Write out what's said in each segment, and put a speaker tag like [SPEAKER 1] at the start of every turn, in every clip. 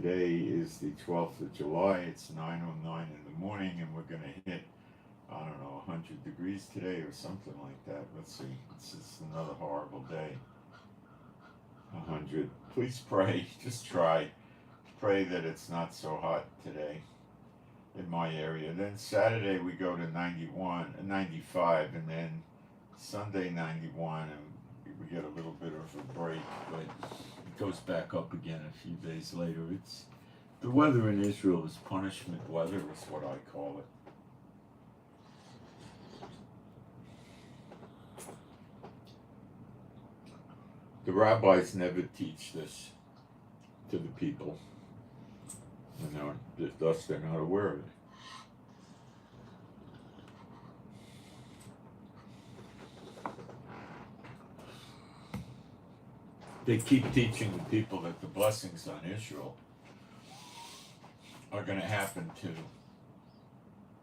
[SPEAKER 1] Today is the 12th of July. It's 9:09 in the morning, and we're going to hit, I don't know, 100 degrees today or something like that. Let's see. It's just another horrible day. 100. Please pray. Just try. Pray that it's not so hot today in my area. Then Saturday we go to 91, 95, and then Sunday 91, and we get a little bit of a break, but it goes back up again a few days later. It's the weather in Israel is punishment weather, is what I call it. The rabbis never teach this to the people, and thus they're not aware of it. They keep teaching the people that the blessings on Israel are going to happen to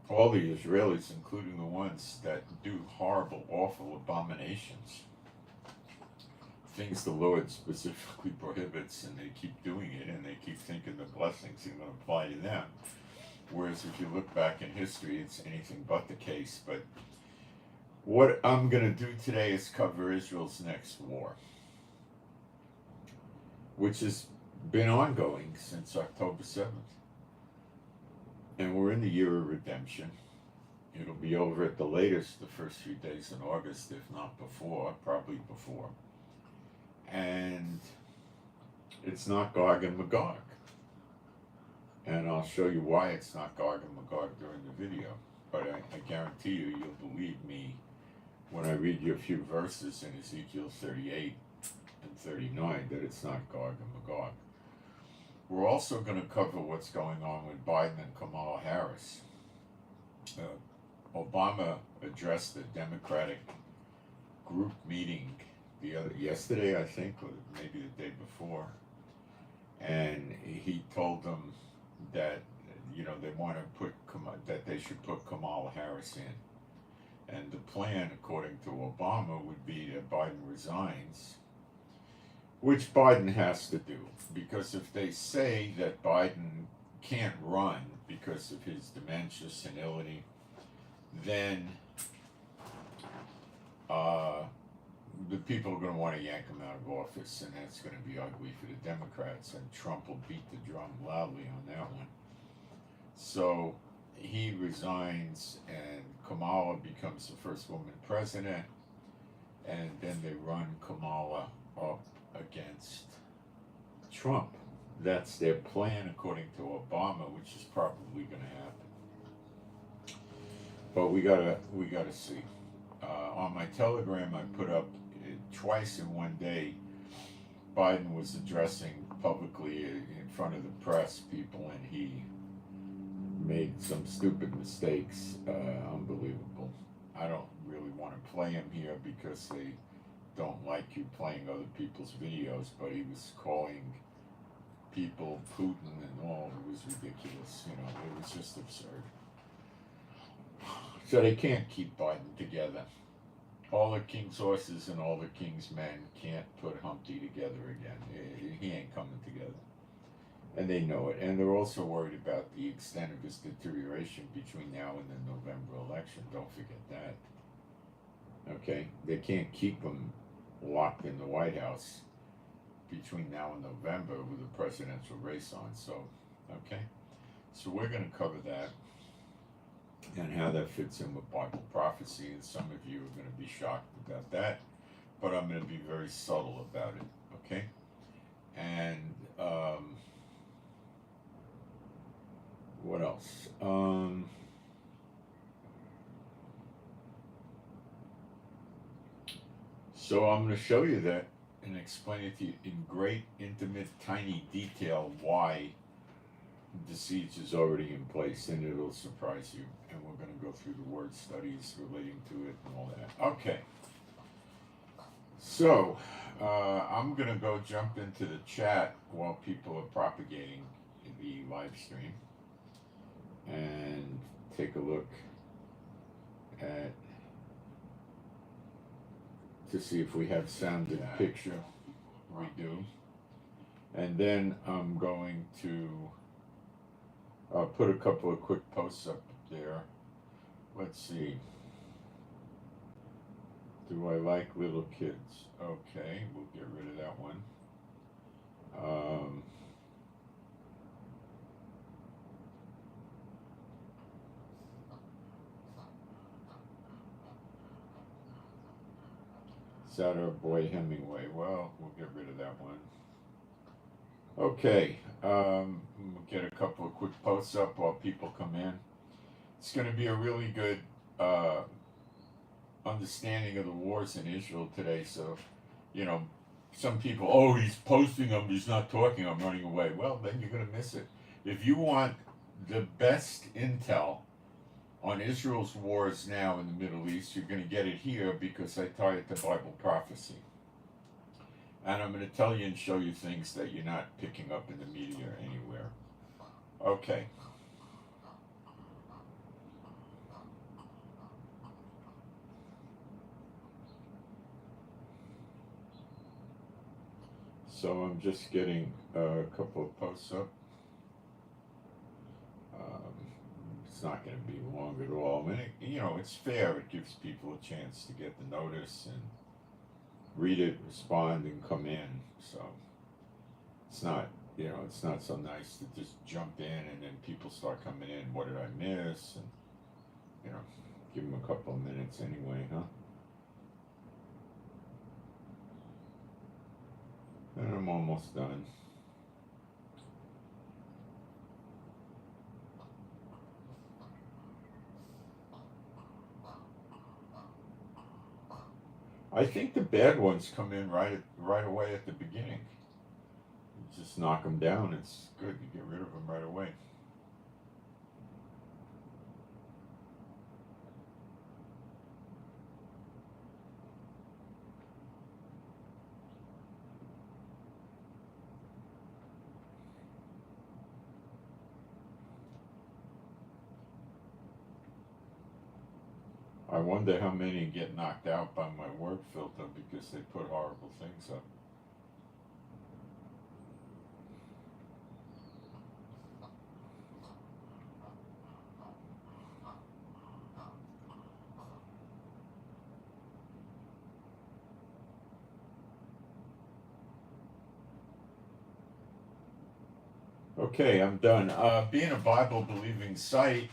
[SPEAKER 1] all the Israelis, including the ones that do horrible, awful abominations. Things the Lord specifically prohibits, and they keep doing it, and they keep thinking the blessings are going to apply to them. Whereas if you look back in history, it's anything but the case. But what I'm going to do today is cover Israel's next war, which has been ongoing since October 7th. And we're in the year of redemption. It'll be over at the latest the first few days in August, if not before, probably before. And it's not Gog and Magog. And I'll show you why it's not Gog and Magog during the video. But I guarantee you'll believe me when I read you a few verses in Ezekiel 38 and 39 that it's not Gog and Magog. We're also going to cover what's going on with Biden and Kamala Harris. Obama addressed the Democratic group meeting yesterday, I think, or maybe the day before, and he told them that they want to that they should put Kamala Harris in, and the plan, according to Obama, would be that Biden resigns, which Biden has to do, because if they say that Biden can't run because of his dementia, senility, then the people are going to want to yank him out of office, and that's going to be ugly for the Democrats, and Trump will beat the drum loudly on that one. So he resigns, and Kamala becomes the first woman president, and then they run Kamala up against Trump. That's their plan, according to Obama, which is probably going to happen. But we gotta see. On my Telegram, I put up twice in one day. Biden was addressing publicly in front of the press people, and he made some stupid mistakes. Unbelievable. I don't really want to play him here because they don't like you playing other people's videos, but he was calling people Putin and all. It was ridiculous. It was just absurd. So they can't keep Biden together. All the king's horses and all the king's men can't put Humpty together again. He ain't coming together. And they know it. And they're also worried about the extent of his deterioration between now and the November election. Don't forget that. Okay? They can't keep him locked in the White House between now and November with a presidential race on. So, okay? So we're going to cover that and how that fits in with Bible prophecy, and some of you are going to be shocked about that, but I'm going to be very subtle about it, okay? And what else? So I'm going to show you that and explain it to you in great, intimate, tiny detail why the siege is already in place, and it'll surprise you. And we're going to go through the word studies relating to it and all that. Okay. So, I'm going to go jump into the chat while people are propagating the live stream and take a look at to see if we have sound and picture. We do. And then I'm going to put a couple of quick posts up there. Let's see. Do I like little kids? Okay, we'll get rid of that one. Is that our boy Hemingway? Well, we'll get rid of that one. Okay, we'll get a couple of quick posts up while people come in. It's going to be a really good understanding of the wars in Israel today. So, some people, oh, he's posting them, he's not talking, I'm running away. Well, then you're going to miss it. If you want the best intel on Israel's wars now in the Middle East, you're going to get it here because I tie it to Bible prophecy. And I'm going to tell you and show you things that you're not picking up in the media or anywhere. Okay. So I'm just getting a couple of posts up. It's not going to be long at all. And it's fair. It gives people a chance to get the notice and read it, respond, and come in. So it's not, it's not so nice to just jump in and then people start coming in. What did I miss? And give them a couple of minutes anyway, huh? And I'm almost done. I think the bad ones come in right away at the beginning. You just knock them down. It's good. You get rid of them right away. I wonder how many get knocked out by my word filter because they put horrible things up. Okay, I'm done. Being a Bible-believing site,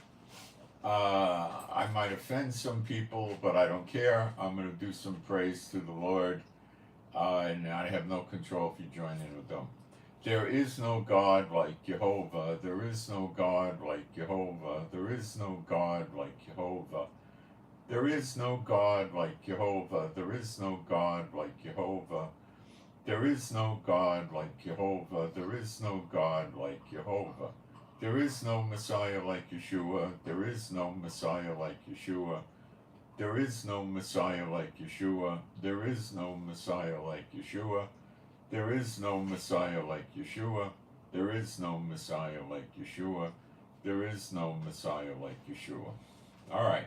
[SPEAKER 1] I might offend some people, but I don't care. I'm going to do some praise to the Lord, and I have no control if you join in with them. There is no God like Jehovah. There is no God like Jehovah. There is no God like Jehovah. There is no God like Jehovah. There is no God like Jehovah. There is no God like Jehovah. There is no God like Jehovah. There is no Messiah like Yeshua. There is no Messiah like Yeshua. There is no Messiah like Yeshua. There is no Messiah like Yeshua. There is no Messiah like Yeshua. There is no Messiah like Yeshua. There is no Messiah like Yeshua. All right.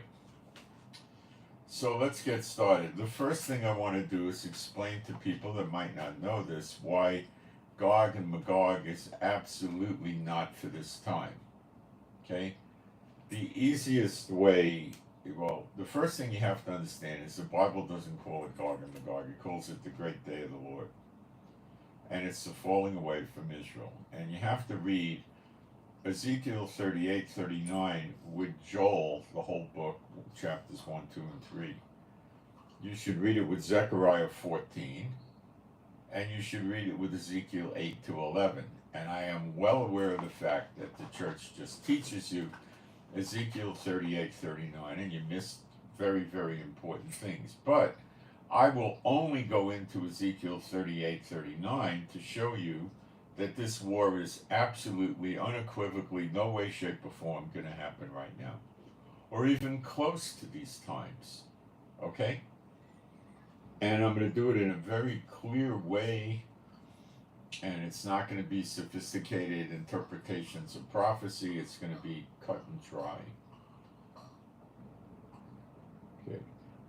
[SPEAKER 1] So let's get started. The first thing I want to do is explain to people that might not know this why Gog and Magog is absolutely not for this time. Okay? The easiest way, well, the first thing you have to understand is the Bible doesn't call it Gog and Magog. It calls it the great day of the Lord. And it's the falling away from Israel. And you have to read Ezekiel 38, 39 with Joel, the whole book, chapters 1, 2, and 3. You should read it with Zechariah 14, and you should read it with Ezekiel 8 to 11. And I am well aware of the fact that the church just teaches you Ezekiel 38, 39, and you missed very, very important things. But I will only go into Ezekiel 38, 39 to show you that this war is absolutely, unequivocally, no way, shape, or form going to happen right now, or even close to these times, okay? And I'm going to do it in a very clear way, and it's not going to be sophisticated interpretations of prophecy. It's going to be cut and dry. Okay,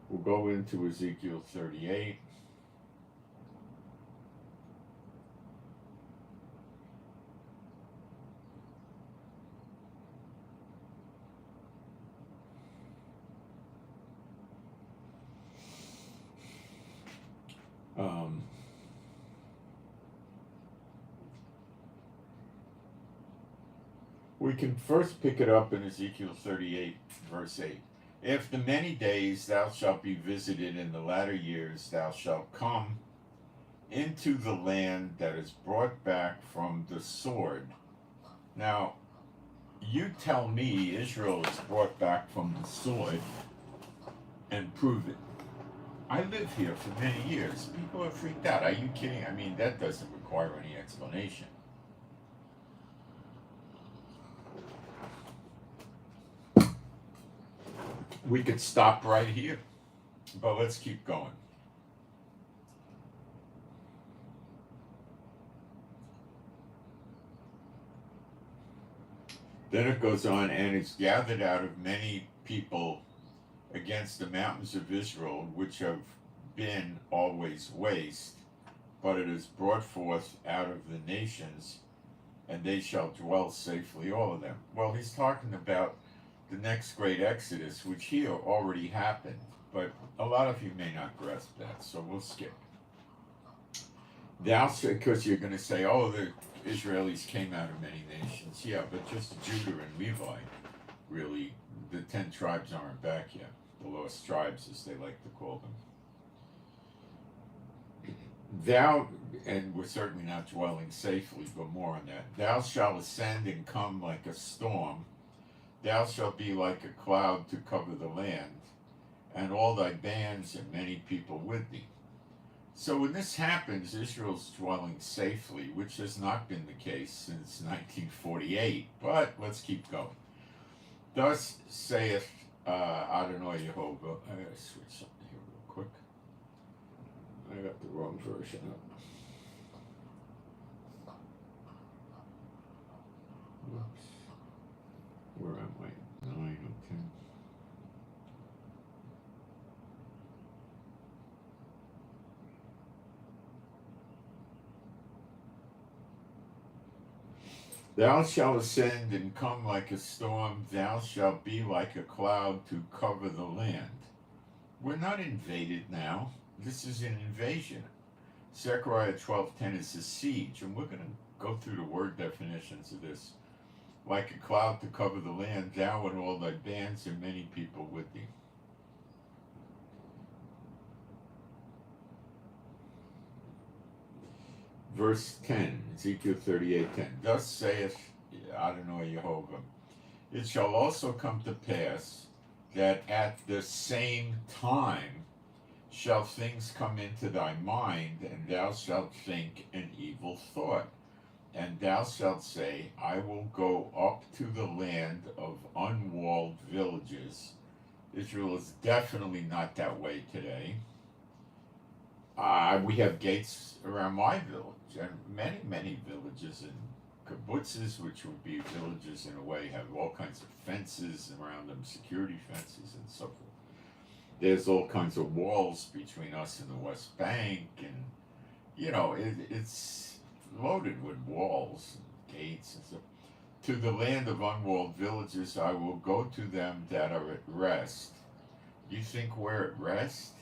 [SPEAKER 1] we'll go into Ezekiel 38. We can first pick it up in Ezekiel 38, verse 8. After many days thou shalt be visited, in the latter years thou shalt come into the land that is brought back from the sword. Now, you tell me Israel is brought back from the sword and prove it. I live here for many years. People are freaked out. Are you kidding? I mean, that doesn't require any explanation. We could stop right here, but let's keep going. Then it goes on, and it's gathered out of many people against the mountains of Israel, which have been always waste, but it is brought forth out of the nations, and they shall dwell safely, all of them. Well, he's talking about the next great Exodus, which here already happened, but a lot of you may not grasp that, so we'll skip. Because you're going to say, oh, the Israelis came out of many nations. Yeah, but just Judah and Levi, really, the 10 tribes aren't back yet. The lost tribes, as they like to call them. Thou, and we're certainly not dwelling safely, but more on that. Thou shalt ascend and come like a storm. Thou shalt be like a cloud to cover the land, and all thy bands and many people with thee. So when this happens, Israel's dwelling safely, which has not been the case since 1948. But let's keep going. Thus saith Adonai Yehovah. I gotta switch something here real quick. I got the wrong version up. Whoops. Where am I? 9 or 10. Thou shalt ascend and come like a storm. Thou shalt be like a cloud to cover the land. We're not invaded now. This is an invasion. Zechariah 12:10 is a siege, and we're going to go through the word definitions of this. Like a cloud to cover the land, thou and all thy bands and many people with thee. Verse 10, Ezekiel 38:10. Thus saith Adonai Yehovah, it shall also come to pass that at the same time shall things come into thy mind, and thou shalt think an evil thought. And thou shalt say, I will go up to the land of unwalled villages. Israel is definitely not that way today. We have gates around my village, and many villages and kibbutzes, which would be villages in a way, have all kinds of fences around them, security fences and so forth. There's all kinds of walls between us and the West Bank, and it's loaded with walls and gates and stuff. To the land of unwalled villages I will go, to them that are at rest. You think we're at rest?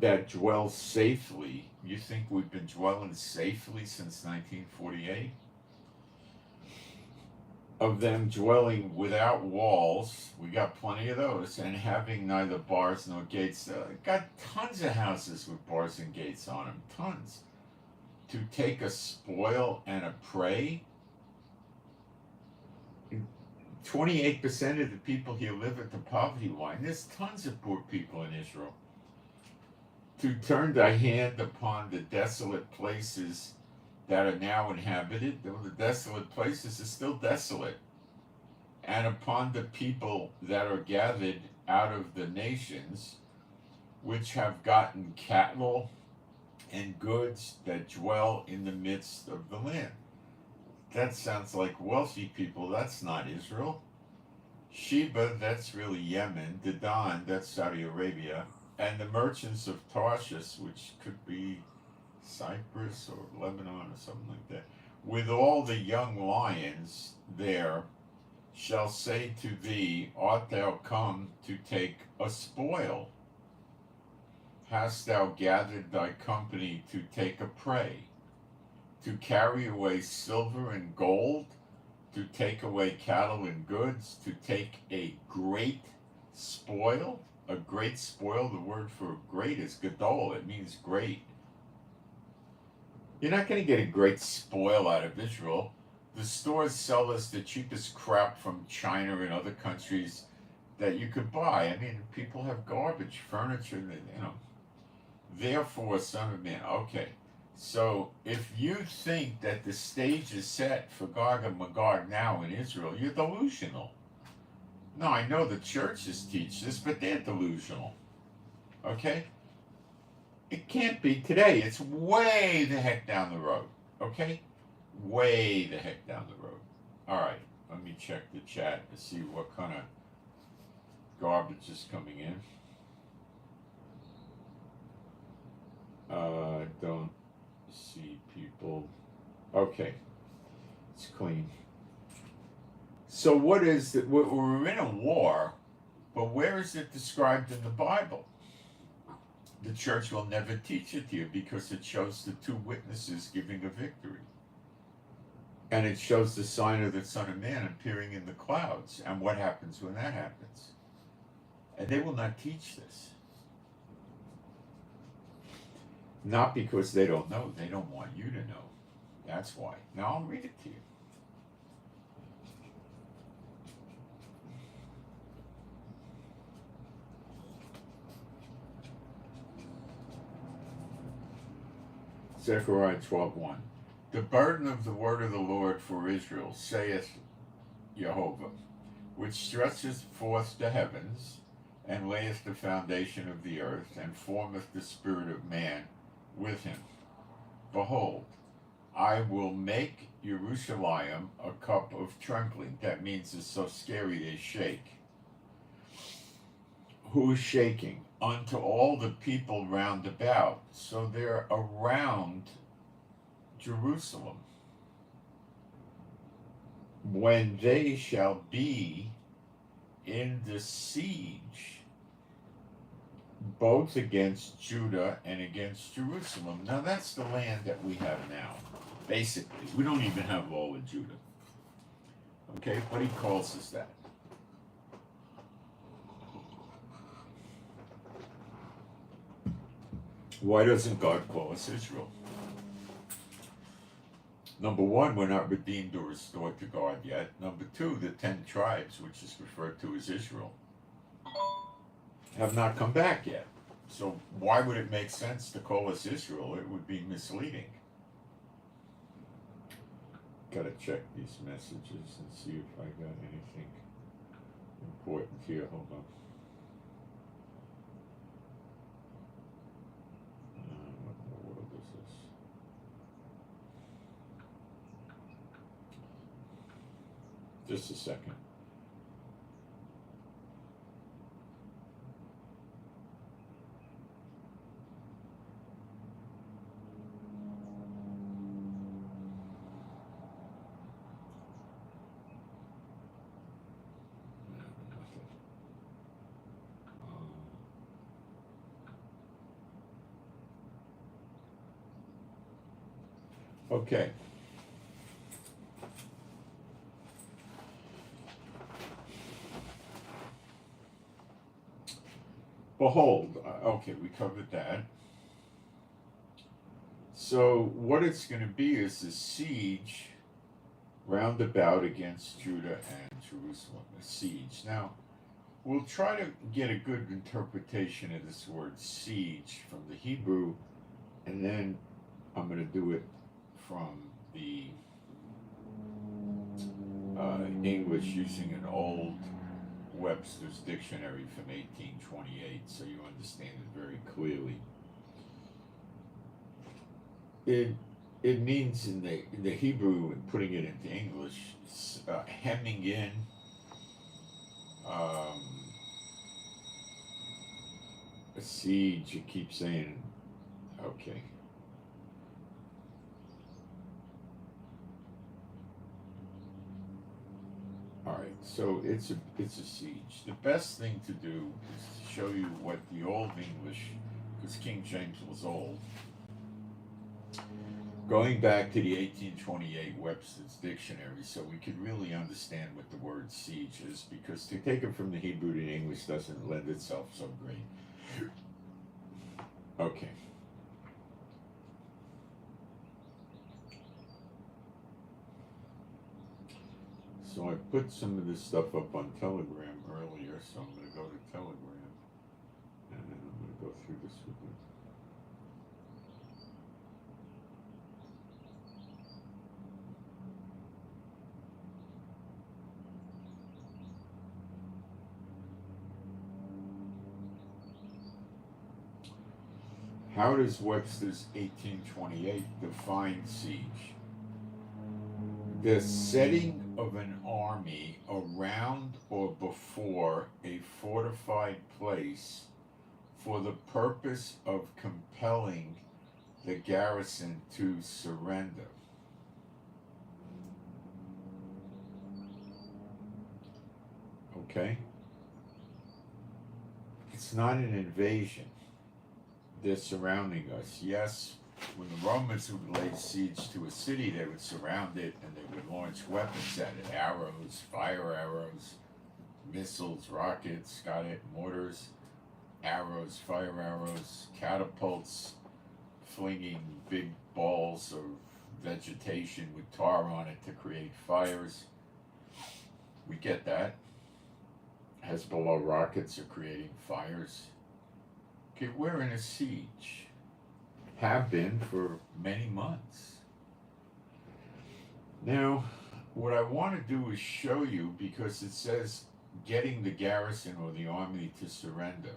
[SPEAKER 1] That dwell safely. You think we've been dwelling safely since 1948? Of them dwelling without walls, we got plenty of those, and having neither bars nor gates. Got tons of houses with bars and gates on them, tons. To take a spoil and a prey. 28% of the people here live at the poverty line. There's tons of poor people in Israel. To turn thy hand upon the desolate places that are now inhabited, though the desolate places are still desolate, and upon the people that are gathered out of the nations, which have gotten cattle and goods that dwell in the midst of the land. That sounds like wealthy people. That's not Israel. Sheba, that's really Yemen. Dedan, that's Saudi Arabia. And the merchants of Tarshish, which could be Cyprus or Lebanon or something like that, with all the young lions there, shall say to thee, art thou come to take a spoil? Hast thou gathered thy company to take a prey? to carry away silver and gold, to take away cattle and goods, to take a great spoil. A great spoil, the word for great is gadol, it means great. You're not going to get a great spoil out of Israel. The stores sell us the cheapest crap from China and other countries that you could buy. I mean, people have garbage, furniture, Therefore, son of man, okay. So if you think that the stage is set for Gog and Magog now in Israel, you're delusional. No, I know the churches teach this, but they're delusional. Okay? It can't be today. It's way the heck down the road. Okay? Way the heck down the road. All right, let me check the chat to see what kind of garbage is coming in. I don't see people. Okay, it's clean. So what is it? We're in a war, but where is it described in the Bible? The church will never teach it to you because it shows the two witnesses giving a victory. And it shows the sign of the Son of Man appearing in the clouds. And what happens when that happens? And they will not teach this. Not because they don't know. They don't want you to know. That's why. Now I'll read it to you. Zechariah 12:1. The burden of the word of the Lord for Israel, saith Jehovah, which stretcheth forth the heavens, and layeth the foundation of the earth, and formeth the spirit of man with him. Behold, I will make Jerusalem a cup of trembling. That means it's so scary they shake. Who is shaking? Unto all the people round about. So they're around Jerusalem. When they shall be in the siege, both against Judah and against Jerusalem. Now that's the land that we have now. Basically, we don't even have all of Judah. Okay, but he calls us that. Why doesn't God call us Israel? Number one, we're not redeemed or restored to God yet. Number two, the 10 tribes, which is referred to as Israel, have not come back yet. So why would it make sense to call us Israel? It would be misleading. Gotta check these messages and see if I got anything important here. Hold on. What in the world is this? Just a second. Okay. Behold, okay, we covered that. So what it's going to be is a siege round about against Judah and Jerusalem, a siege. Now, we'll try to get a good interpretation of this word siege from the Hebrew, and then I'm going to do it from the English using an old Webster's dictionary from 1828, so you understand it very clearly. It means in the Hebrew, and putting it into English, hemming in, a siege. You keep saying, okay. All right, so it's a siege. The best thing to do is to show you what the Old English, because King James was old, going back to the 1828 Webster's Dictionary so we could really understand what the word siege is, because to take it from the Hebrew to the English doesn't lend itself so great. Okay. So I put some of this stuff up on Telegram earlier, so I'm going to go to Telegram and then I'm going to go through this with you. How does Webster's 1828 define siege? The setting of an army around or before a fortified place for the purpose of compelling the garrison to surrender. Okay? It's not an invasion. They're surrounding us. Yes, when the Romans would lay siege to a city, they would surround it and they would launch weapons at it. Arrows, fire arrows, missiles, rockets, got it, mortars, arrows, fire arrows, catapults, flinging big balls of vegetation with tar on it to create fires. We get that. Hezbollah rockets are creating fires. Okay, we're in a siege. Have been for many months. Now, what I want to do is show you, because it says getting the garrison or the army to surrender.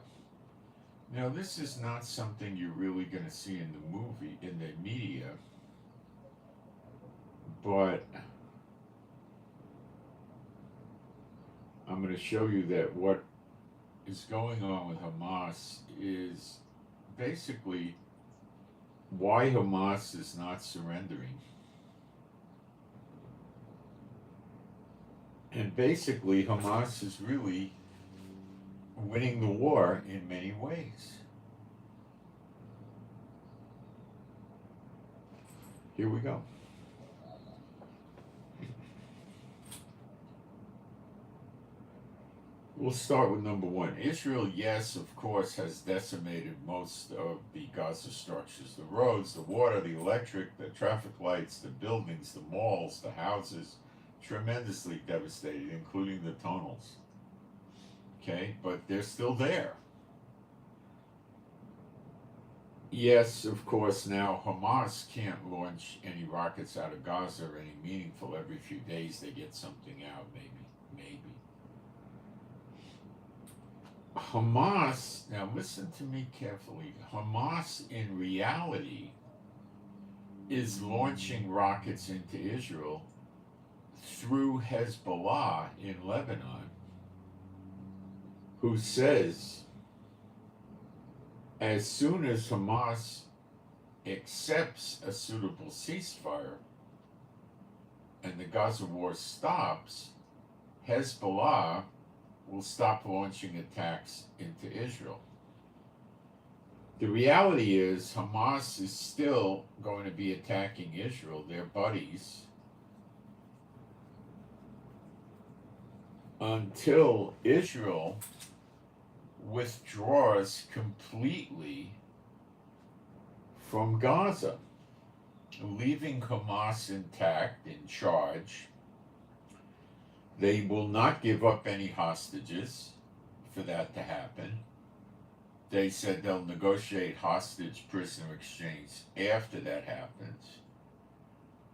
[SPEAKER 1] Now, this is not something you're really going to see in the movie, in the media, but I'm going to show you that what is going on with Hamas is basically why Hamas is not surrendering. And basically, Hamas is really winning the war in many ways. Here we go. We'll start with number one. Israel, yes, of course, has decimated most of the Gaza structures. The roads, the water, the electric, the traffic lights, the buildings, the malls, the houses, tremendously devastated, including the tunnels. Okay, but they're still there. Yes, of course, now Hamas can't launch any rockets out of Gaza or any meaningful. Every few days they get something out, maybe. Hamas, now listen to me carefully, Hamas in reality is launching rockets into Israel through Hezbollah in Lebanon, who says as soon as Hamas accepts a suitable ceasefire and the Gaza war stops, Hezbollah will stop launching attacks into Israel. The reality is Hamas is still going to be attacking Israel, their buddies, until Israel withdraws completely from Gaza, leaving Hamas intact, in charge. They will not give up any hostages for that to happen. They said they'll negotiate hostage prisoner exchange after that happens.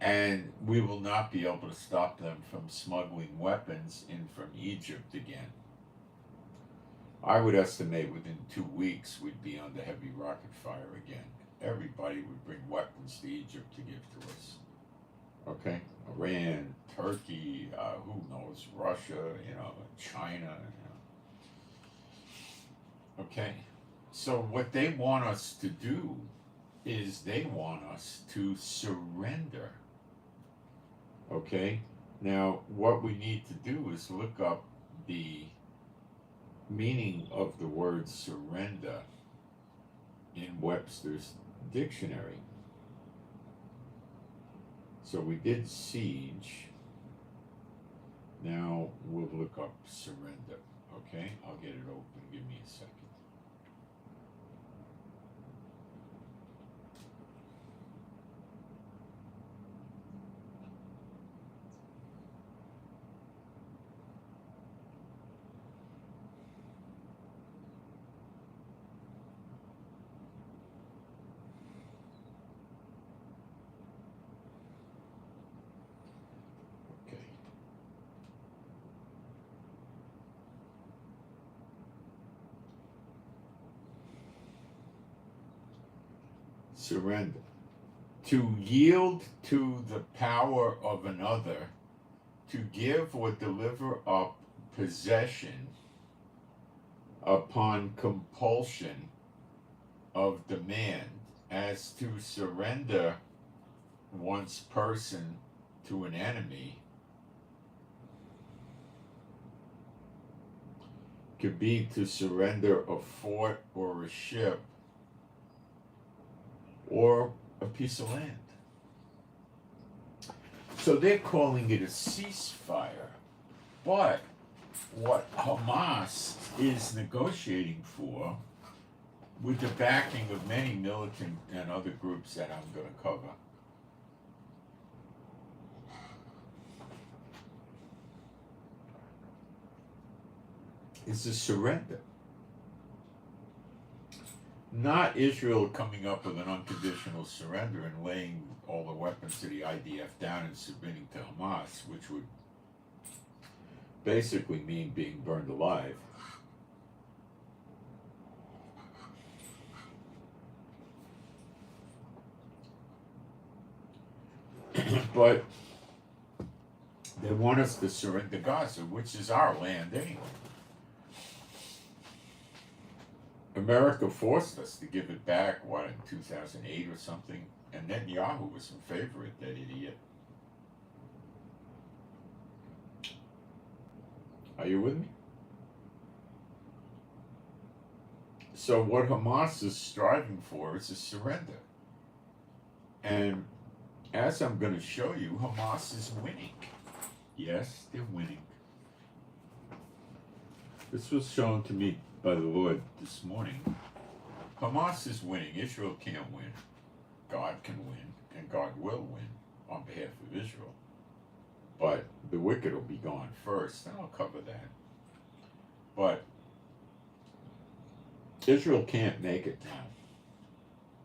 [SPEAKER 1] And we will not be able to stop them from smuggling weapons in from Egypt again. I would estimate within 2 weeks we'd be under heavy rocket fire again. Everybody would bring weapons to Egypt to give to us. Okay? Iran, Turkey, who knows, Russia, China. Okay? So what they want us to do is they want us to surrender. Okay? Now, what we need to do is look up the meaning of the word surrender in Webster's dictionary. So we did siege. Now we'll look up surrender. Okay, I'll get it open. Give me a second. Okay. Surrender. To yield to the power of another, to give or deliver up possession upon compulsion of demand, as to surrender one's person to an enemy, could be to surrender a fort or a ship or a piece of land. So they're calling it a ceasefire. But what Hamas is negotiating for, with the backing of many militant and other groups that I'm going to cover, is a surrender. Not Israel coming up with an unconditional surrender and laying all the weapons to the IDF down and submitting to Hamas, which would basically mean being burned alive. But they want us to surrender Gaza, which is our land anyway. America forced us to give it back, what, in 2008 or something? And Netanyahu was in favor of that idiot. Are you with me? So what Hamas is striving for is a surrender. And as I'm going to show you, Hamas is winning. Yes, they're winning. This was shown to me by the Lord this morning. Hamas is winning. Israel can't win. God can win, and God will win on behalf of Israel. But the wicked will be gone first, and I'll cover that. But Israel can't make it now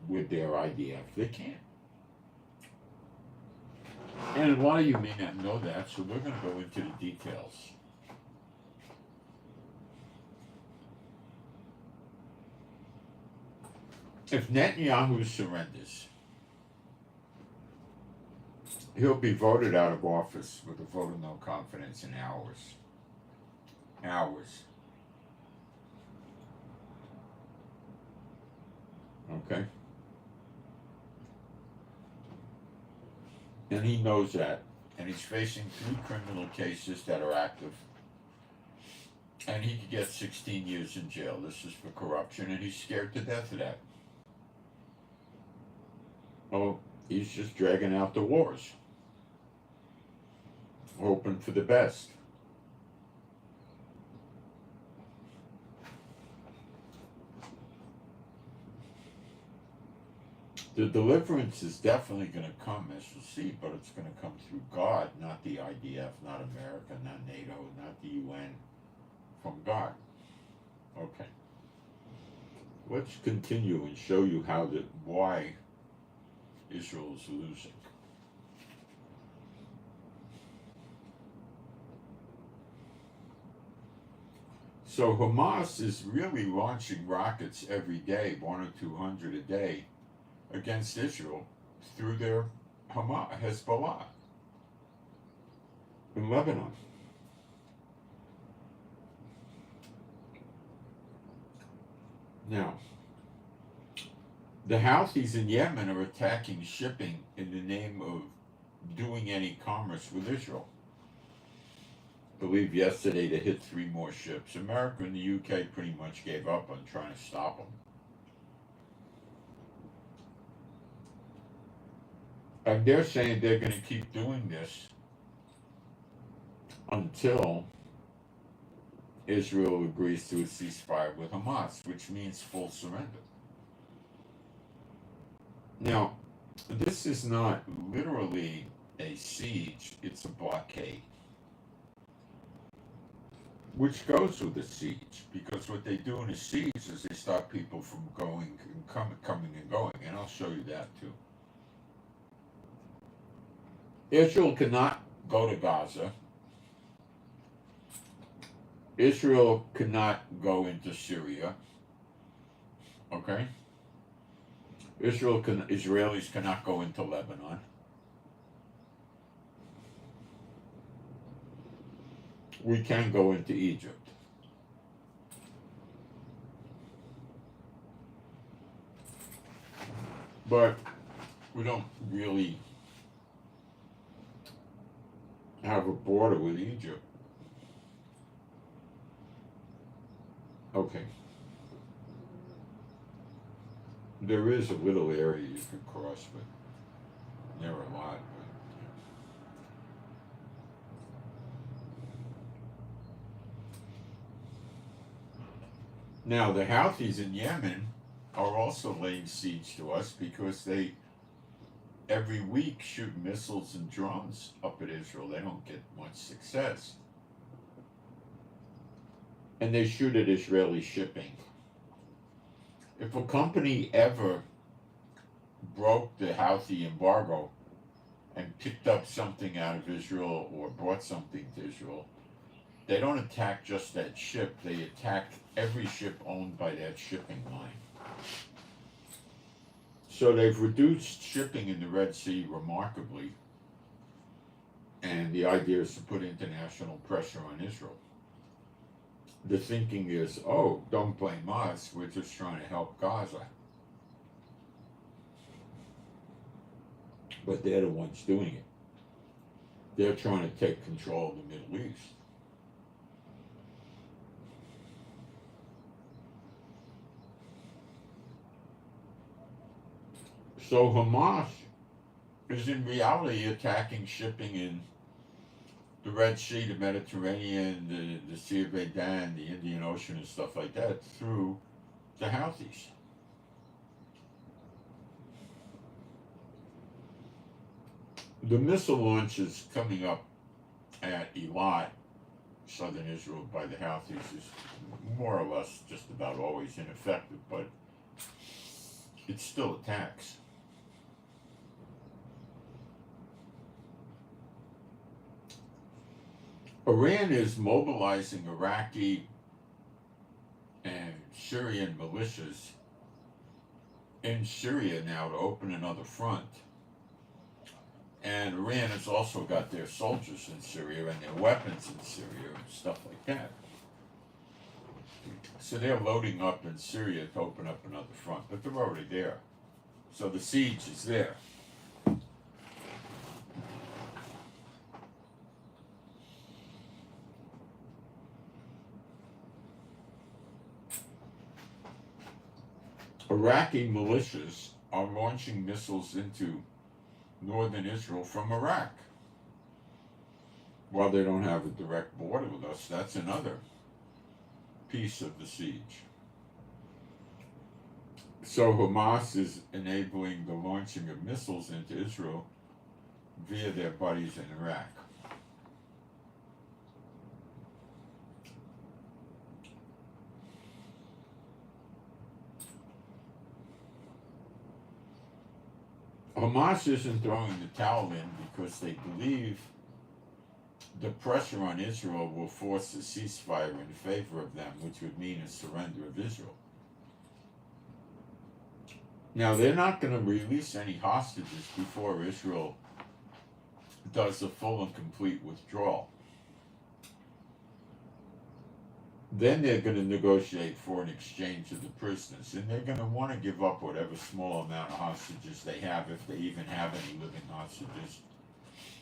[SPEAKER 1] with their IDF. They can't. And a lot of you may not know that, so we're going to go into the details. If Netanyahu surrenders, he'll be voted out of office with a vote of no confidence in hours. Hours. Okay? And he knows that. And he's facing 3 criminal cases that are active. And he could get 16 years in jail. This is for corruption, and he's scared to death of that. Oh, he's just dragging out the wars, hoping for the best. The deliverance is definitely going to come, as you'll see, but it's going to come through God, not the IDF, not America, not NATO, not the UN, from God. Okay. Let's continue and show you why Israel is losing. So Hamas is really launching rockets every day, 100 or 200 a day, against Israel through their Hezbollah in Lebanon. Now, the Houthis in Yemen are attacking shipping in the name of doing any commerce with Israel. I believe yesterday they hit 3 more ships. America and the UK pretty much gave up on trying to stop them. And they're saying they're going to keep doing this until Israel agrees to a ceasefire with Hamas, which means full surrender. Now, this is not literally a siege, it's a blockade, which goes with a siege, because what they do in a siege is they stop people from going and coming and going, and I'll show you that too. Israel cannot go to Gaza. Israel cannot go into Syria. Okay? Israelis cannot go into Lebanon. We can go into Egypt. But we don't really have a border with Egypt. Okay. There is a little area you can cross, but never a lot. Now, the Houthis in Yemen are also laying siege to us because they every week shoot missiles and drones up at Israel. They don't get much success. And they shoot at Israeli shipping. If a company ever broke the Houthi embargo and picked up something out of Israel or brought something to Israel, they don't attack just that ship, they attack every ship owned by that shipping line. So they've reduced shipping in the Red Sea remarkably, and the idea is to put international pressure on Israel. The thinking is, oh, don't blame us, we're just trying to help Gaza. But they're the ones doing it. They're trying to take control of the Middle East. So Hamas is in reality attacking shipping in the Red Sea, the Mediterranean, the Sea of Aden, the Indian Ocean and stuff like that through the Houthis. The missile launches coming up at Eilat, southern Israel, by the Houthis is more or less just about always ineffective, but it still attacks. Iran is mobilizing Iraqi and Syrian militias in Syria now to open another front. And Iran has also got their soldiers in Syria and their weapons in Syria and stuff like that. So they're loading up in Syria to open up another front, but they're already there. So the siege is there. Iraqi militias are launching missiles into northern Israel from Iraq. While they don't have a direct border with us, that's another piece of the siege. So Hamas is enabling the launching of missiles into Israel via their buddies in Iraq. Hamas isn't throwing the towel in because they believe the pressure on Israel will force a ceasefire in favor of them, which would mean a surrender of Israel. Now, they're not going to release any hostages before Israel does a full and complete withdrawal. Then they're going to negotiate for an exchange of the prisoners, and they're going to want to give up whatever small amount of hostages they have, if they even have any living hostages.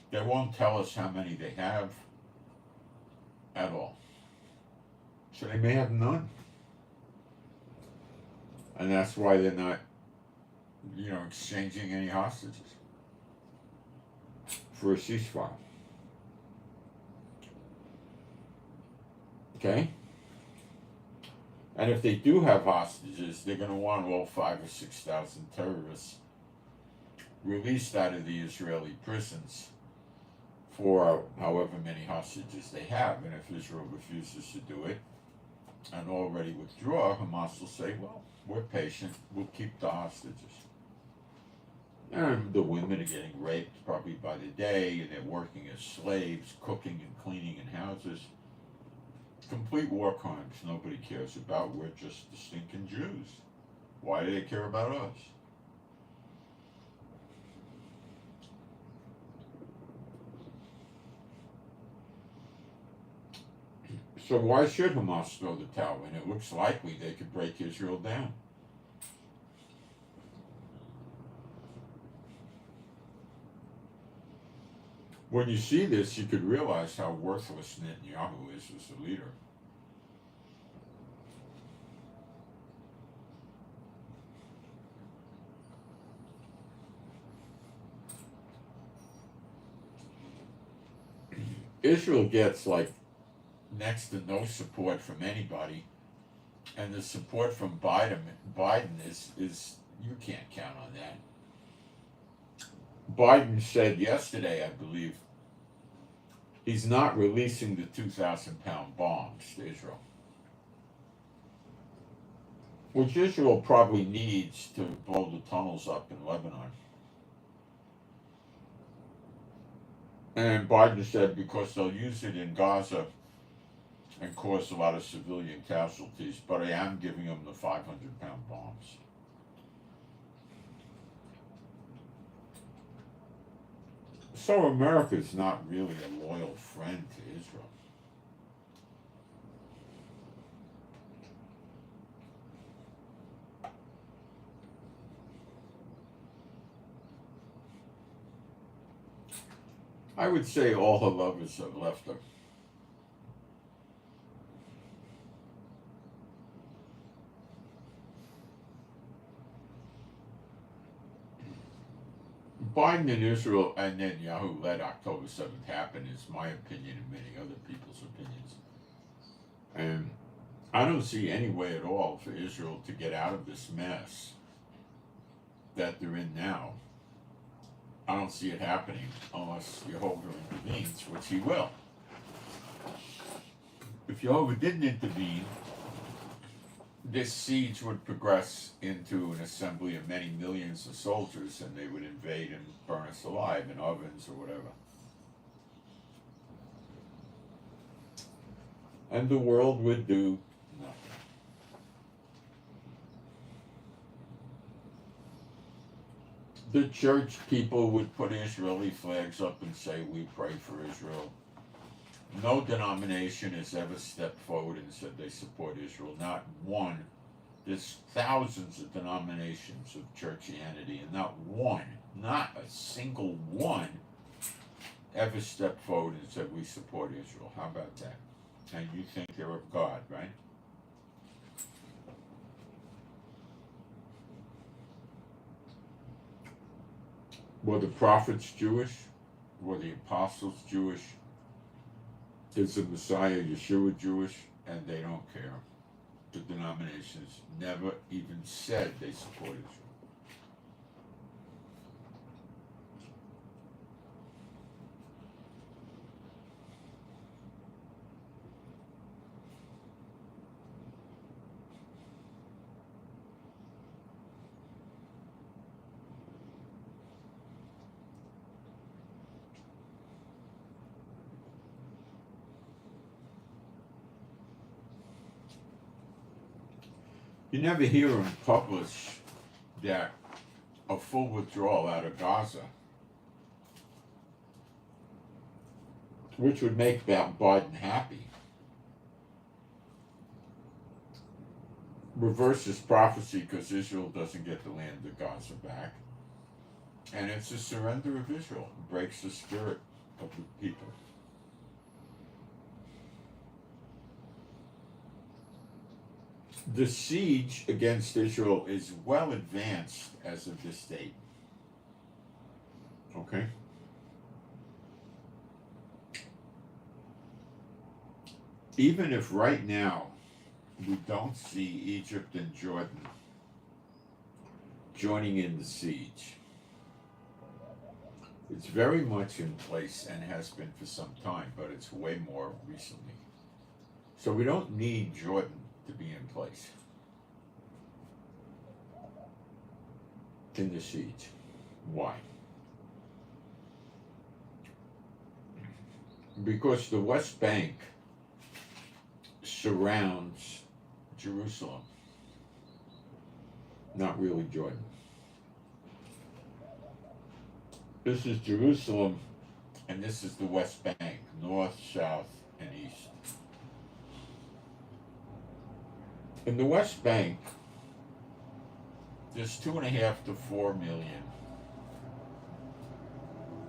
[SPEAKER 1] They won't tell us how many they have at all. So they may have none. And that's why they're not, exchanging any hostages. for a ceasefire. Okay? And if they do have hostages, they're going to want all 5,000 or 6,000 terrorists released out of the Israeli prisons for however many hostages they have. And if Israel refuses to do it and already withdraw, Hamas will say, well, we're patient, we'll keep the hostages. And the women are getting raped probably by the day, and they're working as slaves, cooking and cleaning in houses. Complete war crimes nobody cares about. We're just the stinking Jews. Why do they care about us? So why should Hamas throw the towel in? It looks likely they could break Israel down. When you see this, you could realize how worthless Netanyahu is as a leader. Israel gets like next to no support from anybody, and the support from Biden is you can't count on that. Biden said yesterday, I believe, he's not releasing the 2,000-pound bombs to Israel, which Israel probably needs to blow the tunnels up in Lebanon. And Biden said because they'll use it in Gaza and cause a lot of civilian casualties, but I am giving them the 500-pound bombs. So America's not really a loyal friend to Israel. I would say all her lovers have left her. Biden and Israel and Netanyahu let October 7th happen is my opinion and many other people's opinions. And I don't see any way at all for Israel to get out of this mess that they're in now. I don't see it happening unless Jehovah intervenes, which he will. If Jehovah didn't intervene, this siege would progress into an assembly of many millions of soldiers, and they would invade and burn us alive in ovens or whatever. And the world would do nothing. The church people would put Israeli flags up and say, we pray for Israel. No denomination has ever stepped forward and said they support Israel. Not one. There's thousands of denominations of churchianity, and not one, not a single one, ever stepped forward and said we support Israel. How about that? And you think they're of God, right? Were the prophets Jewish? Were the apostles Jewish? Is the Messiah Yeshua Jewish? And they don't care. The denominations never even said they support Israel. You never hear him publish that a full withdrawal out of Gaza, which would make Biden happy, reverses prophecy because Israel doesn't get the land of Gaza back. And it's a surrender of Israel. It breaks the spirit of the people. The siege against Israel is well advanced as of this date. Okay? even if right now we don't see Egypt and Jordan joining in the siege, it's very much in place and has been for some time, but it's way more recently. So we don't need Jordan to be in place in the siege. Why? Because the West Bank surrounds Jerusalem, not really Jordan. This is Jerusalem, and this is the West Bank, north, south, and east. In the West Bank, there's 2.5 to 4 million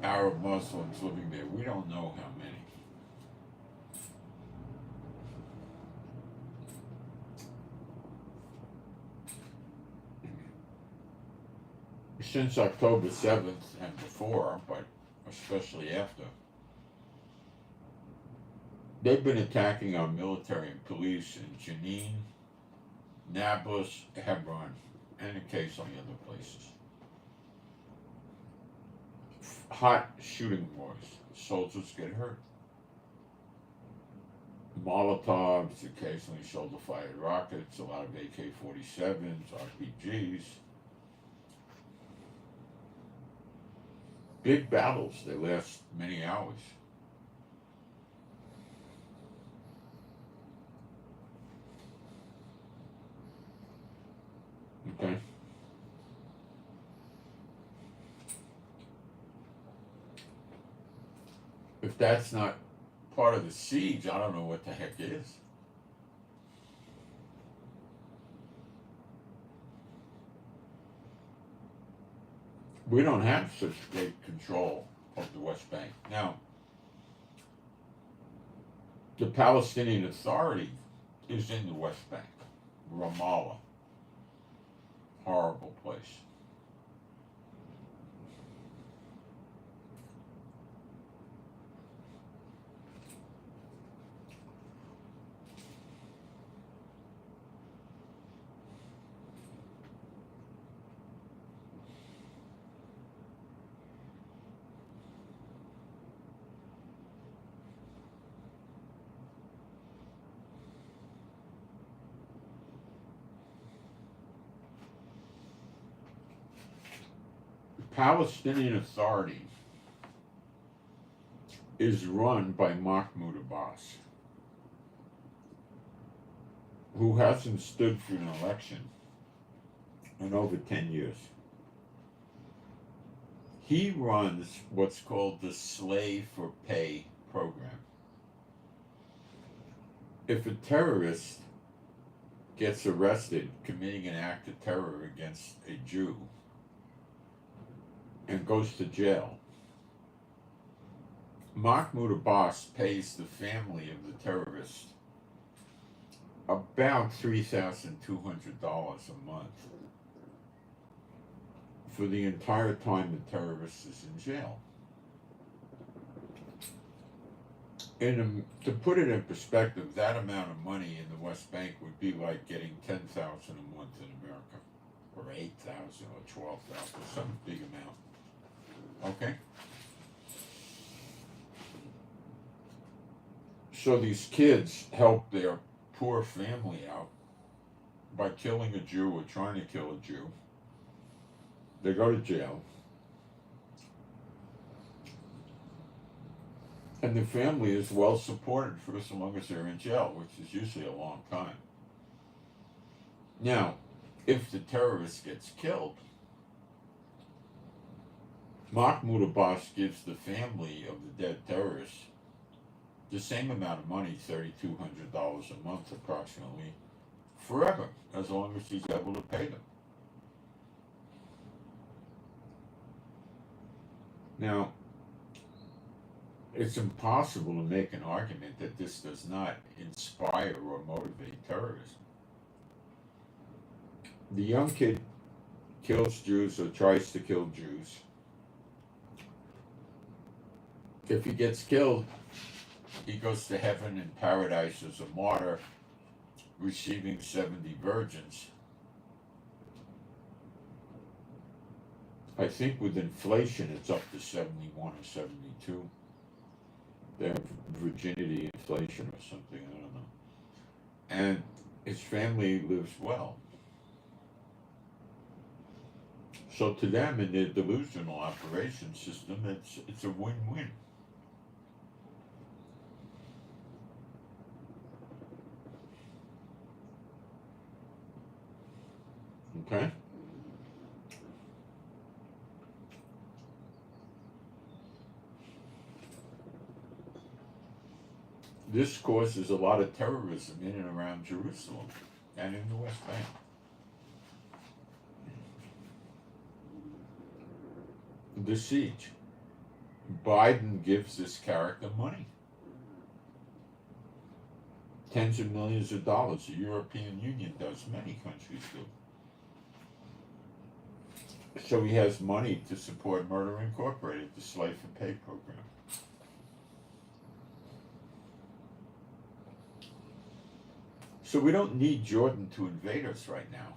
[SPEAKER 1] Arab Muslims living there. We don't know how many. Since October 7th and before, but especially after, they've been attacking our military and police in Jenin, Nablus, Hebron, and occasionally other places. Hot shooting wars. Soldiers get hurt. Molotovs, occasionally shoulder-fired rockets, a lot of AK-47s, RPGs. Big battles, they last many hours. Okay. If that's not part of the siege, I don't know what the heck is. We don't have such great control of the West Bank. Now, the Palestinian Authority is in the West Bank, Ramallah. Horrible place. Palestinian Authority is run by Mahmoud Abbas, who hasn't stood for an election in over 10 years. He runs what's called the Slave for Pay program. If a terrorist gets arrested committing an act of terror against a Jew and goes to jail, Mahmoud Abbas pays the family of the terrorist about $3,200 a month for the entire time the terrorist is in jail. To put it in perspective, that amount of money in the West Bank would be like getting $10,000 a month in America, or $8,000 or $12,000, some big amount. Okay? So these kids help their poor family out by killing a Jew or trying to kill a Jew. They go to jail. And the family is well supported for as long as they're in jail, which is usually a long time. Now, if the terrorist gets killed, Mahmoud Abbas gives the family of the dead terrorist the same amount of money, $3,200 a month approximately, forever, as long as he's able to pay them. Now, it's impossible to make an argument that this does not inspire or motivate terrorism. The young kid kills Jews or tries to kill Jews. If he gets killed, he goes to heaven and paradise as a martyr, receiving 70 virgins. I think with inflation it's up to 71 or 72. They have virginity inflation or something, I don't know. And his family lives well. So to them, in their delusional operation system, it's a win-win. Okay? This causes a lot of terrorism in and around Jerusalem and in the West Bank. The siege. Biden gives this character money. Tens of millions of dollars. The European Union does. Many countries do. So he has money to support Murder Incorporated, the slave and pay program. So we don't need Jordan to invade us right now,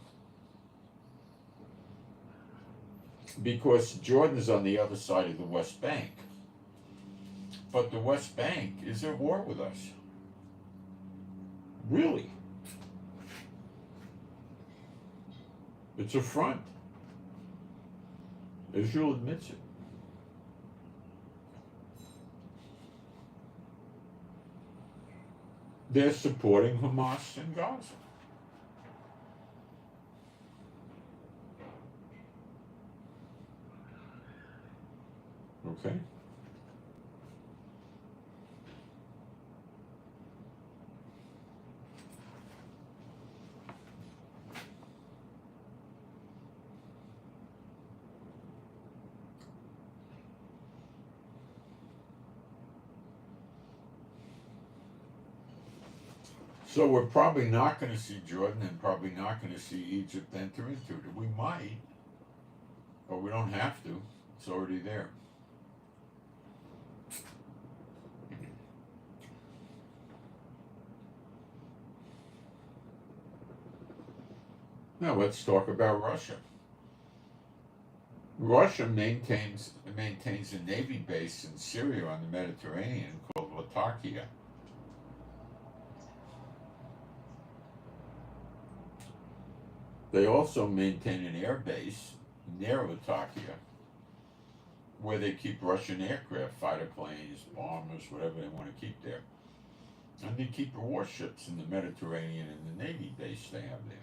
[SPEAKER 1] because Jordan's on the other side of the West Bank. But the West Bank is at war with us. Really. It's a front. Israel admits it. They're supporting Hamas in Gaza. Okay? So we're probably not going to see Jordan and probably not going to see Egypt enter into it. We might, but we don't have to. It's already there. Now let's talk about Russia. Russia maintains a navy base in Syria on the Mediterranean called Latakia. They also maintain an air base near Latakia where they keep Russian aircraft, fighter planes, bombers, whatever they want to keep there. And they keep warships in the Mediterranean and the Navy base they have there.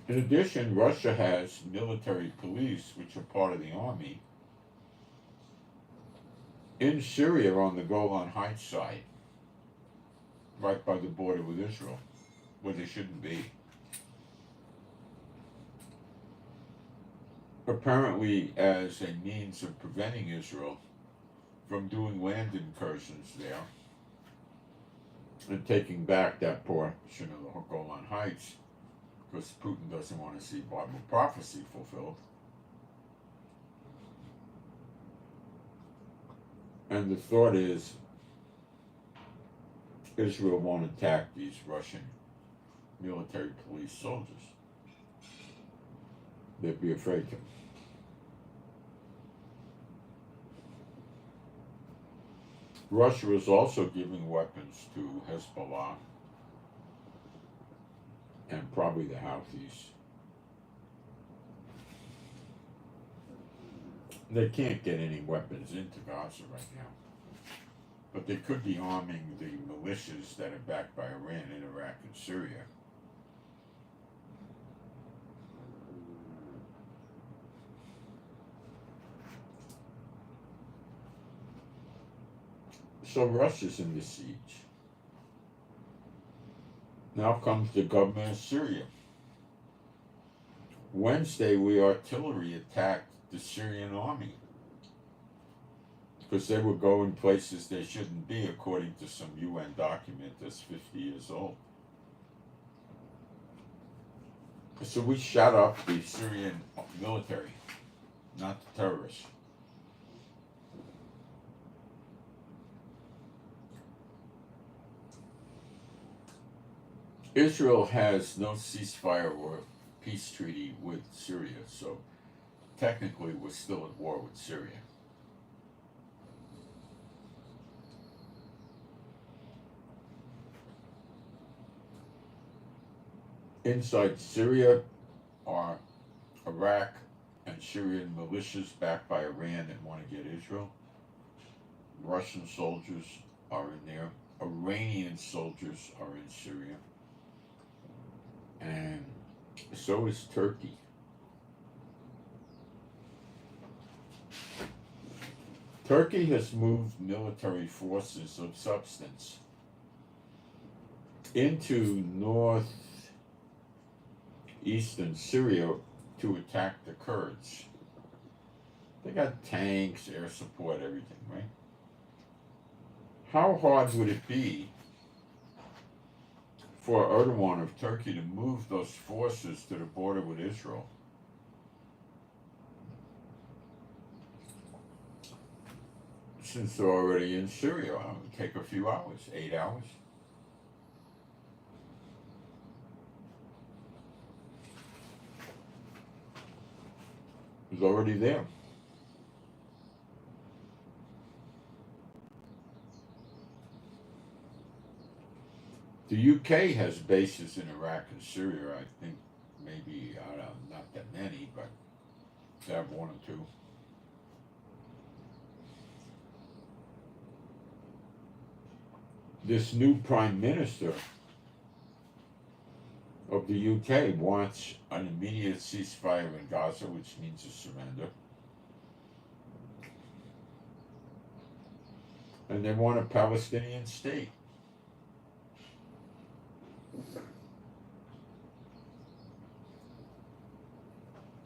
[SPEAKER 1] In addition, Russia has military police, which are part of the army, in Syria on the Golan Heights side, right by the border with Israel, where they shouldn't be. Apparently as a means of preventing Israel from doing land incursions there and taking back that portion of the Golan Heights, because Putin doesn't want to see Bible prophecy fulfilled. And the thought is Israel won't attack these Russian military police soldiers. They'd be afraid to. Russia is also giving weapons to Hezbollah and probably the Houthis. They can't get any weapons into Gaza right now. But they could be arming the militias that are backed by Iran in Iraq and Syria. So Russia's in the siege. Now comes the government of Syria. Wednesday, we artillery attacked the Syrian army because they were going places they shouldn't be, according to some UN document that's 50 years old. So we shot up the Syrian military, not the terrorists. Israel has no ceasefire or peace treaty with Syria, so technically we're still at war with Syria. Inside Syria are Iraq and Syrian militias backed by Iran that want to get Israel. Russian soldiers are in there. Iranian soldiers are in Syria. And so is Turkey. Turkey has moved military forces of substance into northeastern Syria to attack the Kurds. They got tanks, air support, everything, right? How hard would it be for Erdogan of Turkey to move those forces to the border with Israel? Since they're already in Syria, it would take a few hours, 8 hours. It's already there. The UK has bases in Iraq and Syria. I think maybe, I don't know, not that many, but they have one or two. This new prime minister of the UK wants an immediate ceasefire in Gaza, which means a surrender. And they want a Palestinian state.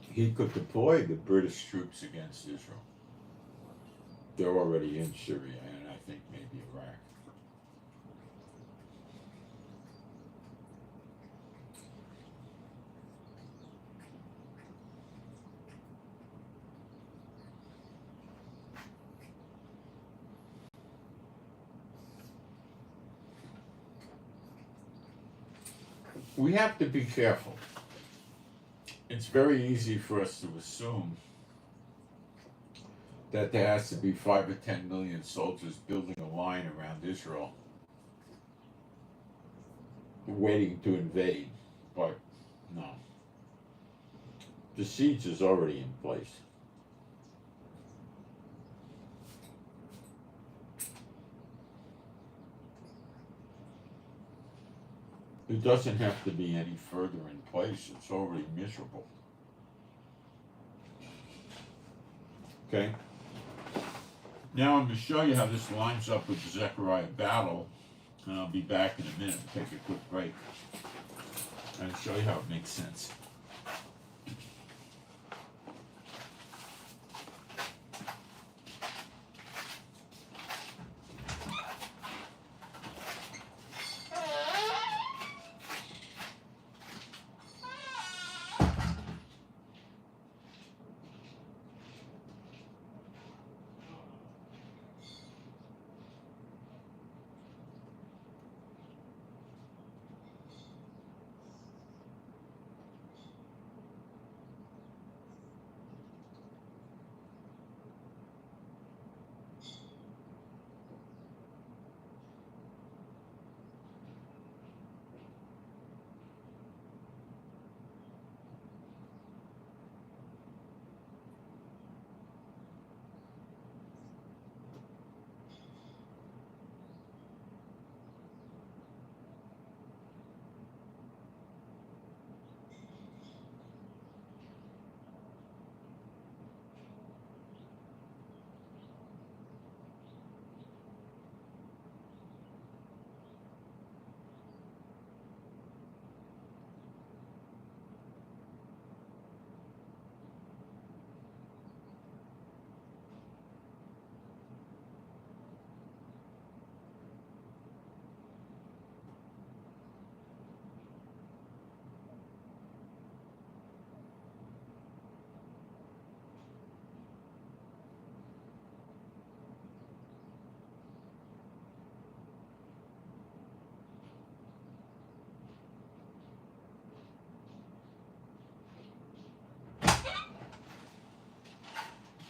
[SPEAKER 1] He could deploy the British troops against Israel. They're already in Syria and I think maybe Iraq. We have to be careful. It's very easy for us to assume that there has to be 5 or 10 million soldiers building a line around Israel waiting to invade, but no. The siege is already in place. It doesn't have to be any further in place. It's already miserable. Okay? Now I'm going to show you how this lines up with the Zechariah battle, and I'll be back in a minute. Take a quick break and show you how it makes sense.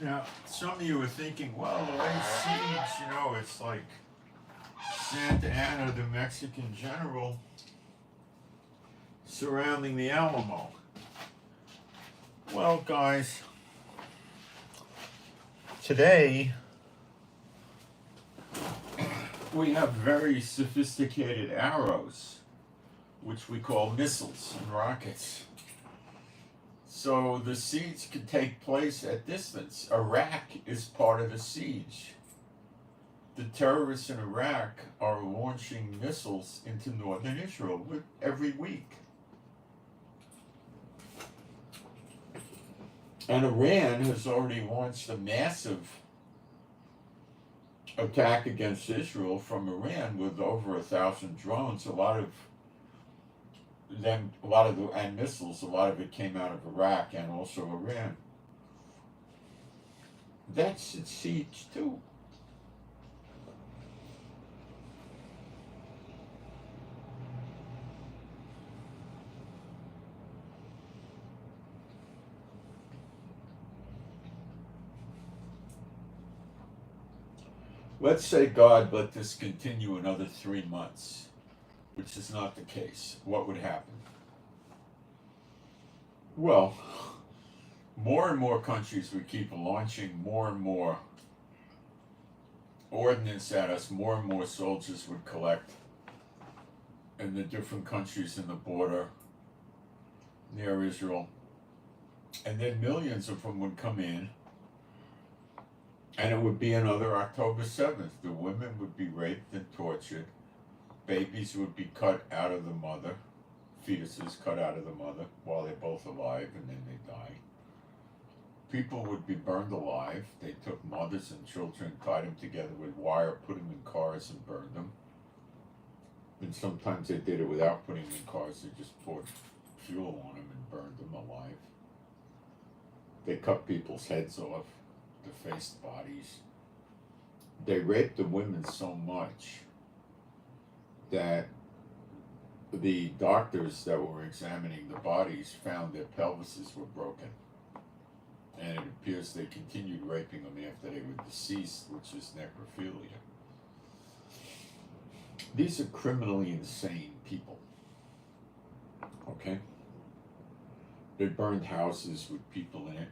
[SPEAKER 1] Now, some of you are thinking, well, the way siege, it's like Santa Anna, the Mexican general, surrounding the Alamo. Well, guys, today we have very sophisticated arrows, which we call missiles and rockets. So the siege can take place at distance. Iraq is part of the siege. The terrorists in Iraq are launching missiles into northern Israel every week. And Iran has already launched a massive attack against Israel from Iran with over 1,000 drones. A lot of and missiles. A lot of it came out of Iraq and also Iran. That's a siege too. Let's say God let this continue another 3 months, which is not the case. What would happen? Well, more and more countries would keep launching more and more ordnance at us. More and more soldiers would collect in the different countries in the border near Israel. And then millions of them would come in. And it would be another October 7th. The women would be raped and tortured. Babies would be cut out of the mother. Fetuses cut out of the mother while they're both alive, and then they die. People would be burned alive. They took mothers and children, tied them together with wire, put them in cars and burned them. And sometimes they did it without putting them in cars. They just poured fuel on them and burned them alive. They cut people's heads off. Defaced bodies. They raped the women so much that the doctors that were examining the bodies found their pelvises were broken. And it appears they continued raping them after they were deceased, which is necrophilia. These are criminally insane people. Okay? They burned houses with people in it.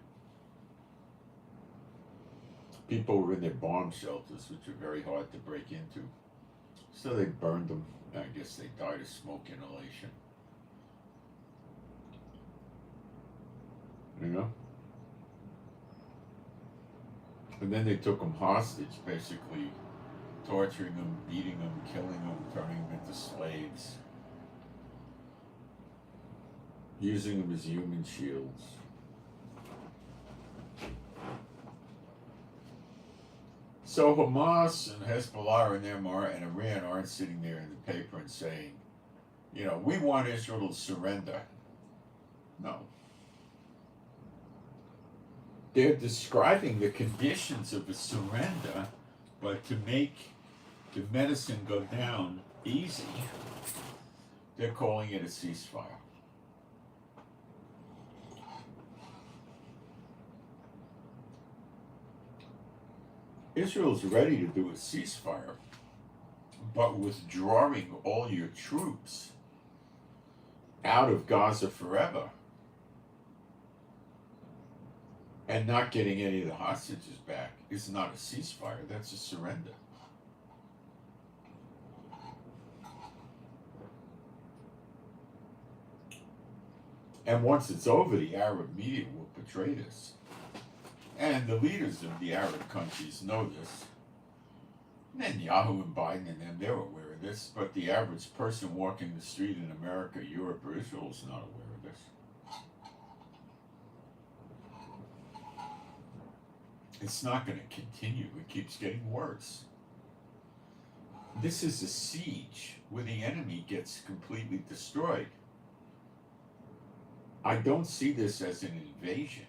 [SPEAKER 1] People were in their bomb shelters, which are very hard to break into. So they burned them. I guess they died of smoke inhalation. And then they took them hostage, basically torturing them, beating them, killing them, turning them into slaves, using them as human shields. So Hamas and Hezbollah and Iran aren't sitting there in the paper and saying, we want Israel to surrender. No. They're describing the conditions of a surrender, but to make the medicine go down easy, they're calling it a ceasefire. Israel's ready to do a ceasefire, but withdrawing all your troops out of Gaza forever and not getting any of the hostages back is not a ceasefire, that's a surrender. And once it's over, the Arab media will portray this. And the leaders of the Arab countries know this. Netanyahu and Biden and them, they're aware of this, but the average person walking the street in America, Europe, or Israel is not aware of this. It's not going to continue. It keeps getting worse. This is a siege where the enemy gets completely destroyed. I don't see this as an invasion.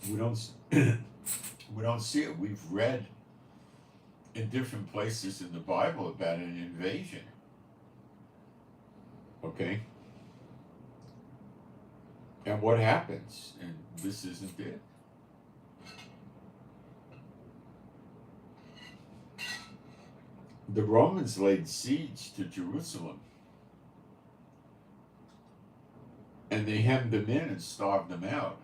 [SPEAKER 1] We don't see it. We've read in different places in the Bible about an invasion. Okay? And what happens? And this isn't it. The Romans laid siege to Jerusalem, and they hemmed them in and starved them out.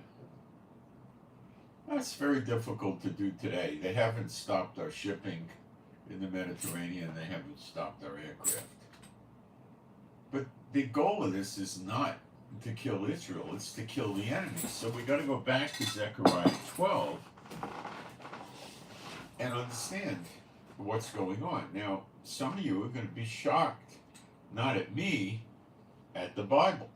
[SPEAKER 1] That's very difficult to do today. They haven't stopped our shipping in the Mediterranean, they haven't stopped our aircraft. But the goal of this is not to kill Israel, it's to kill the enemy. So we got to go back to Zechariah 12 and understand what's going on. Now, some of you are going to be shocked, not at me, at the Bible.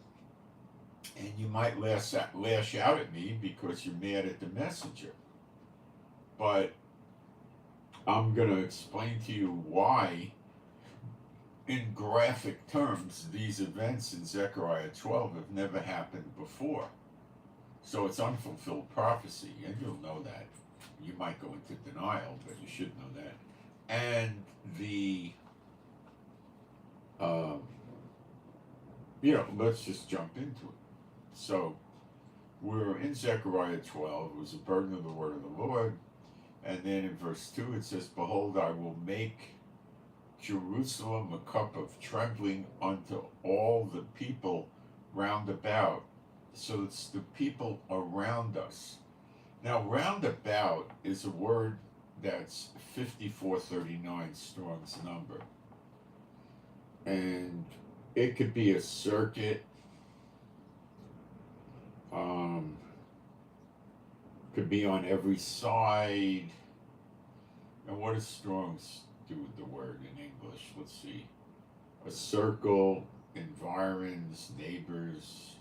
[SPEAKER 1] And you might lash out at me because you're mad at the messenger. But I'm going to explain to you why, in graphic terms, these events in Zechariah 12 have never happened before. So it's unfulfilled prophecy, and you'll know that. You might go into denial, but you should know that. And the, let's just jump into it. So we're in Zechariah 12. It was a burden of the word of the Lord. And then in verse 2 it says, "Behold, I will make Jerusalem a cup of trembling unto all the people round about." So it's the people around us. Now, round about is a word that's 5439 Strong's number. And it could be a circuit. Could be on every side. And what does Strong's do with the word in English? Let's see. A circle, environs, neighbors,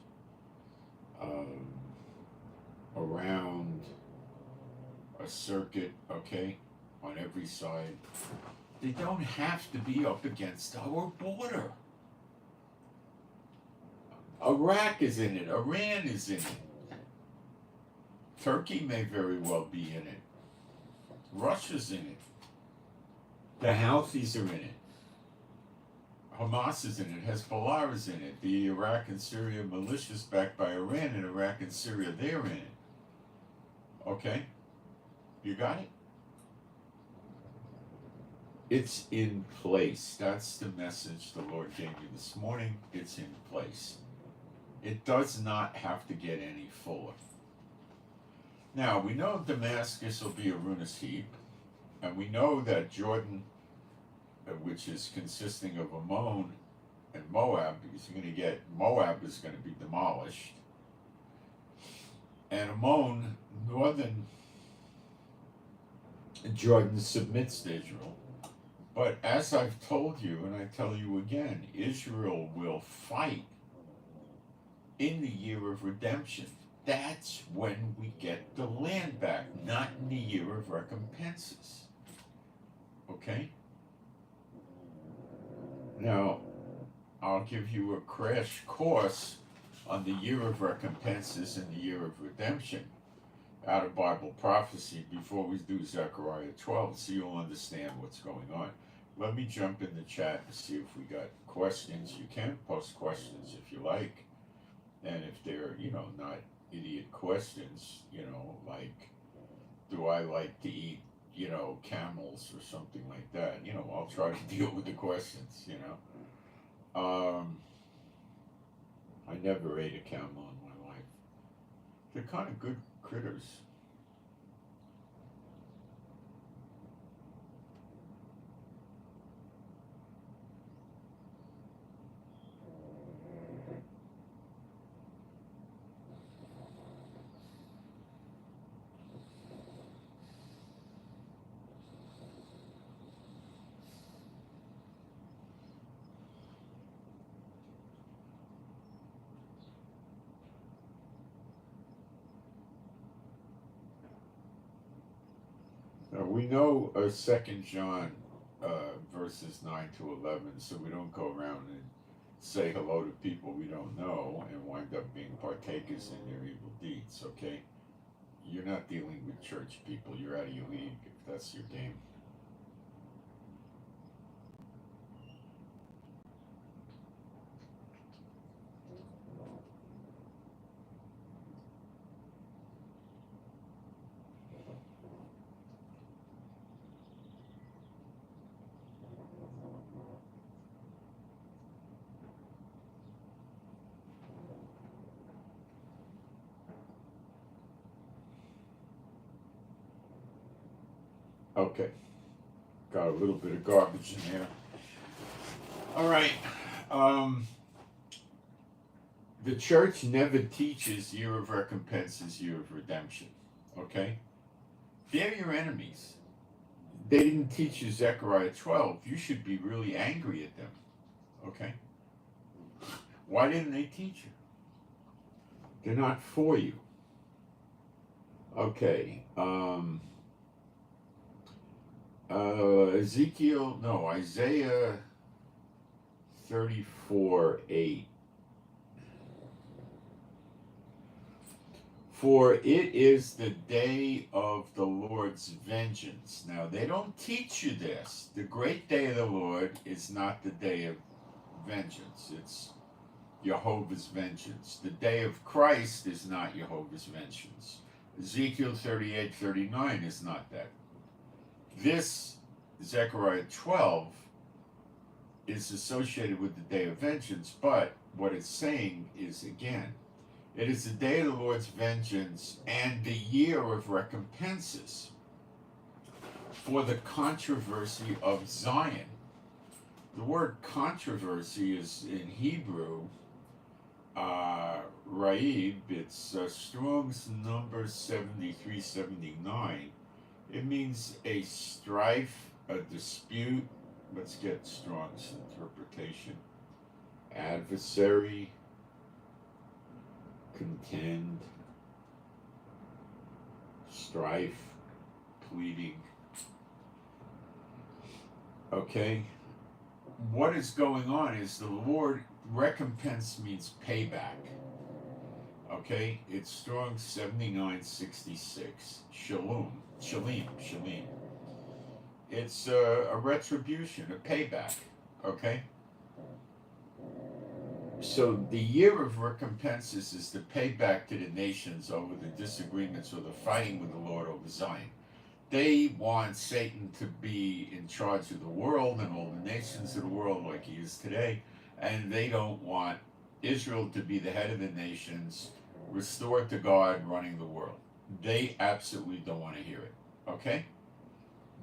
[SPEAKER 1] around, a circuit, okay, on every side. They don't have to be up against our border. Iraq is in it, Iran is in it. Turkey may very well be in it. Russia's in it. The Houthis are in it. Hamas is in it. Hezbollah is in it. The Iraq and Syria militias backed by Iran in Iraq and Syria, they're in it. Okay? You got it? It's in place. That's the message the Lord gave me this morning. It's in place. It does not have to get any fuller. Now, we know Damascus will be a ruinous heap, and we know that Jordan, which is consisting of Ammon and Moab, Moab is going to be demolished, and Ammon, northern Jordan, submits to Israel. But as I've told you, and I tell you again, Israel will fight in the year of redemption. That's when we get the land back, not in the year of recompenses. Okay? Now, I'll give you a crash course on the year of recompenses and the year of redemption out of Bible prophecy before we do Zechariah 12, so you'll understand what's going on. Let me jump in the chat and see if we got questions. You can post questions if you like. And if they're, not idiot questions, like, do I like to eat, camels or something like that? I'll try to deal with the questions, I never ate a camel in my life. They're kind of good critters. We know 2 John verses 9 to 11, so we don't go around and say hello to people we don't know and wind up being partakers in their evil deeds, okay? You're not dealing with church people. You're out of your league if that's your game. Okay, got a little bit of garbage in there. All right. The church never teaches year of recompenses, year of redemption. Okay? They're your enemies. They didn't teach you Zechariah 12. You should be really angry at them. Okay? Why didn't they teach you? They're not for you. Okay. Isaiah 34:8. For it is the day of the Lord's vengeance. Now, they don't teach you this. The great day of the Lord is not the day of vengeance. It's Jehovah's vengeance. The day of Christ is not Jehovah's vengeance. Ezekiel 38:39 is not that. This, Zechariah 12, is associated with the day of vengeance, but what it's saying is, again, it is the day of the Lord's vengeance and the year of recompenses for the controversy of Zion. The word controversy is in Hebrew, Raib. It's Strong's number 7379. It means a strife, a dispute. Let's get Strong's interpretation. Adversary, contend, strife, pleading. Okay? What is going on is the Lord, recompense means payback. Okay? It's Strong 7966. Shalom. It's a retribution, a payback. Okay? So the year of recompenses is the payback to the nations over the disagreements or the fighting with the Lord over Zion. They want Satan to be in charge of the world and all the nations of the world like he is today, and they don't want Israel to be the head of the nations, restored to God, running the world. They absolutely don't want to hear it. Okay?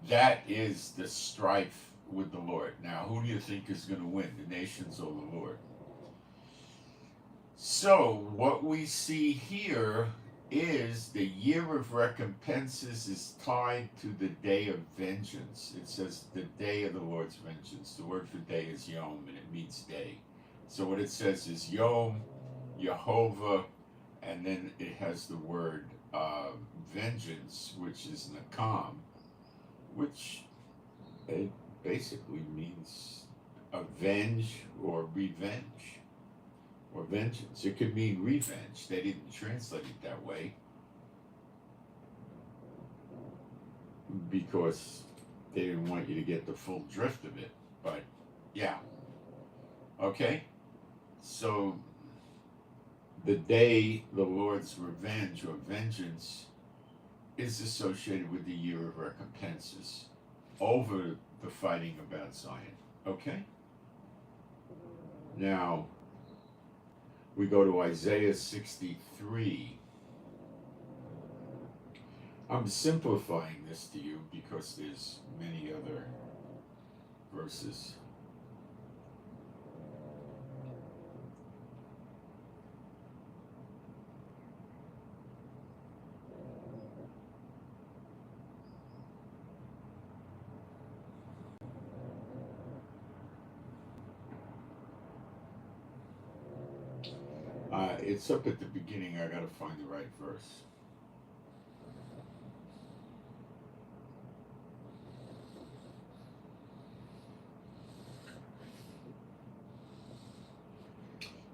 [SPEAKER 1] That is the strife with the Lord. Now, who do you think is going to win, the nations or the Lord? So, what we see here is the year of recompenses is tied to the day of vengeance. It says the day of the Lord's vengeance. The word for day is Yom, and it means day. So what it says is Yom, Yehovah, and then it has the word vengeance, which is Nakam, which it basically means avenge or revenge. Or vengeance. It could mean revenge. They didn't translate it that way because they didn't want you to get the full drift of it. But yeah. Okay? So the day the Lord's revenge or vengeance is associated with the year of recompenses over the fighting about Zion. Okay? Now, we go to Isaiah 63. I'm simplifying this to you because there's many other verses. It's up at the beginning. I gotta find the right verse.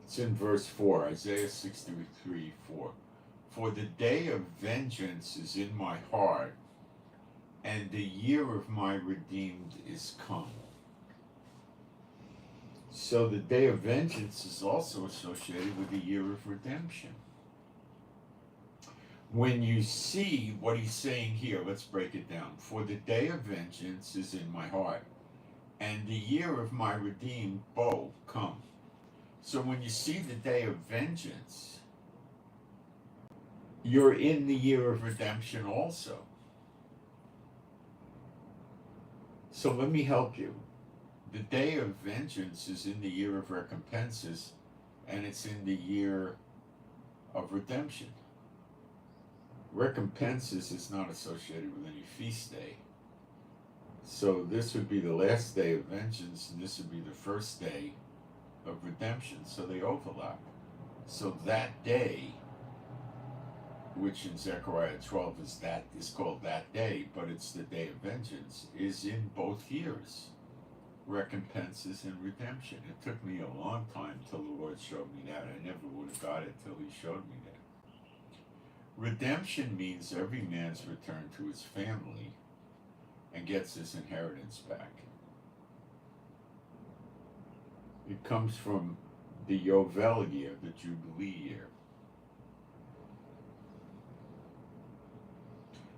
[SPEAKER 1] It's in verse 4, Isaiah 63:4. For the day of vengeance is in my heart, and the year of my redeemed is come. So the day of vengeance is also associated with the year of redemption. When you see what he's saying here, let's break it down. For the day of vengeance is in my heart, and the year of my redeemed bow come. So when you see the day of vengeance, you're in the year of redemption also. So let me help you. The day of vengeance is in the year of recompenses, and it's in the year of redemption. Recompenses is not associated with any feast day. So this would be the last day of vengeance, and this would be the first day of redemption. So they overlap. So that day, which in Zechariah 12 is called that day, but it's the day of vengeance, is in both years. Recompenses and redemption. It took me a long time till the Lord showed me that. I never would have got it till He showed me that. Redemption means every man's returned to his family and gets his inheritance back. It comes from the Yovel year, the Jubilee year.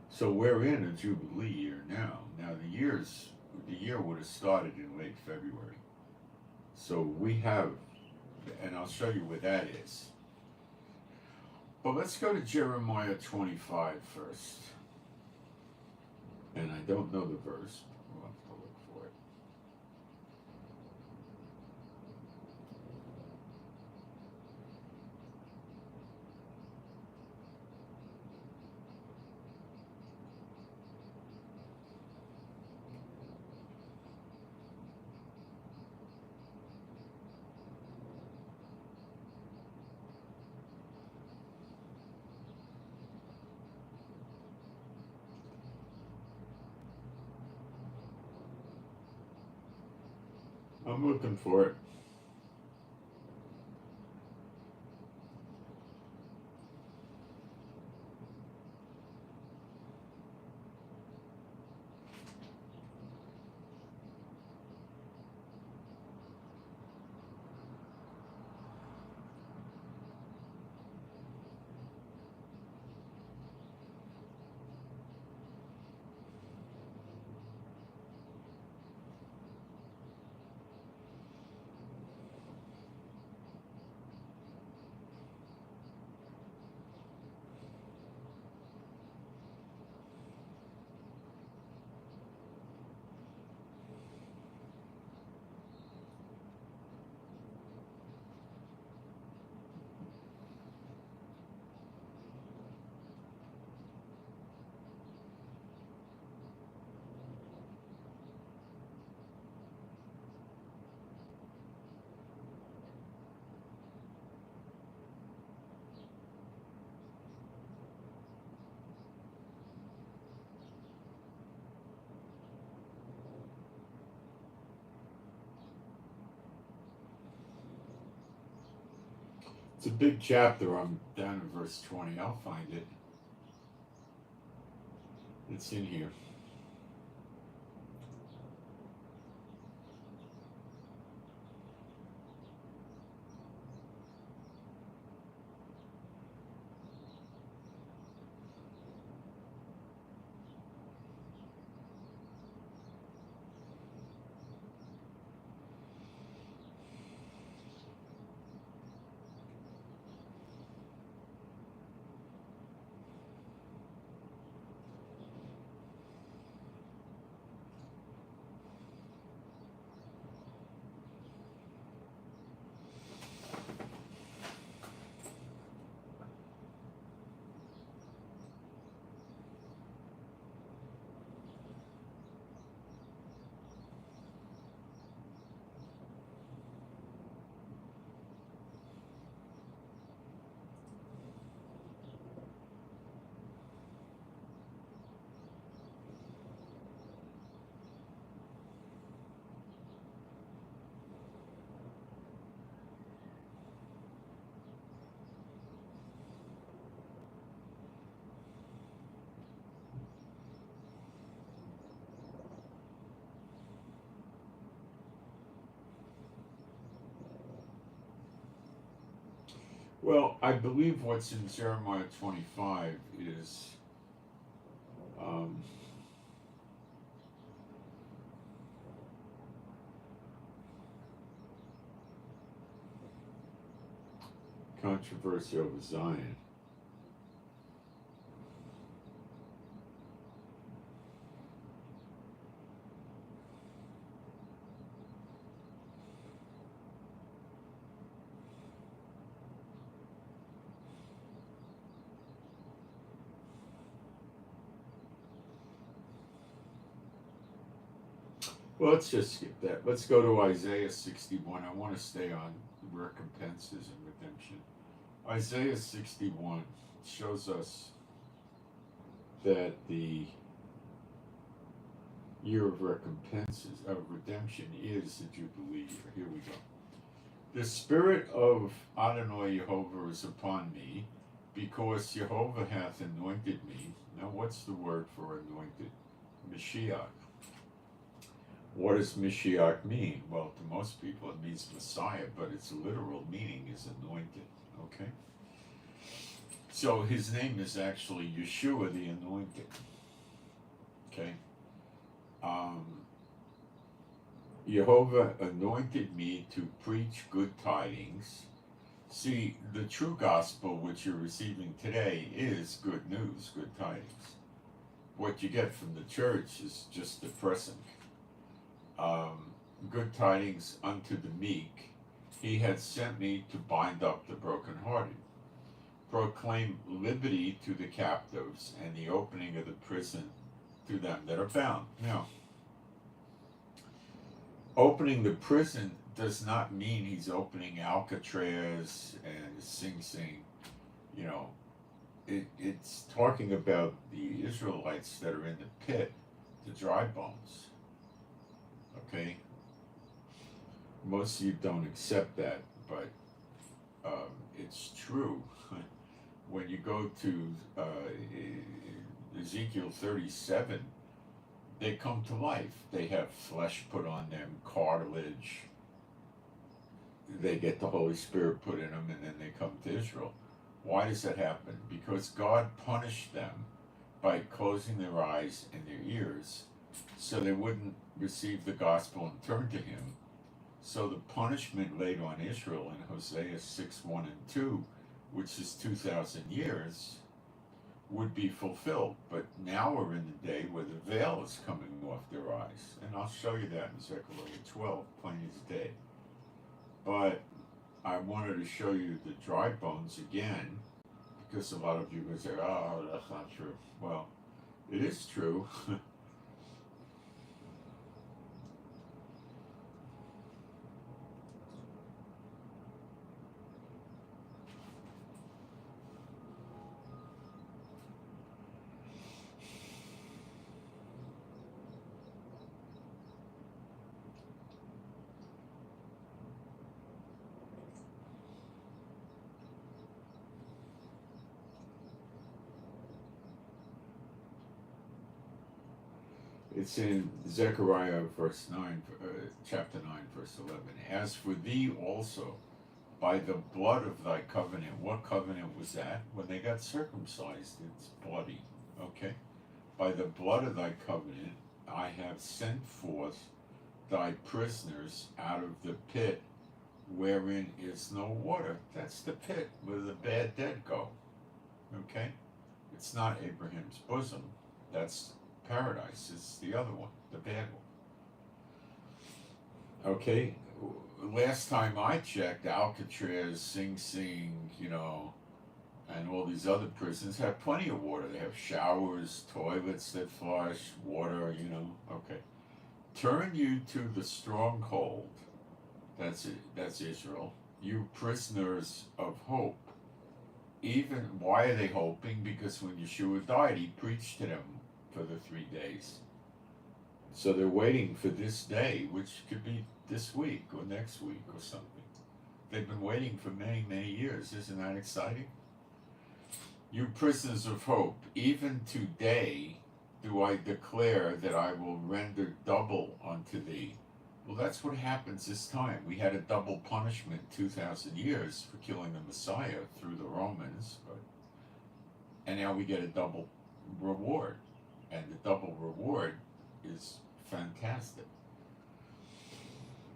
[SPEAKER 1] So we're in a Jubilee year now. Now the year would have started in late February. So we have, and I'll show you where that is. But let's go to Jeremiah 25 first. And I don't know the verse. We'll have to look for it. I'm looking for it. It's a big chapter. I'm down in verse 20. I'll find it. It's in here. Well, I believe what's in Jeremiah 25 is controversy over Zion. Well, let's just skip that. Let's go to Isaiah 61. I want to stay on recompenses and redemption. Isaiah 61 shows us that the year of recompenses, of redemption, is the Jubilee year. Here we go. The Spirit of Adonai Jehovah is upon me, because Jehovah hath anointed me. Now, what's the word for anointed? Mashiach. What does Mashiach mean? Well, to most people it means Messiah, but its literal meaning is anointed. Okay? So his name is actually Yeshua the Anointed. Okay? Jehovah anointed me to preach good tidings. See, the true gospel which you're receiving today is good news, good tidings. What you get from the church is just depressing. Good tidings unto the meek. He had sent me to bind up the brokenhearted, proclaim liberty to the captives, and the opening of the prison to them that are bound. Now, opening the prison does not mean he's opening Alcatraz and Sing Sing. You know, it's talking about the Israelites that are in the pit, the dry bones. Okay? Most of you don't accept that, but it's true. When you go to Ezekiel 37, they come to life. They have flesh put on them, cartilage. They get the Holy Spirit put in them, and then they come to Israel. Why does that happen? Because God punished them by closing their eyes and their ears so they wouldn't receive the gospel and turn to him. So the punishment laid on Israel in Hosea 6:1 and 2, which is 2,000 years, would be fulfilled. But now we're in the day where the veil is coming off their eyes. And I'll show you that in Zechariah 12, plain as day. But I wanted to show you the dry bones again, because a lot of you would say, oh, that's not true. Well, it is true. It's in Zechariah chapter 9, verse 11. As for thee also, by the blood of thy covenant. What covenant was that? When they got circumcised, it's bloody. Okay? By the blood of thy covenant, I have sent forth thy prisoners out of the pit wherein is no water. That's the pit where the bad dead go. Okay? It's not Abraham's bosom. That's paradise. It's the other one, the bad one. Okay? Last time I checked, Alcatraz, Sing Sing, and all these other prisons have plenty of water. They have showers, toilets that flush, water, Okay. Turn you to the stronghold. That's it. That's Israel. You prisoners of hope. Even, why are they hoping? Because when Yeshua died, he preached to them for the 3 days. So they're waiting for this day, which could be this week or next week or something. They've been waiting for many, many years. Isn't that exciting? You prisoners of hope, even today do I declare that I will render double unto thee. Well, that's what happens this time. We had a double punishment 2,000 years for killing the Messiah through the Romans, and now we get a double reward. And the double reward is fantastic.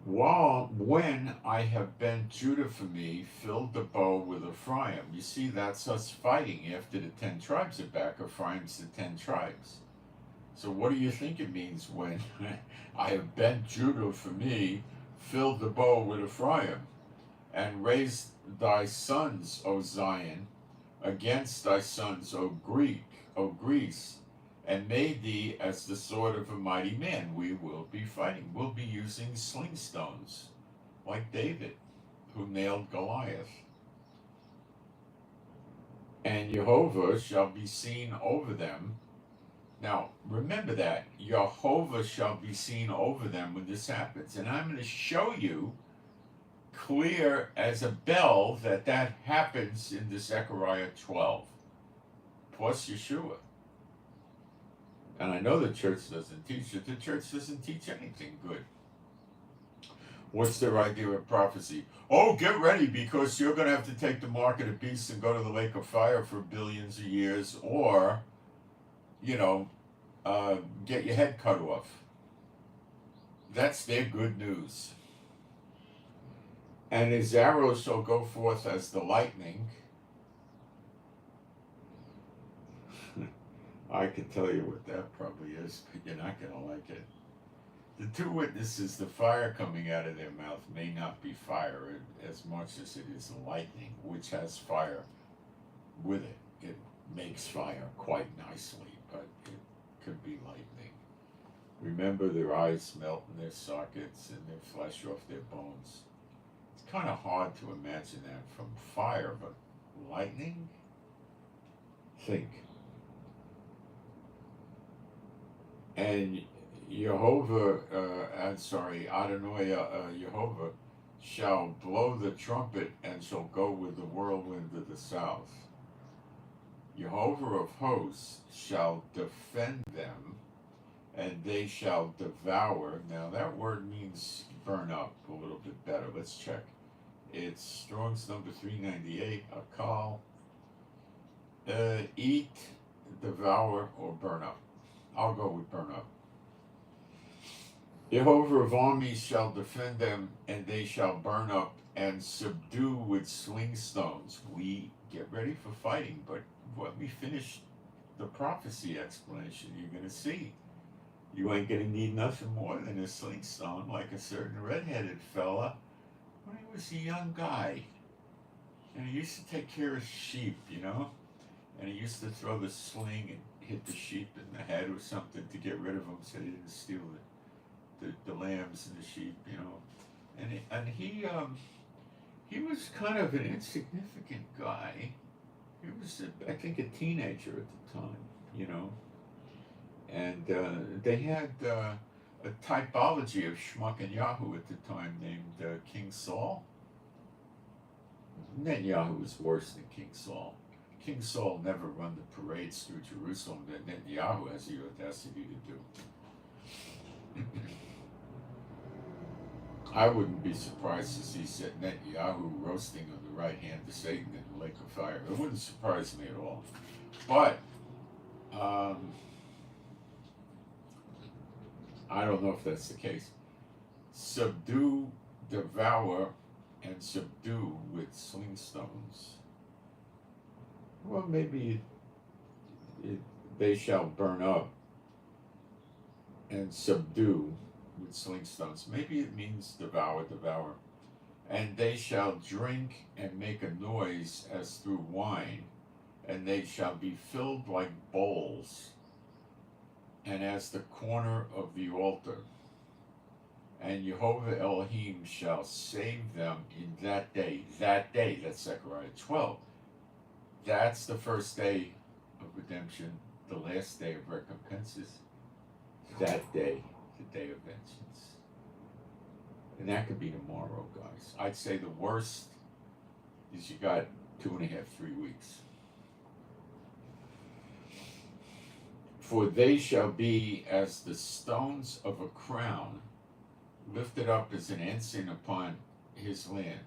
[SPEAKER 1] When I have bent Judah for me, filled the bow with Ephraim. You see, that's us fighting after the 10 tribes are back. Ephraim's the 10 tribes. So what do you think it means when I have bent Judah for me, filled the bow with Ephraim, and raised thy sons, O Zion, against thy sons, O Greece, and made thee as the sword of a mighty man. We will be fighting. We'll be using sling stones, like David, who nailed Goliath. And Jehovah shall be seen over them. Now, remember that. Jehovah shall be seen over them when this happens. And I'm going to show you clear as a bell that that happens in the Zechariah 12, plus Yeshua. And I know the church doesn't teach it. The church doesn't teach anything good. What's their idea of prophecy? Oh, get ready, because you're going to have to take the mark of the beast and go to the lake of fire for billions of years, or, get your head cut off. That's their good news. And his arrows shall go forth as the lightning. I could tell you what that probably is, but you're not going to like it. The two witnesses, the fire coming out of their mouth may not be fire as much as it is lightning, which has fire with it. It makes fire quite nicely, but it could be lightning. Remember, their eyes melt in their sockets and their flesh off their bones. It's kind of hard to imagine that from fire, but lightning? Think. And Adonai Jehovah shall blow the trumpet and shall go with the whirlwind of the south. Jehovah of hosts shall defend them, and they shall devour. Now that word means burn up a little bit better. Let's check. It's Strong's number 398, akal. Eat, devour, or burn up. I'll go with burn up. Jehovah of armies shall defend them, and they shall burn up and subdue with sling stones. We get ready for fighting, but let me finish the prophecy explanation. You're going to see. You ain't going to need nothing more than a sling stone, like a certain red-headed fella when he was a young guy. And he used to take care of sheep, and he used to throw the sling and hit the sheep in the head or something to get rid of them so they didn't steal the lambs and the sheep, And he was kind of an insignificant guy. He was, I think, a teenager at the time, And they had a typology of Shmuck at the time named King Saul. Netanyahu was worse than King Saul. King Saul never run the parades through Jerusalem that Netanyahu has the audacity to do. I wouldn't be surprised to see Netanyahu roasting on the right hand of Satan in the lake of fire. It wouldn't surprise me at all. But I don't know if that's the case. Subdue, devour, and subdue with sling stones. Well, maybe they shall burn up and subdue with sling stones. Maybe it means devour. And they shall drink and make a noise as through wine, and they shall be filled like bowls, and as the corner of the altar. And Jehovah Elohim shall save them in that day. That day, that's Zechariah 12. That's the first day of redemption, the last day of recompenses. That day, the day of vengeance. And that could be tomorrow, guys. I'd say the worst is you got 2.5, 3 weeks. For they shall be as the stones of a crown, lifted up as an ensign upon his land.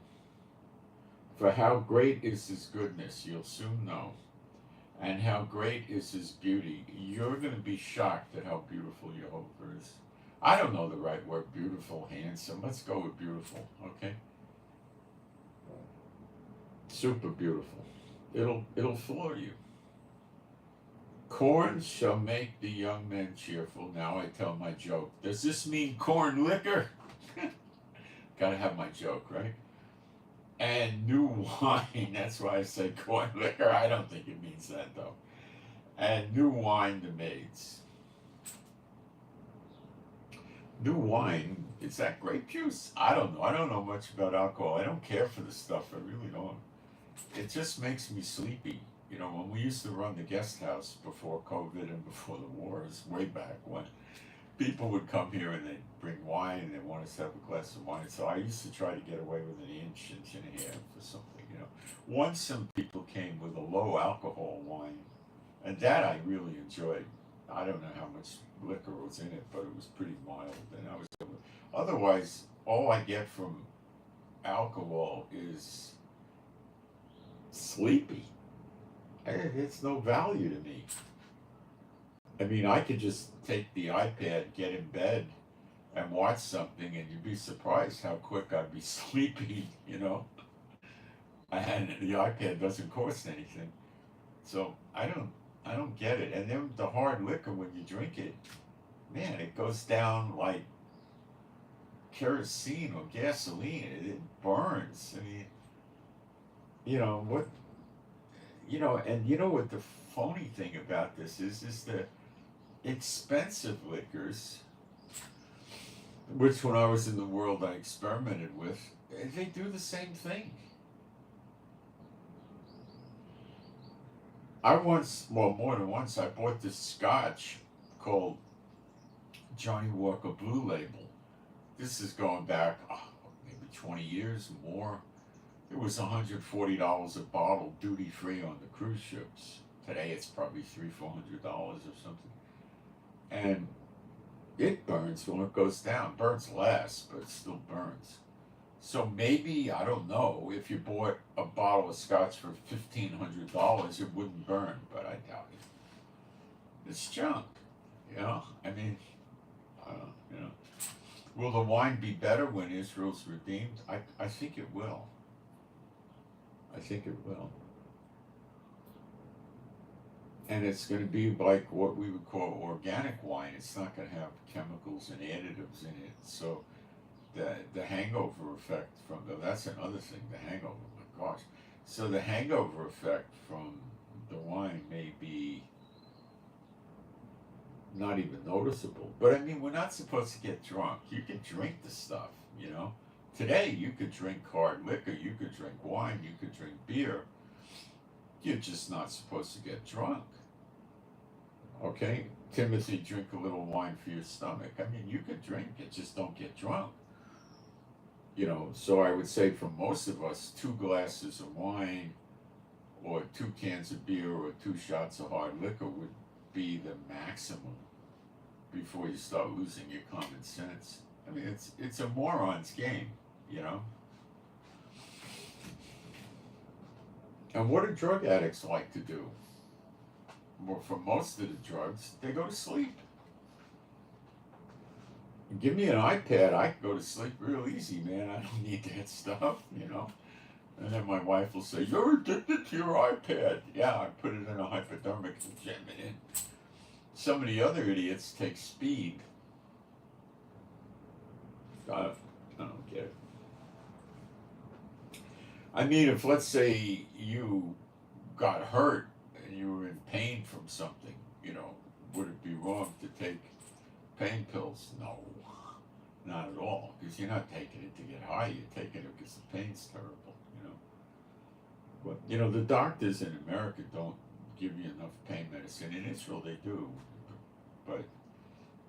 [SPEAKER 1] For how great is his goodness, you'll soon know, and how great is his beauty. You're going to be shocked at how beautiful Jehovah is. I don't know the right word, beautiful, handsome. Let's go with beautiful, okay? Super beautiful. It'll floor you. Corn shall make the young men cheerful. Now I tell my joke. Does this mean corn liquor? Gotta have my joke, right? And new wine. That's why I say corn liquor. I don't think it means that, though. And new wine the maids. New wine, is that grape juice? I don't know. I don't know much about alcohol. I don't care for the stuff. I really don't. It just makes me sleepy. You know, when we used to run the guest house before COVID and before the wars, way back when, people would come here and they'd bring wine and they want us to have a glass of wine. So I used to try to get away with an inch, inch and a half or something, you know. Once some people came with a low alcohol wine, and that I really enjoyed. I don't know how much liquor was in it, but it was pretty mild, and I was able to. Otherwise, all I get from alcohol is sleepy. It's no value to me. I mean, I could just take the iPad, get in bed, and watch something, and you'd be surprised how quick I'd be sleepy, you know? And the iPad doesn't cost anything. So I don't get it. And then the hard liquor, when you drink it, man, it goes down like kerosene or gasoline. It burns. I mean, you know what? You know, and you know what the phony thing about this is the expensive liquors, which when I was in the world I experimented with, they do the same thing. I once, well, more than once, I bought this scotch called Johnny Walker Blue Label. This is going back maybe 20 years more. It was $140 a bottle, duty free on the cruise ships. Today it's probably $300-400 or something. And it burns when it goes down. Burns less, but it still burns. So maybe, I don't know, if you bought a bottle of scotch for $1,500, it wouldn't burn, but I doubt it. It's junk, you know? I mean, I don't know, you know. Will the wine be better when Israel's redeemed? I think it will. I think it will. And it's going to be like what we would call organic wine. It's not going to have chemicals and additives in it. So the hangover effect from that's another thing, the hangover, my gosh. So the hangover effect from the wine may be not even noticeable. But I mean, we're not supposed to get drunk. You can drink the stuff, you know. Today you could drink hard liquor, you could drink wine, you could drink beer. You're just not supposed to get drunk. Okay? Timothy, drink a little wine for your stomach. I mean, you could drink it, just don't get drunk. You know, so I would say for most of us, 2 glasses of wine or 2 cans of beer or 2 shots of hard liquor would be the maximum before you start losing your common sense. I mean, it's a moron's game, you know? And what do drug addicts like to do? Well, for most of the drugs, they go to sleep. Give me an iPad, I can go to sleep real easy, man. I don't need that stuff, you know? And then my wife will say, "You're addicted to your iPad." Yeah, I put it in a hypodermic and jam it in. Some of the other idiots take speed. I don't get it. I mean, if let's say you got hurt and you were in pain from something, you know, would it be wrong to take pain pills? No, not at all. Because you're not taking it to get high. You're taking it because the pain's terrible, you know. But, you know, the doctors in America don't give you enough pain medicine. In Israel, they do. But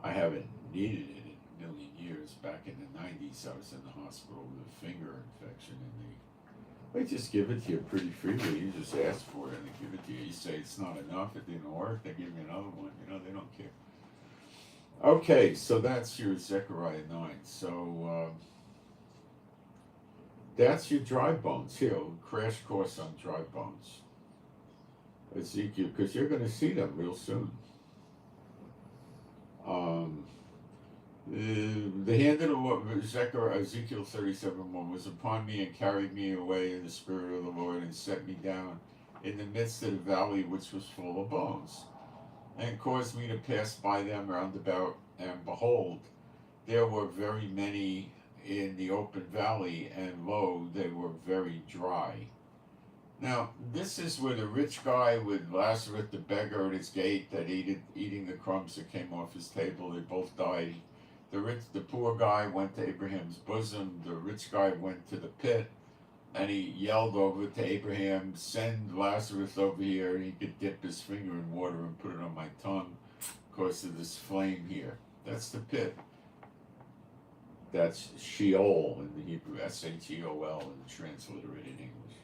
[SPEAKER 1] I haven't needed it in a million years. Back in the 90s, I was in the hospital with a finger infection, and they just give it to you pretty freely. You just ask for it, and they give it to you. You say it's not enough, it didn't work, they give you another one. You know, they don't care. Okay, so that's your Zechariah 9. So that's your dry bones. Here, crash course on dry bones. Ezekiel, because you're going to see them real soon. The hand of the Lord, Ezekiel 37:1, was upon me and carried me away in the spirit of the Lord and set me down in the midst of the valley which was full of bones, and caused me to pass by them round about, and behold, there were very many in the open valley, and lo, they were very dry. Now, this is where the rich guy with Lazarus the beggar at his gate that eating the crumbs that came off his table, they both died. The poor guy went to Abraham's bosom. The rich guy went to the pit, and he yelled over to Abraham, "Send Lazarus over here. He could dip his finger in water and put it on my tongue because of this flame here." That's the pit. That's Sheol in the Hebrew, Sheol, and transliterated English.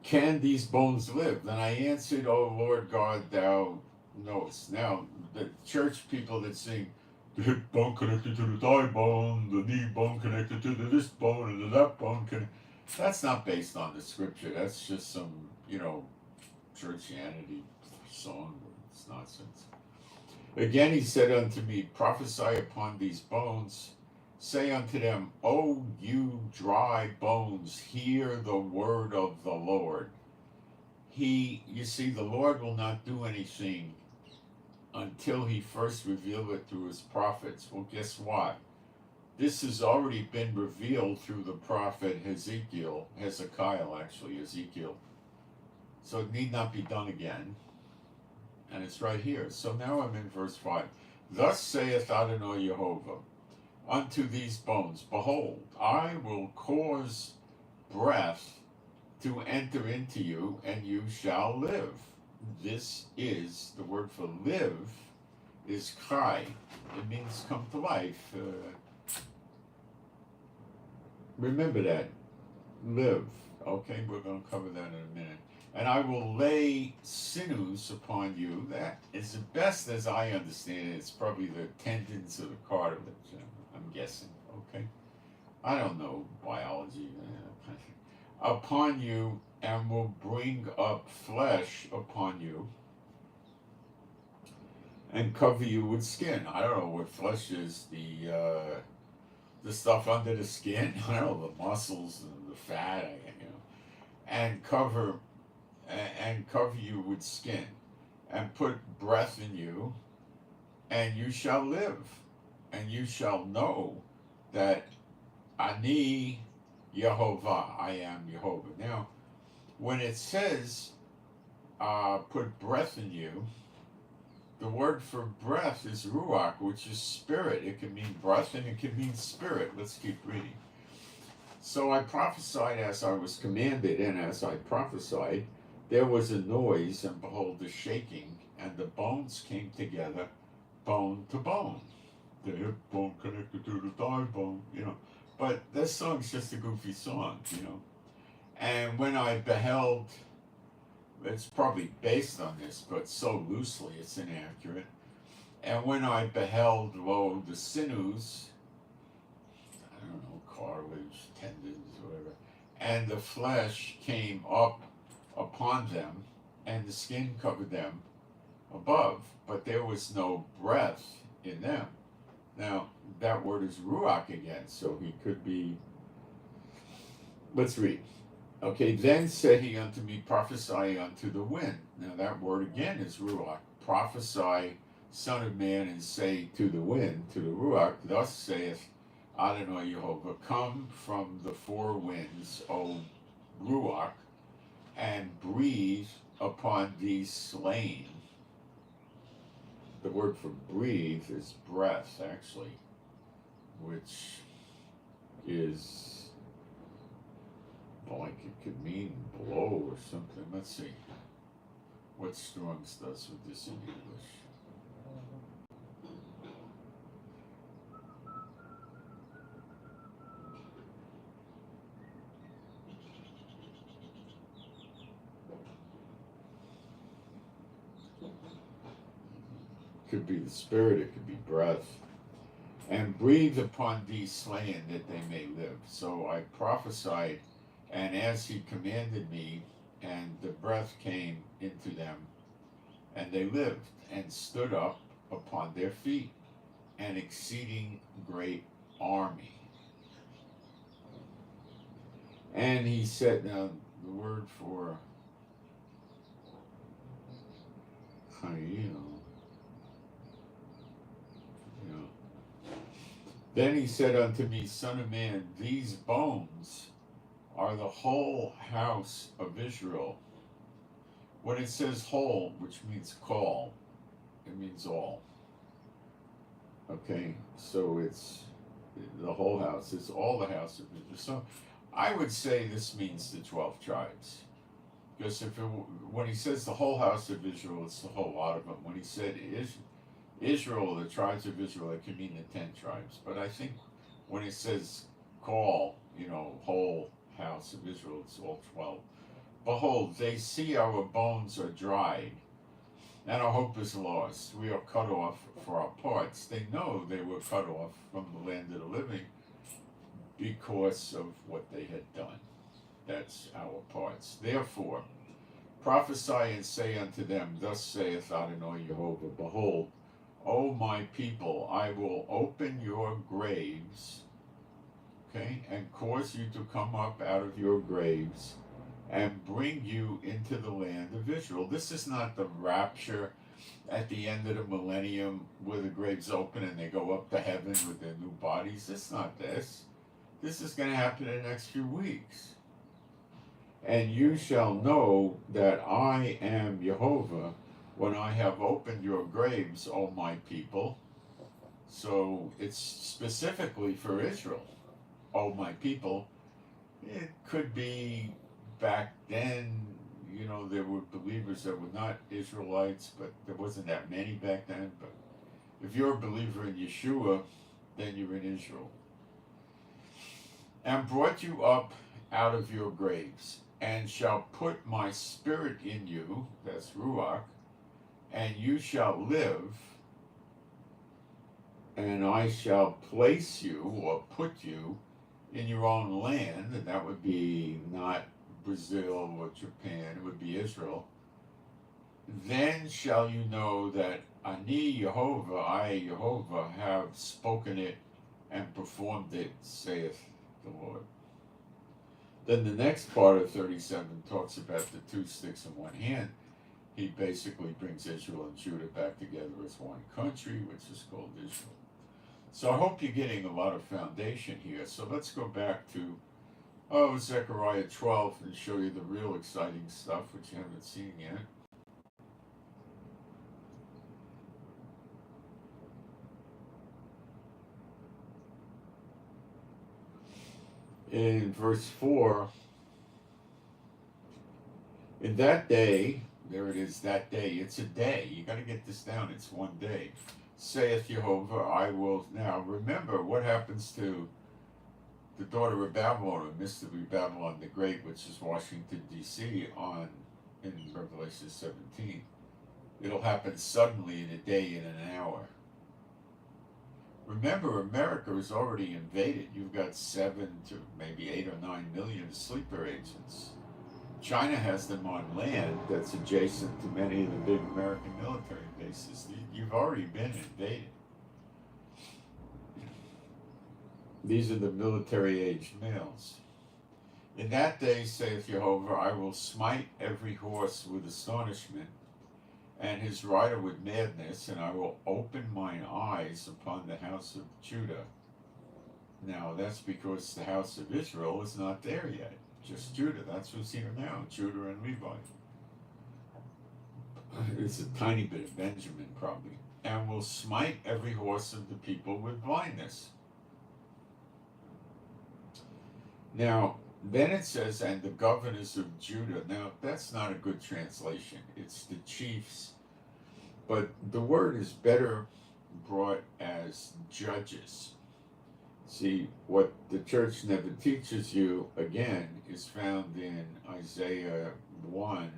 [SPEAKER 1] Can these bones live? Then I answered, "O Lord God, thou knowest." Now, the church people that sing, "the hip bone connected to the thigh bone, the knee bone connected to this bone, and the that bone that's not based on the scripture. That's just some, churchianity song. It's nonsense. Again he said unto me, "Prophesy upon these bones. Say unto them, O you dry bones, hear the word of the Lord." You see, the Lord will not do anything until he first revealed it through his prophets. Well, guess what? This has already been revealed through the prophet Ezekiel. So it need not be done again. And it's right here. So now I'm in verse 5. Thus saith Adonai Yehovah unto these bones, Behold, I will cause breath to enter into you, and you shall live. This is, the word for live is chai. It means come to life. Remember that. Live. Okay, we're going to cover that in a minute. And I will lay sinews upon you. That is the best as I understand it. It's probably the tendons of the cartilage, I'm guessing. Okay. I don't know biology. Upon you, and will bring up flesh upon you, and cover you with skin. I don't know what flesh is. The stuff under the skin. I don't know, the muscles and the fat. And cover you with skin, and put breath in you, and you shall live, and you shall know that Ani Yehovah, I am Yehovah. Now, when it says put breath in you, the word for breath is ruach, which is spirit. It can mean breath and it can mean spirit. Let's keep reading. So I prophesied as I was commanded, and as I prophesied, there was a noise, and behold, the shaking, and the bones came together, bone to bone. The hip bone connected to the thigh bone, But this song's just a goofy song, And when I beheld, it's probably based on this, but so loosely it's inaccurate. And when I beheld, lo, the sinews, I don't know, cartilage, tendons, whatever, and the flesh came up upon them, and the skin covered them above, but there was no breath in them. Now, that word is ruach again, so he could be. Let's read. Okay, then said he unto me, Prophesy unto the wind. Now, that word again is ruach. Prophesy, Son of Man, and say to the wind, to the ruach, Thus saith Adonai Yehovah, Come from the four winds, O ruach, and breathe upon these slain. The word for breathe is breath, actually, which is, like, it could mean blow or something. Let's see what Strong's does with this in English. Could be the spirit, it could be breath. And breathe upon these slain that they may live. So I prophesied, and as he commanded me, and the breath came into them, and they lived, and stood up upon their feet, an exceeding great army. And he said, now the word for Then he said unto me, Son of man, these bones are the whole house of Israel. When it says whole, which means call, it means all. Okay, so it's the whole house. It's all the house of Israel. So I would say this means the 12 tribes. Because when he says the whole house of Israel, it's the whole lot of them. When he said Israel, the tribes of Israel, it can mean the 10 tribes. But I think when it says call, whole house of Israel, it's all 12. Behold, they see our bones are dried, and our hope is lost. We are cut off for our parts. They know they were cut off from the land of the living because of what they had done. That's our parts. Therefore, prophesy and say unto them, Thus saith Adonai Jehovah, Behold, O my people, I will open your graves, and cause you to come up out of your graves, and bring you into the land of Israel. This is not the rapture at the end of the millennium where the graves open and they go up to heaven with their new bodies. It's not this. This is going to happen in the next few weeks. And you shall know that I am Jehovah when I have opened your graves, O my people. So it's specifically for Israel, O my people. It could be back then, there were believers that were not Israelites, but there wasn't that many back then. But if you're a believer in Yeshua, then you're in Israel. And brought you up out of your graves, and shall put my spirit in you, that's Ruach, and you shall live, and I shall place you, or put you, in your own land, and that would be not Brazil or Japan, it would be Israel. Then shall you know that Ani Yehovah, I Yehovah, have spoken it and performed it, saith the Lord. Then the next part of 37 talks about the two sticks in one hand. He basically brings Israel and Judah back together as one country, which is called Israel. So I hope you're getting a lot of foundation here. So let's go back to Zechariah 12 and show you the real exciting stuff, which you haven't seen yet. In verse 4, in that day, there it is, that day, it's a day, you got to get this down, it's one day, saith Jehovah, I will. Now remember what happens to the daughter of Babylon, or mystery Babylon the Great, which is Washington, D.C., in Revelation 17. It'll happen suddenly in a day, in an hour. Remember, America is already invaded. You've got 7 to maybe 8 or 9 million sleeper agents. China has them on land that's adjacent to many of the big American military bases. You've already been invaded. These are the military-aged males. In that day, saith Jehovah, I will smite every horse with astonishment, and his rider with madness, and I will open mine eyes upon the house of Judah. Now, that's because the house of Israel is not there yet. Just Judah. That's who's here now, Judah and Levi. It's a tiny bit of Benjamin, probably. And will smite every horse of the people with blindness. Now, then it says, and the governors of Judah. Now, that's not a good translation. It's the chiefs. But the word is better brought as judges. See, what the church never teaches you, again, is found in Isaiah 1,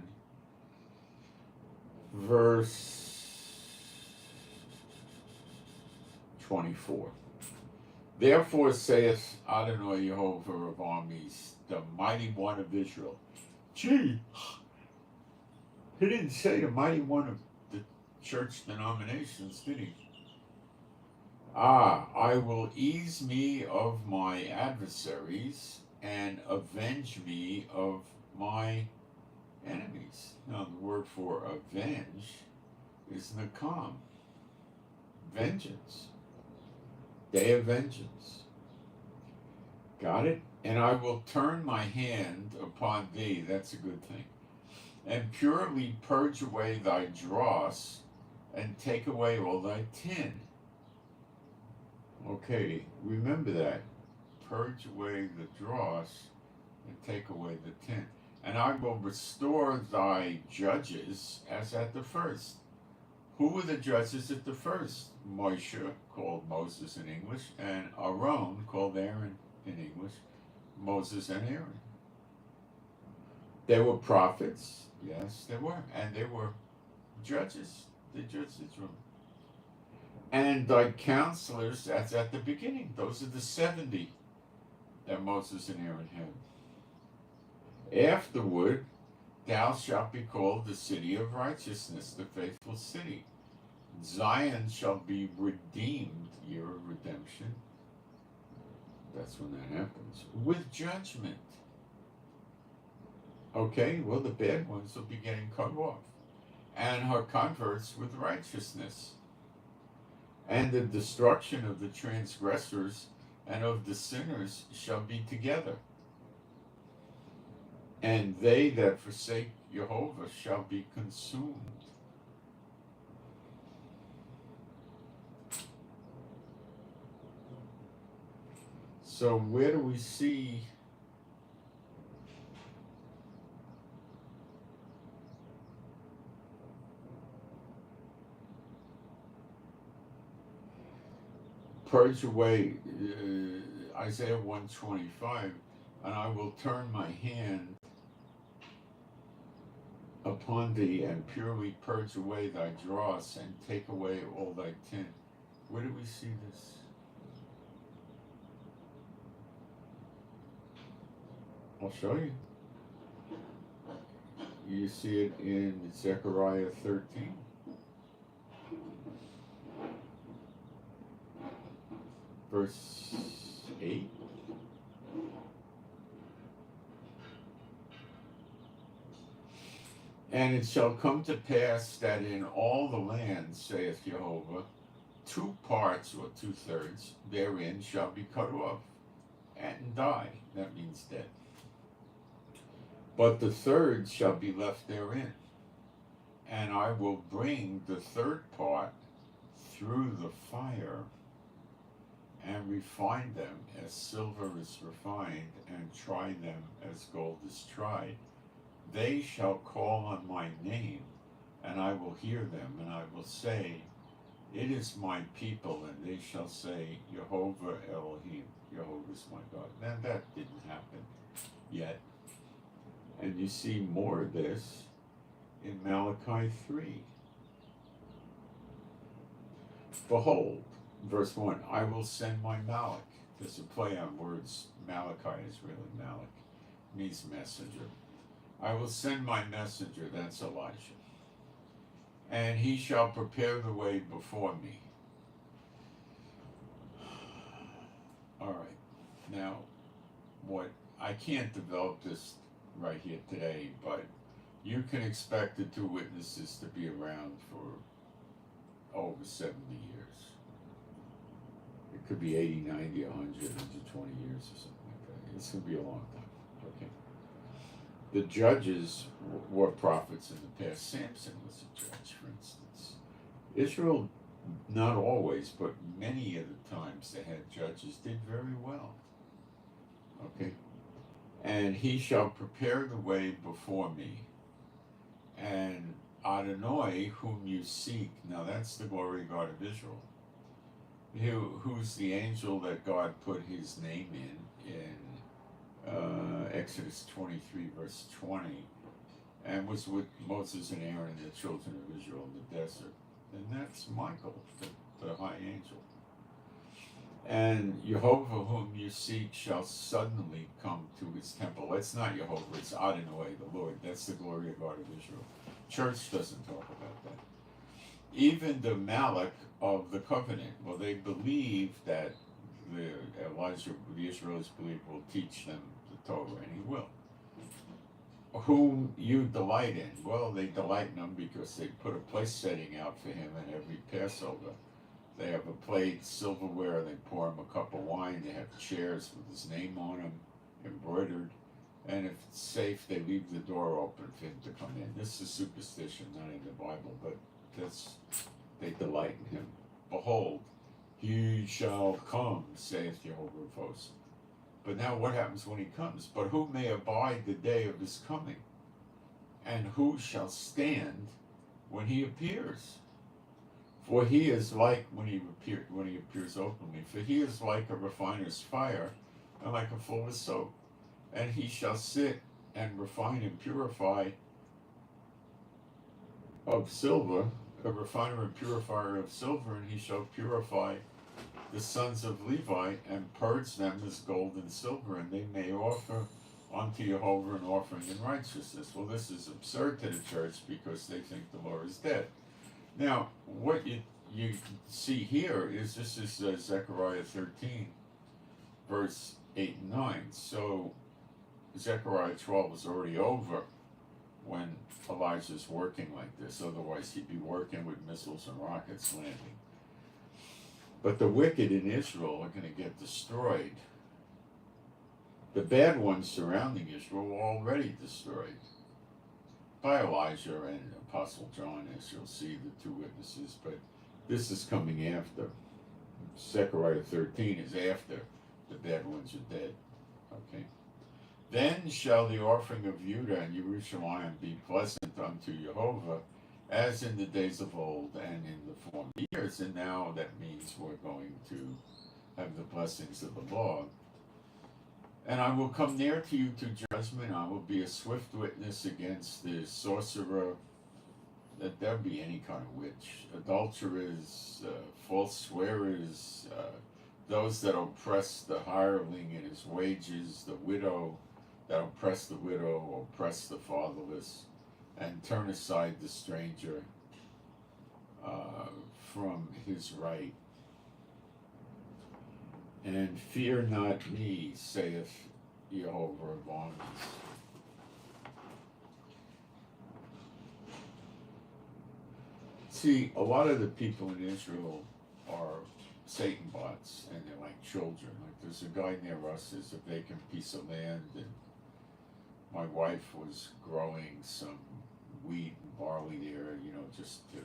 [SPEAKER 1] verse 24. Therefore saith Adonai Jehovah of armies, the mighty one of Israel. Gee, he didn't say the mighty one of the church denominations, did he? I will ease me of my adversaries and avenge me of my enemies. Now, the word for avenge is nakam, vengeance, day of vengeance. Got it? And I will turn my hand upon thee. That's a good thing. And purely purge away thy dross and take away all thy tin. Okay, remember that. Purge away the dross and take away the tin. And I will restore thy judges as at the first. Who were the judges at the first? Moshe, called Moses in English, and Aaron, called Aaron in English. Moses and Aaron. They were prophets, yes, they were, and they were judges. They judged Israel. And thy counselors, that's at the beginning. Those are the 70 that Moses and Aaron had. Afterward, thou shalt be called the city of righteousness, the faithful city. Zion shall be redeemed, year of redemption. That's when that happens. With judgment. Okay, well, the bad ones will be getting cut off. And her converts with righteousness. And the destruction of the transgressors and of the sinners shall be together. And they that forsake Jehovah shall be consumed. So where do we see purge away Isaiah 125, and I will turn my hand upon thee and purely purge away thy dross and take away all thy tin. Where do we see this? I'll show you. You see it in Zechariah 13. Verse 8. And it shall come to pass that in all the land, saith Jehovah, 2 parts or 2/3 therein shall be cut off and die. That means dead. But the 1/3 shall be left therein. And I will bring the 3rd part through the fire and refine them as silver is refined, and try them as gold is tried. They shall call on my name, and I will hear them, and I will say, it is my people, and they shall say, Jehovah Elohim, Jehovah is my God. Now that didn't happen yet. And you see more of this in Malachi 3. Behold, verse 1, I will send my Malach. There's a play on words. Malachi is really Malach. It means messenger. I will send my messenger, that's Elijah. And he shall prepare the way before me. All right. Now, what I can't develop this right here today, but you can expect the 2 witnesses to be around for over 70 years. It could be 80, 90, 100, 120 years or something like that. It's going to be a long time. Okay. The judges were prophets in the past. Samson was a judge, for instance. Israel, not always, but many of the times they had judges, did very well. Okay. And he shall prepare the way before me. And Adonai, whom you seek, now that's the glory God of Israel, who's the angel that God put his name in Exodus 23, verse 20, and was with Moses and Aaron and the children of Israel in the desert. And that's Michael, the high angel. And Jehovah, whom you seek, shall suddenly come to his temple. That's not Jehovah, it's Adonai, the Lord. That's the glory of God of Israel. Church doesn't talk about that. Even the Malach of the covenant, well, they believe that the Israelites believe will teach them the Torah, and he will. Whom you delight in. Well, they delight in him because they put a place setting out for him in every Passover. They have a plate, silverware, they pour him a cup of wine, they have chairs with his name on them, embroidered. And if it's safe, they leave the door open for him to come in. This is superstition, not in the Bible, but they delight in him. Behold, he shall come, saith Jehovah of hosts. But now what happens when he comes? But who may abide the day of his coming? And who shall stand when he appears? For he is like when he appears openly. For he is like a refiner's fire, and like a fuller's soap. And he shall sit and refine and purify of silver, a refiner and purifier of silver, and he shall purify the sons of Levi, and purge them as gold and silver, and they may offer unto Jehovah an offering in righteousness. Well, this is absurd to the church because they think the Lord is dead. Now, what you see here is this is Zechariah 13, verse 8 and 9. So Zechariah 12 is already over when Elijah's working like this. Otherwise, he'd be working with missiles and rockets landing. But the wicked in Israel are going to get destroyed. The bad ones surrounding Israel were already destroyed by Elijah and Apostle John, as you'll see, the two witnesses. But this is coming after. Zechariah 13 is after the bad ones are dead. Okay. Then shall the offering of Judah and Jerusalem be pleasant unto Jehovah, as in the days of old and in the former years. And now that means we're going to have the blessings of the law. And I will come near to you to judgment. I will be a swift witness against the sorcerer, that there be any kind of witch, adulterers, false swearers, those that oppress the hireling in his wages, the widow, that oppress the widow, oppress the fatherless, and turn aside the stranger from his right. And fear not me, saith Jehovah of armies. See, a lot of the people in Israel are Satan bots, and they're like children. Like there's a guy near us, there's a vacant piece of land, and my wife was growing some wheat and barley there, just to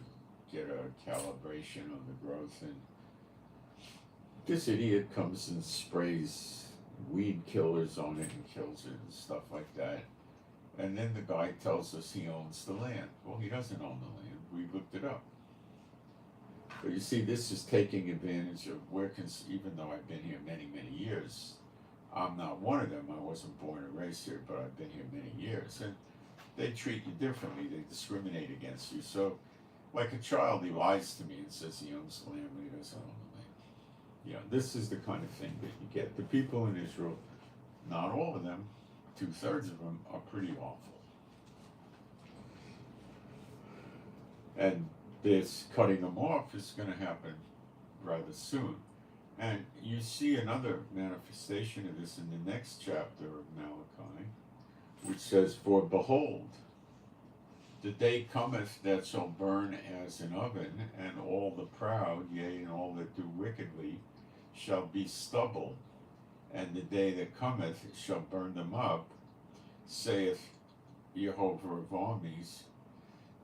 [SPEAKER 1] get a calibration on the growth. And this idiot comes and sprays weed killers on it and kills it and stuff like that. And then the guy tells us he owns the land. Well, he doesn't own the land. We looked it up. But you see, this is taking advantage of even though I've been here many, many years, I'm not one of them. I wasn't born and raised here, but I've been here many years. And they treat you differently. They discriminate against you. So, like a child, he lies to me and says he owns the land, but he doesn't own the land. This is the kind of thing that you get. The people in Israel, not all of them, 2/3 of them, are pretty awful. And this cutting them off is going to happen rather soon. And you see another manifestation of this in the next chapter of Malachi, which says, For behold, the day cometh that shall burn as an oven, and all the proud, yea, and all that do wickedly, shall be stubble, and the day that cometh shall burn them up, saith Jehovah of armies,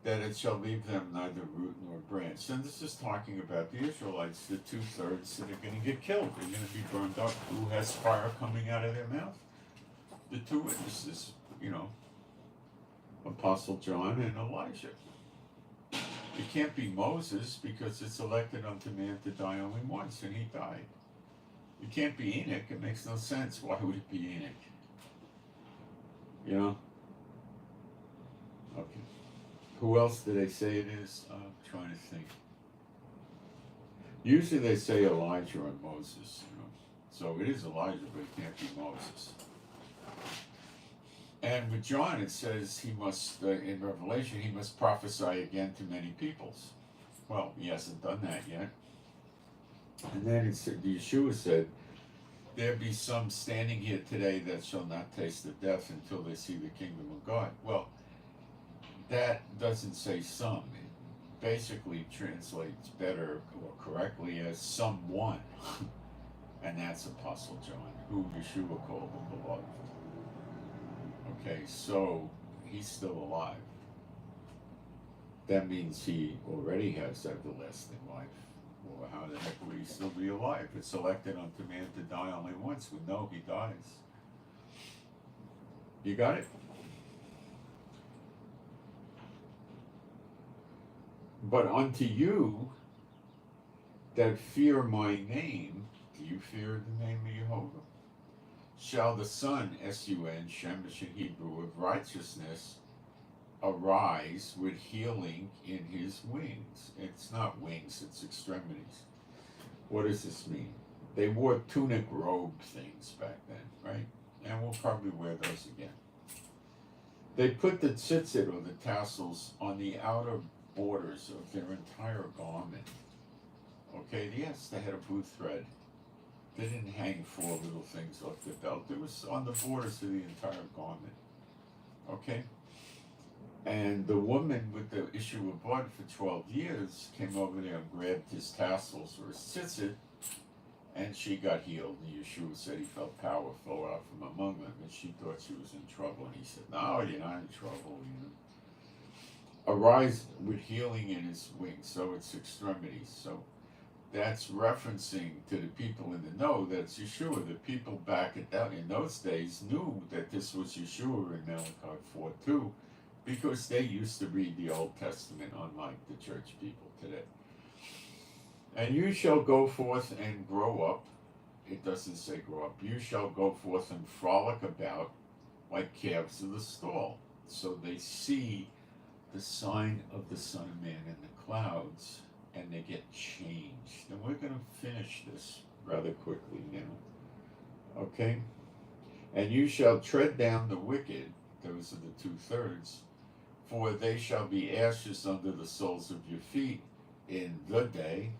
[SPEAKER 1] that it shall leave them neither root nor branch. And this is talking about the Israelites, the 2/3 that are going to get killed. They're going to be burned up. Who has fire coming out of their mouth? The two witnesses, Apostle John and Elijah. It can't be Moses because it's elected unto man to die only once, and he died. It can't be Enoch. It makes no sense. Why would it be Enoch? Okay. Who else do they say it is? I'm trying to think. Usually they say Elijah or Moses, So it is Elijah, but it can't be Moses. And with John, it says he must, in Revelation, he must prophesy again to many peoples. Well, he hasn't done that yet. And then Yeshua said, there be some standing here today that shall not taste of death until they see the kingdom of God. Well, that doesn't say some. basically translates better or correctly as someone, and that's Apostle John, who Yeshua called the beloved. Okay, so he's still alive. That means he already has everlasting life. Or how the heck would he still be alive? It's elected unto man to die only once. We know he dies. You got it? But unto you that fear my name, do you fear the name of Jehovah? Shall the Son, S-U-N, Shemesh in Hebrew, of righteousness arise with healing in his wings. It's not wings, it's extremities. What does this mean? They wore tunic robe things back then, right? And we'll probably wear those again. They put the tzitzit, or the tassels, on the outer borders of their entire garment. Okay, yes, they had a blue thread. They didn't hang four little things off their belt. It was on the borders of the entire garment. Okay? And the woman with the issue of blood for 12 years came over there and grabbed his tassels or his tzitzit, and she got healed. And Yeshua said he felt power flow out from among them, and she thought she was in trouble. And he said, no, you're not in trouble. Arise with healing in his wings, so it's extremities. So that's referencing to the people in the know that it's Yeshua. The people back in those days knew that this was Yeshua in Malachi 4:2, because they used to read the Old Testament, unlike the church people today. And you shall go forth and grow up. It doesn't say grow up. You shall go forth and frolic about like calves of the stall. So they see the sign of the Son of Man in the clouds, and they get changed. And we're going to finish this rather quickly now. Okay? And you shall tread down the wicked, those are the 2/3, for they shall be ashes under the soles of your feet in the day,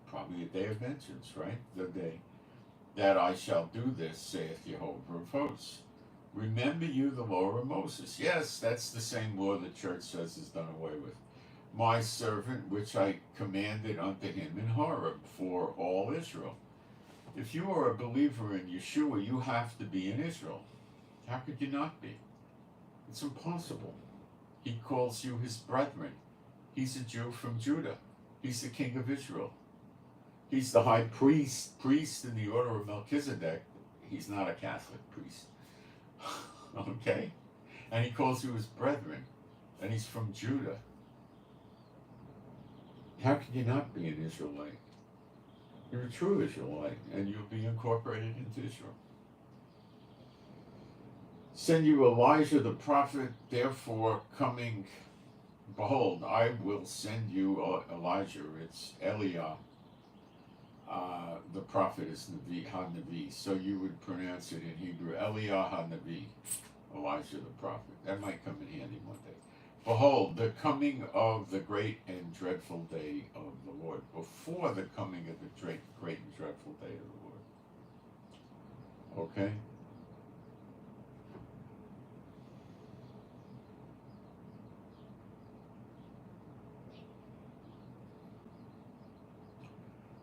[SPEAKER 1] probably a day of vengeance, right? The day that I shall do this, saith Jehovah of hosts. Remember you the law of Moses. Yes, that's the same law the church says is done away with. My servant, which I commanded unto him in Horeb for all Israel. If you are a believer in Yeshua, you have to be in Israel. How could you not be? It's impossible. He calls you his brethren. He's a Jew from Judah. He's the king of Israel. He's the high priest in the order of Melchizedek. He's not a Catholic priest. Okay? And he calls you his brethren. And he's from Judah. How can you not be an Israelite? You're a true Israelite, and you'll be incorporated into Israel. Send you Elijah the prophet, therefore coming, behold, I will send you Elijah. It's Eliah. The prophet is Navi, Ha-Navi. So you would pronounce it in Hebrew, Eliah Ha-Navi, Elijah the prophet. That might come in handy one day. Behold, the coming of the great and dreadful day of the Lord, before the coming of the great and dreadful day of the Lord. Okay?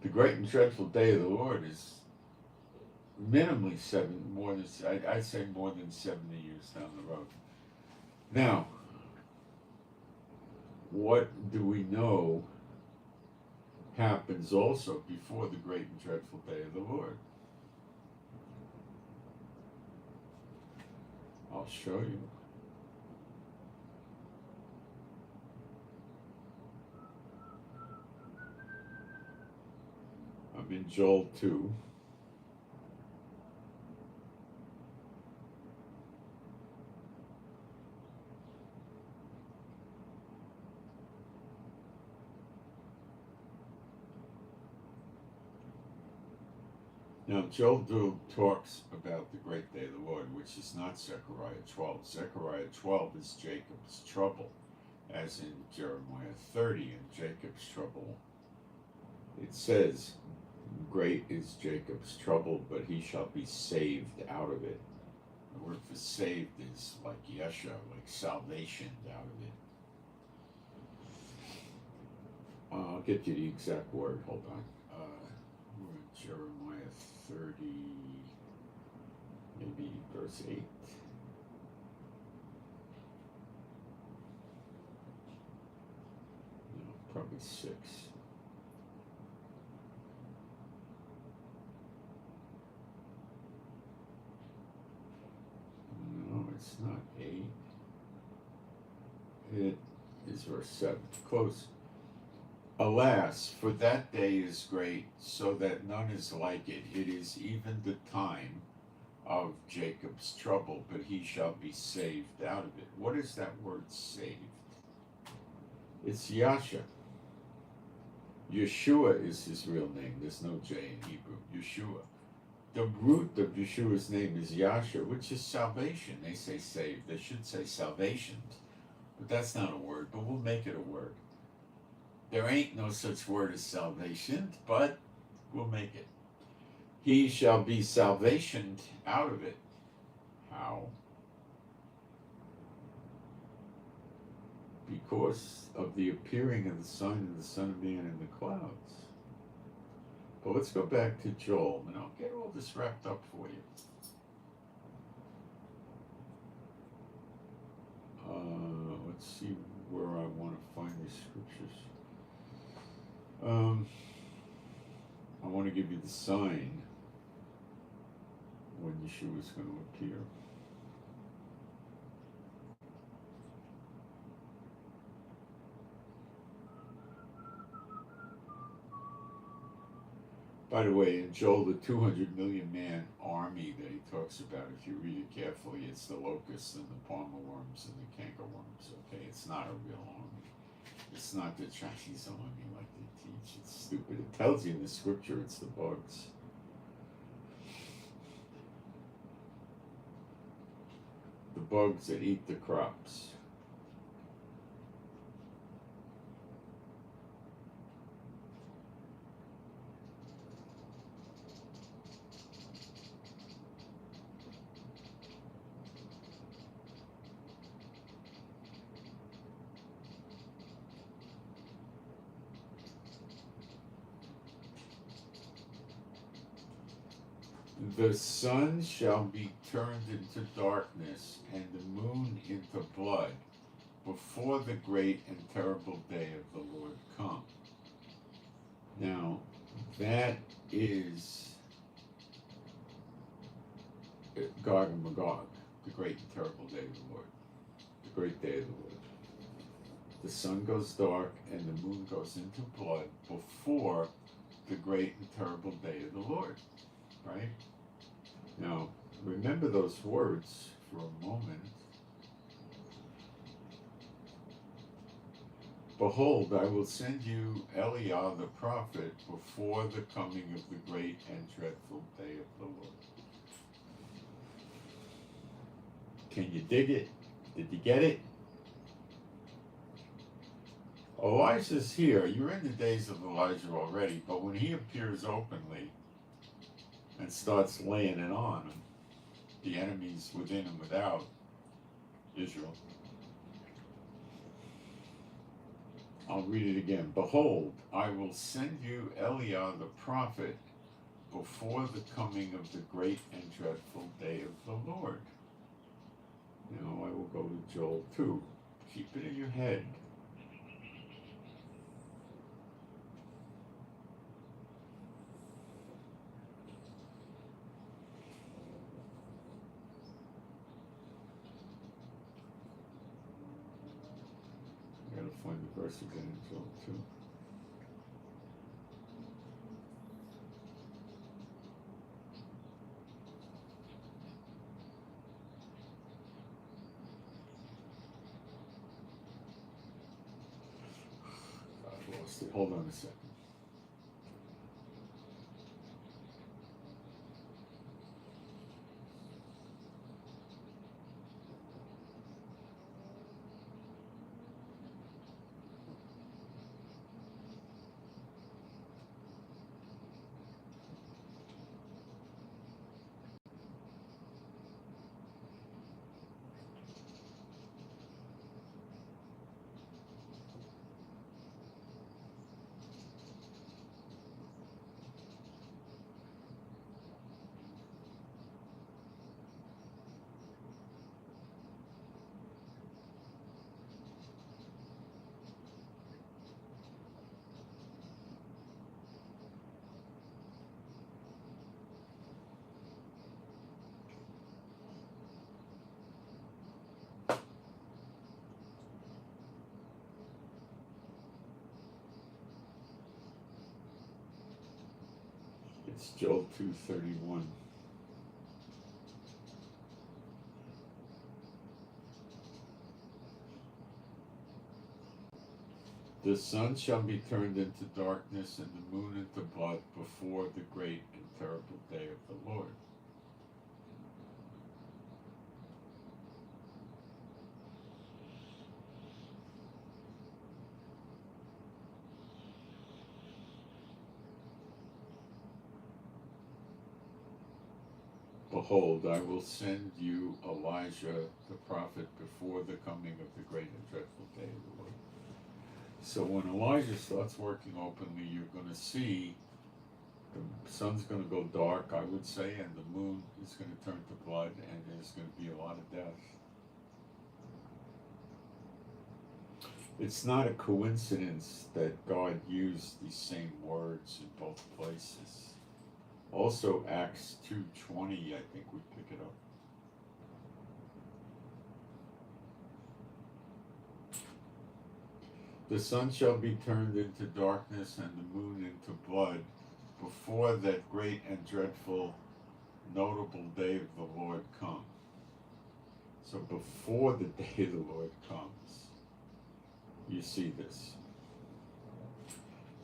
[SPEAKER 1] The great and dreadful day of the Lord is minimally I'd say more than 70 years down the road. Now, what do we know happens also before the great and dreadful day of the Lord? I'll show you. I'm in Joel 2. Now, Joel 2 talks about the great day of the Lord, which is not Zechariah 12. Zechariah 12 is Jacob's trouble, as in Jeremiah 30, and Jacob's trouble. It says, great is Jacob's trouble, but he shall be saved out of it. The word for saved is like Yesha, like salvation out of it. I'll get you the exact word. Hold on. We're in Jeremiah 30, maybe verse 8. No, probably 6. No, it's not 8. It is verse 7. Close. Alas, for that day is great, so that none is like it. It is even the time of Jacob's trouble, but he shall be saved out of it. What is that word saved? It's Yasha. Yeshua is his real name. There's no J in Hebrew. Yeshua. The root of Yeshua's name is Yasha, which is salvation. They say saved. They should say salvation. But that's not a word, but we'll make it a word. There ain't no such word as salvation, but we'll make it. He shall be salvation out of it. How? Because of the appearing of the Son and the Son of Man in the clouds. But let's go back to Joel, and I'll get all this wrapped up for you. Let's see where I want to find these scriptures. I want to give you the sign when Yeshua is going to appear. By the way, in Joel, the 200 million man army that he talks about, if you read it carefully, it's the locusts and the palmer worms and the cankerworms, okay? It's not a real army. It's not the Chinese army like they teach. It's stupid. It tells you in the scripture it's the bugs. The bugs that eat the crops. The sun shall be turned into darkness, and the moon into blood, before the great and terrible day of the Lord come. Now, that is Gog and Magog, the great and terrible day of the Lord, the great day of the Lord. The sun goes dark, and the moon goes into blood, before the great and terrible day of the Lord, right? Now, remember those words for a moment. Behold, I will send you Eliah the prophet before the coming of the great and dreadful day of the Lord. Can you dig it? Did you get it? Elijah's here. You're in the days of Elijah already, but when he appears openly and starts laying it on the enemies within and without Israel. I'll read it again. Behold, I will send you Eliah the prophet before the coming of the great and dreadful day of the Lord. Now I will go to Joel 2. Keep it in your head. Find the verse again in Joel 2. I lost it. Hold on a second. It's Joel 2:31. The sun shall be turned into darkness and the moon into blood before the great and terrible day of the Lord. Behold, I will send you Elijah the prophet before the coming of the great and dreadful day of the Lord. So when Elijah starts working openly, you're going to see the sun's going to go dark, I would say, and the moon is going to turn to blood, and there's going to be a lot of death. It's not a coincidence that God used these same words in both places. Also, Acts 2:20, I think we pick it up. The sun shall be turned into darkness and the moon into blood before that great and dreadful, notable day of the Lord come. So before the day of the Lord comes, you see this.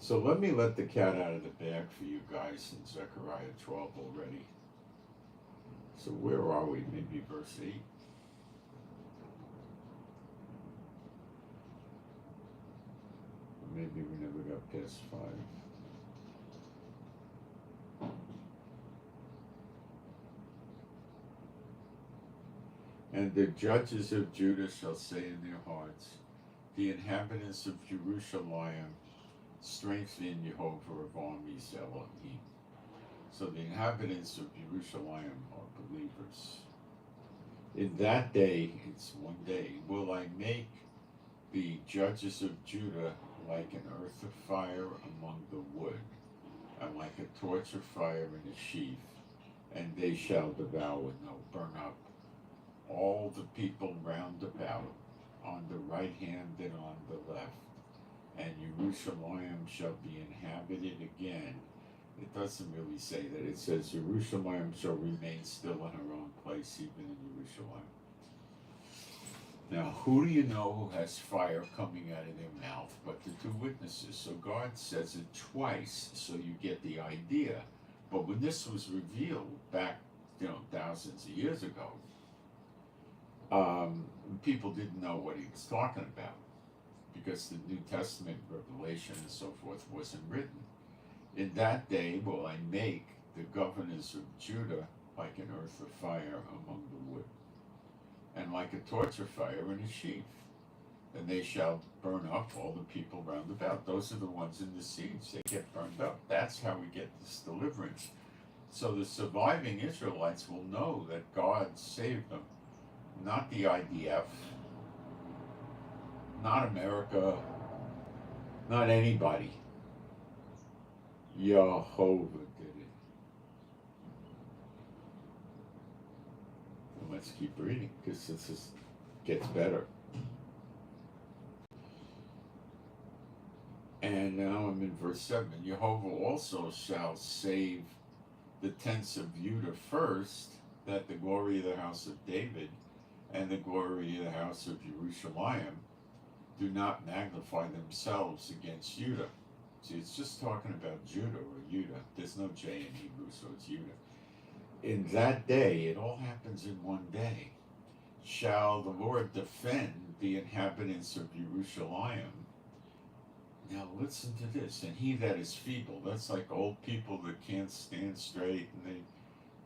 [SPEAKER 1] So let me let the cat out of the bag for you guys in Zechariah 12 already. So where are we? Maybe verse 8. Maybe we never got past 5. And the judges of Judah shall say in their hearts, the inhabitants of Jerusalem strengthen in Jehovah of armies Elohim. So the inhabitants of Jerusalem are believers. In that day, it's one day, will I make the judges of Judah like an earth of fire among the wood, and like a torch of fire in a sheaf, and they shall devour, and they'll burn up all the people round about, on the right hand and on the left, and Jerusalem shall be inhabited again. It doesn't really say that. It says Jerusalem shall remain still in her own place, even in Jerusalem. Now, who do you know who has fire coming out of their mouth but the two witnesses? So God says it twice, so you get the idea. But when this was revealed back, thousands of years ago, people didn't know what he was talking about because the New Testament, Revelation, and so forth wasn't written. In that day will I make the governors of Judah like an earth of fire among the wood, and like a torch of fire in a sheaf, and they shall burn up all the people round about. Those are the ones in the siege. They get burned up. That's how we get this deliverance. So the surviving Israelites will know that God saved them, not the IDF, not America, not anybody. Jehovah did it. And let's keep reading, because this gets better. And now I'm in verse 7. Jehovah also shall save the tents of Judah first, that the glory of the house of David and the glory of the house of Jerusalem do not magnify themselves against Judah. See, it's just talking about Judah or Judah. There's no J in Hebrew, so it's Judah. In that day, it all happens in one day, shall the Lord defend the inhabitants of Jerusalem. Now listen to this. And he that is feeble, that's like old people that can't stand straight, and they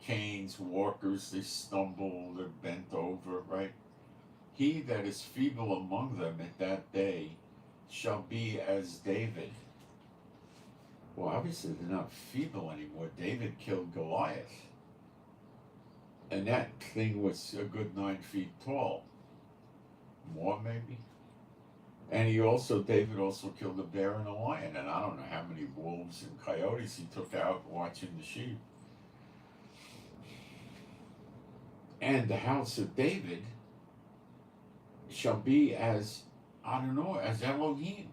[SPEAKER 1] canes, walkers, they stumble, they're bent over, right? He that is feeble among them at that day shall be as David. Well, obviously they're not feeble anymore. David killed Goliath. And that thing was a good 9 feet tall. More maybe. And David also killed a bear and a lion. And I don't know how many wolves and coyotes he took out watching the sheep. And the house of David shall be as Elohim,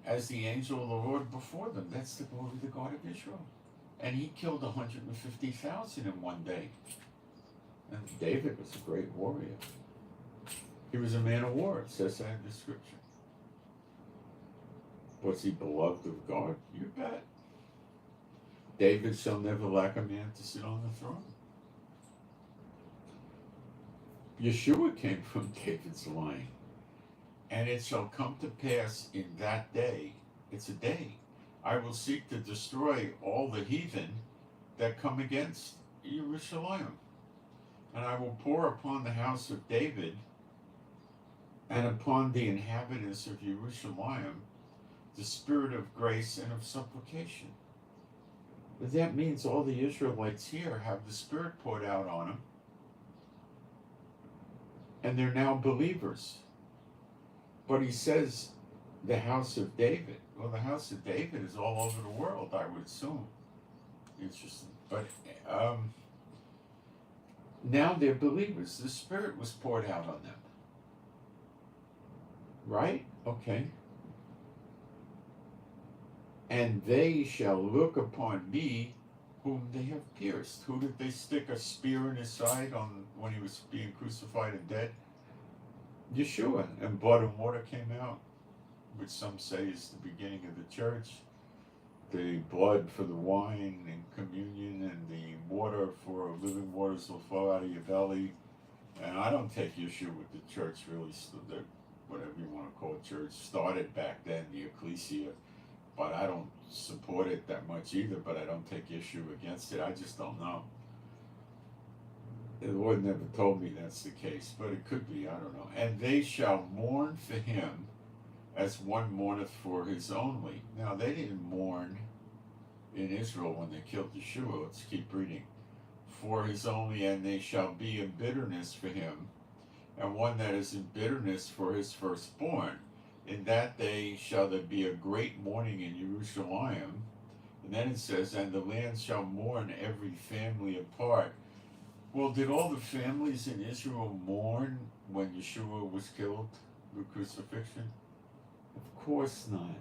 [SPEAKER 1] as the angel of the Lord before them. That's the glory of the God of Israel. and he killed 150,000 in one day. And David was a great warrior. He was a man of war, it says that in the scripture. Was he beloved of God? You bet. David shall never lack a man to sit on the throne. Yeshua came from David's line. And it shall come to pass in that day, it's a day, I will seek to destroy all the heathen that come against Jerusalem. And I will pour upon the house of David and upon the inhabitants of Jerusalem the spirit of grace and of supplication. But that means all the Israelites here have the Spirit poured out on them. And they're now believers. But he says the house of David. Well, the house of David is all over the world, I would assume. Interesting. But now they're believers. The Spirit was poured out on them. Right? Okay. And they shall look upon me whom they have pierced. Who did they stick a spear in his side on when he was being crucified and dead? Yeshua. And blood and water came out, which some say is the beginning of the church. The blood for the wine and communion, and the water for living waters will flow out of your belly. And I don't take issue with the church really, whatever you want to call it, church started back then, the ecclesia. But I don't support it that much either, but I don't take issue against it. I just don't know. The Lord never told me that's the case, but it could be, I don't know. And they shall mourn for him as one mourneth for his only. Now, they didn't mourn in Israel when they killed Yeshua. Let's keep reading. For his only, and they shall be in bitterness for him, and one that is in bitterness for his firstborn. In that day shall there be a great mourning in Jerusalem. And then it says, and the land shall mourn every family apart. Well, did all the families in Israel mourn when Yeshua was killed, the crucifixion? Of course not.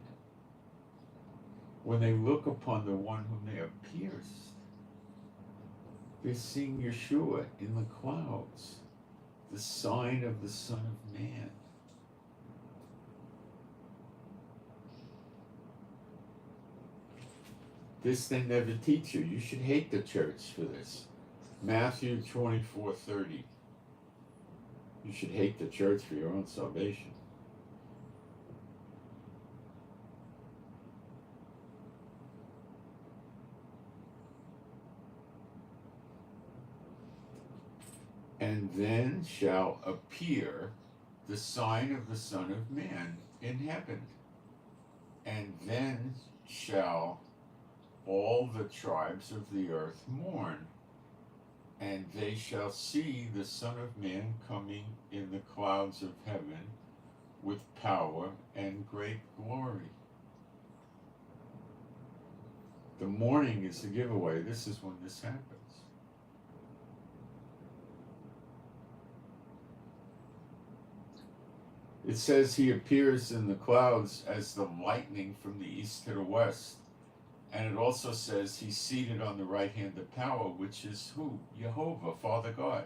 [SPEAKER 1] When they look upon the one whom they have pierced, they're seeing Yeshua in the clouds, the sign of the Son of Man. This they never teach you. You should hate the church for this. Matthew 24:30. You should hate the church for your own salvation. And then shall appear the sign of the Son of Man in heaven. And then shall all the tribes of the earth mourn, and they shall see the Son of Man coming in the clouds of heaven with power and great glory. The mourning is the giveaway. This is when this happens. It says he appears in the clouds as the lightning from the east to the west. And it also says he's seated on the right hand of power, which is who? Jehovah, Father God.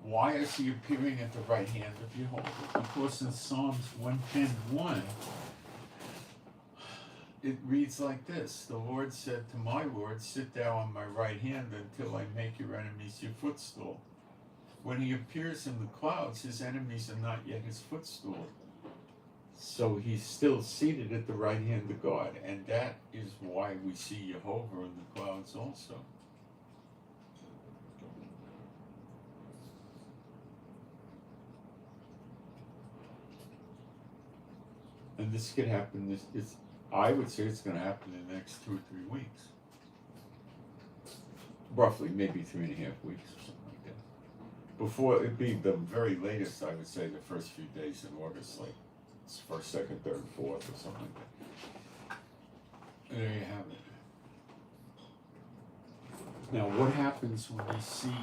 [SPEAKER 1] Why is he appearing at the right hand of Jehovah? Because in Psalms 110:1, it reads like this. The Lord said to my Lord, sit thou on my right hand until I make your enemies your footstool. When he appears in the clouds, his enemies are not yet his footstool. So he's still seated at the right hand of God, and that is why we see Jehovah in the clouds also. And this could happen, I would say it's going to happen in the next 2 or 3 weeks. Roughly, maybe 3.5 weeks or something like that. Before, it'd be the very latest, I would say, the first few days in August, like it's 1st, 2nd, 3rd, 4th, or something like that. And there you have it. Now, what happens when they see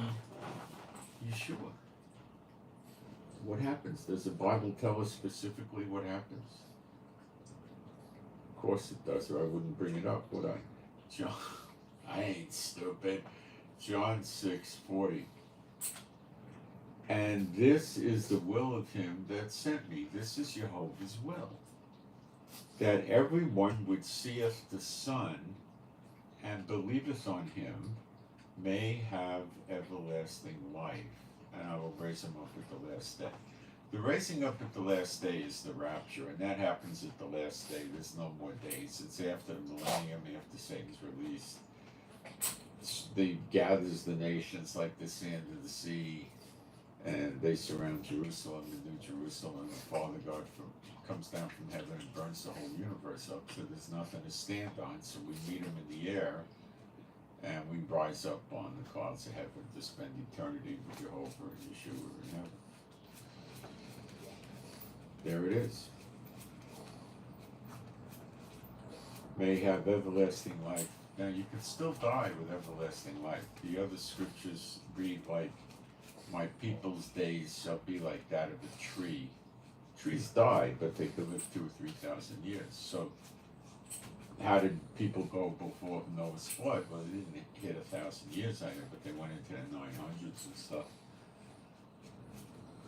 [SPEAKER 1] Yeshua? What happens? Does the Bible tell us specifically what happens? Of course it does, or I wouldn't bring it up, would I? I ain't stupid. John 6:40. And this is the will of him that sent me. This is Jehovah's will. That everyone which seeth the Son and believeth on him may have everlasting life, and I will raise him up at the last day. The raising up at the last day is the rapture, and that happens at the last day. There's no more days. It's after the millennium, after Satan's released. They gathers the nations like the sand of the sea, and they surround Jerusalem, the New Jerusalem, and the Father God comes down from heaven and burns the whole universe up, so there's nothing to stand on. So we meet him in the air, and we rise up on the clouds of heaven to spend eternity with Jehovah and Yeshua in heaven. There it is. May have everlasting life. Now you can still die with everlasting life. The other scriptures read like, my people's days shall be like that of a tree. Trees die, but they could live 2,000 or 3,000 years. So how did people go before Noah's flood? Well, they didn't hit 1,000 years either, but they went into the 900s and stuff.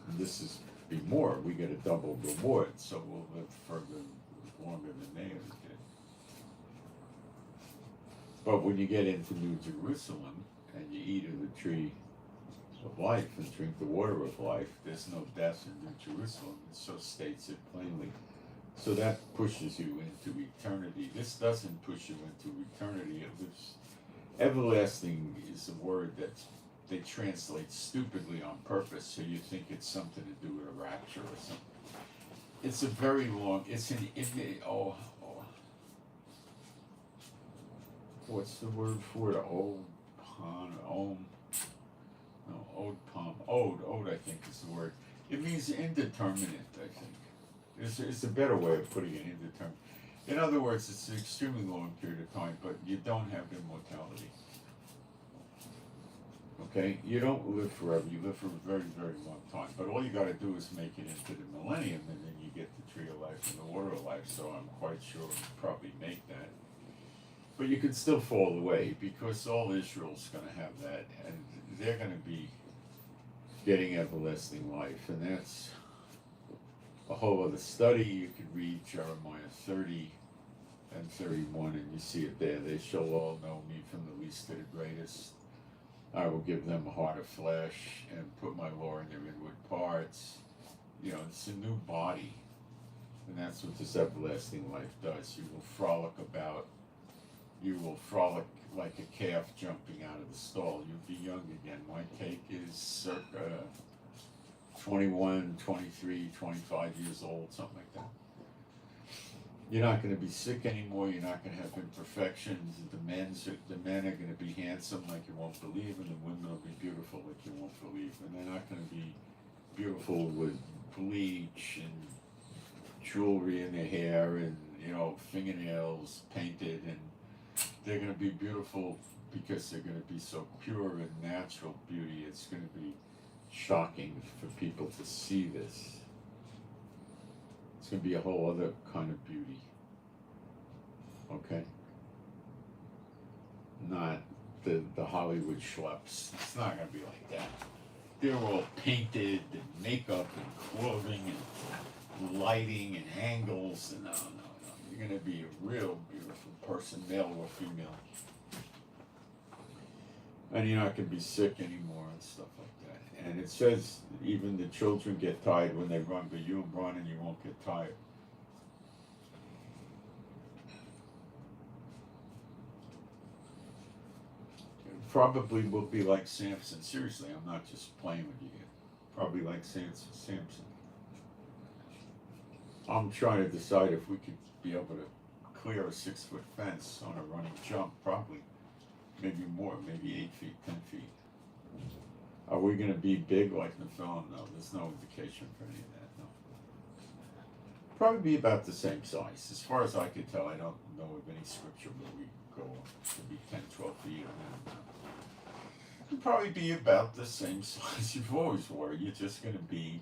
[SPEAKER 1] And this is be more. We get a double reward, so we'll live further, longer than they ever did. But when you get into New Jerusalem and you eat of the tree of life and drink the water of life, there's no death in New Jerusalem. It so states it plainly. So that pushes you into eternity. This doesn't push you into eternity. It lives. Everlasting is a word that they translate stupidly on purpose, so you think it's something to do with a rapture or something. It's a very long. It's an what's the word for it? Ode, I think is the word. It means indeterminate, I think. It's a better way of putting it, indeterminate. In other words, it's an extremely long period of time, but you don't have immortality. Okay? You don't live forever. You live for a very, very long time. But all you got to do is make it into the millennium, and then you get the tree of life and the water of life. So I'm quite sure you probably make that. But you could still fall away, because all Israel's going to have that, and they're going to be getting everlasting life, and that's a whole other study. You could read Jeremiah 30 and 31, and you see it there. They shall all know me from the least to the greatest. I will give them a heart of flesh and put my law in their inward parts. You know, it's a new body, and that's what this everlasting life does. You will frolic about. You will frolic like a calf jumping out of the stall. You'll be young again. My take is circa 21, 23, 25 years old, something like that. You're not going to be sick anymore. You're not going to have imperfections. The men are going to be handsome like you won't believe, and the women will be beautiful like you won't believe. And they're not going to be beautiful with bleach and jewelry in their hair and, you know, fingernails painted, and they're going to be beautiful because they're going to be so pure and natural beauty. It's going to be shocking for people to see this. It's going to be a whole other kind of beauty. Okay? Not the Hollywood schleps. It's not going to be like that. They're all painted and makeup and clothing and lighting and angles. And no. You're going to be a real beautiful person, male or female. And you're not going to be sick anymore and stuff like that. And it says even the children get tired when they run, but you'll run and you won't get tired. It probably will be like Samson. Seriously, I'm not just playing with you here. Probably like Samson. I'm trying to decide if we could be able to clear a 6-foot fence on a running jump, probably, maybe more, maybe 8 feet, 10 feet. Are we going to be big like Nephilim? No, there's no indication for any of that, no. Probably be about the same size. As far as I could tell, I don't know of any scripture where we go to be 10, 12 feet or that. It'll probably be about the same size you've always were. You're just going to be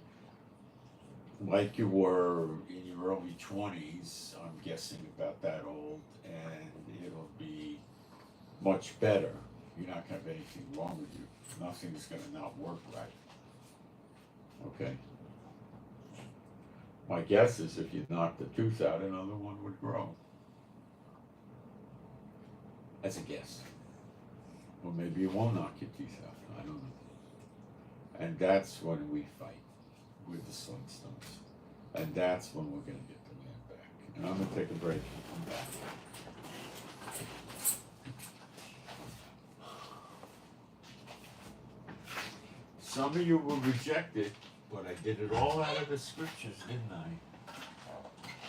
[SPEAKER 1] like you were in your early 20s, I'm guessing about that old, and it'll be much better. You're not going to have anything wrong with you. Nothing's going to not work right. Okay? My guess is if you knock the tooth out, another one would grow. That's a guess. Or maybe you won't knock your teeth out. I don't know. And that's when we fight with the Flintstones. And that's when we're going to get the land back. And I'm going to take a break and come back. Some of you will reject it, but I did it all out of the scriptures, didn't I?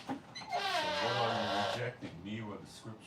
[SPEAKER 1] So what are you rejecting, me or the scriptures?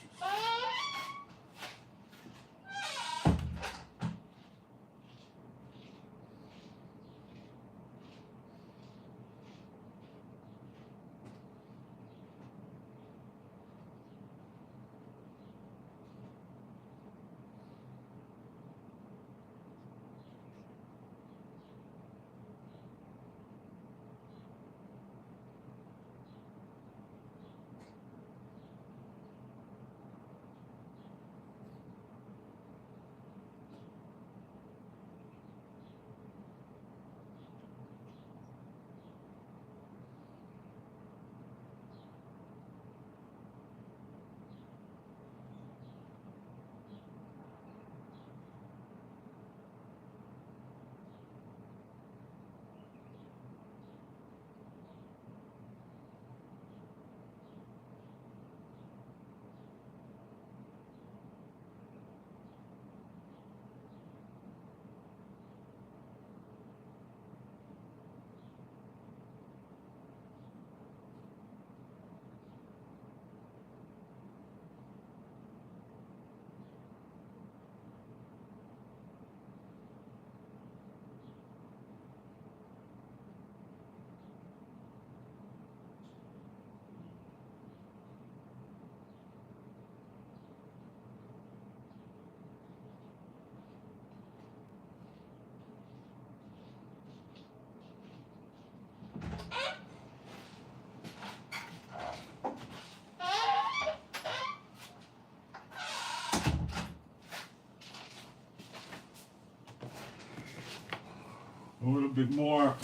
[SPEAKER 1] A little bit more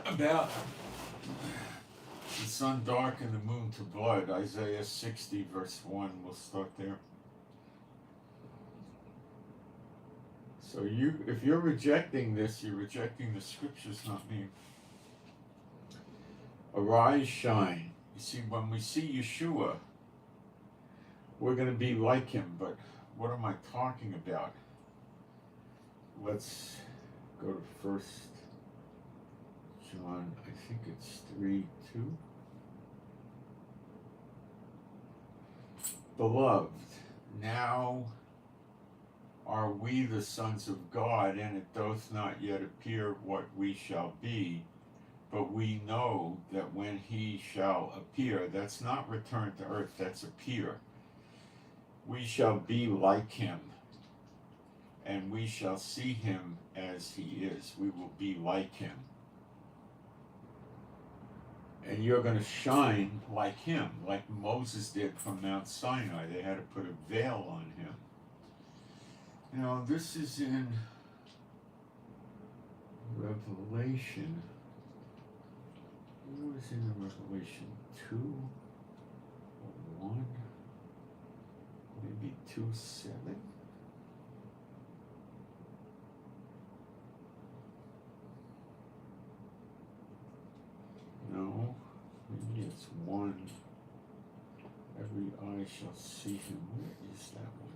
[SPEAKER 1] about the sun dark and the moon to blood. Isaiah 60 verse 1. We'll start there. So if you're rejecting this, you're rejecting the scriptures, not me. Arise, shine. You see, when we see Yeshua, we're going to be like him. But what am I talking about? Let's go to 1 John, I think it's 3:2. Beloved, now are we the sons of God, and it doth not yet appear what we shall be, but we know that when he shall appear, that's not return to earth, that's appear, we shall be like him, and we shall see him as he is. We will be like him. And you're going to shine like him, like Moses did from Mount Sinai. They had to put a veil on him. You know, this is in Revelation. What is in Revelation 2 or 1? Maybe 2:7? No, maybe it's 1. Every eye shall see him. Where is that one?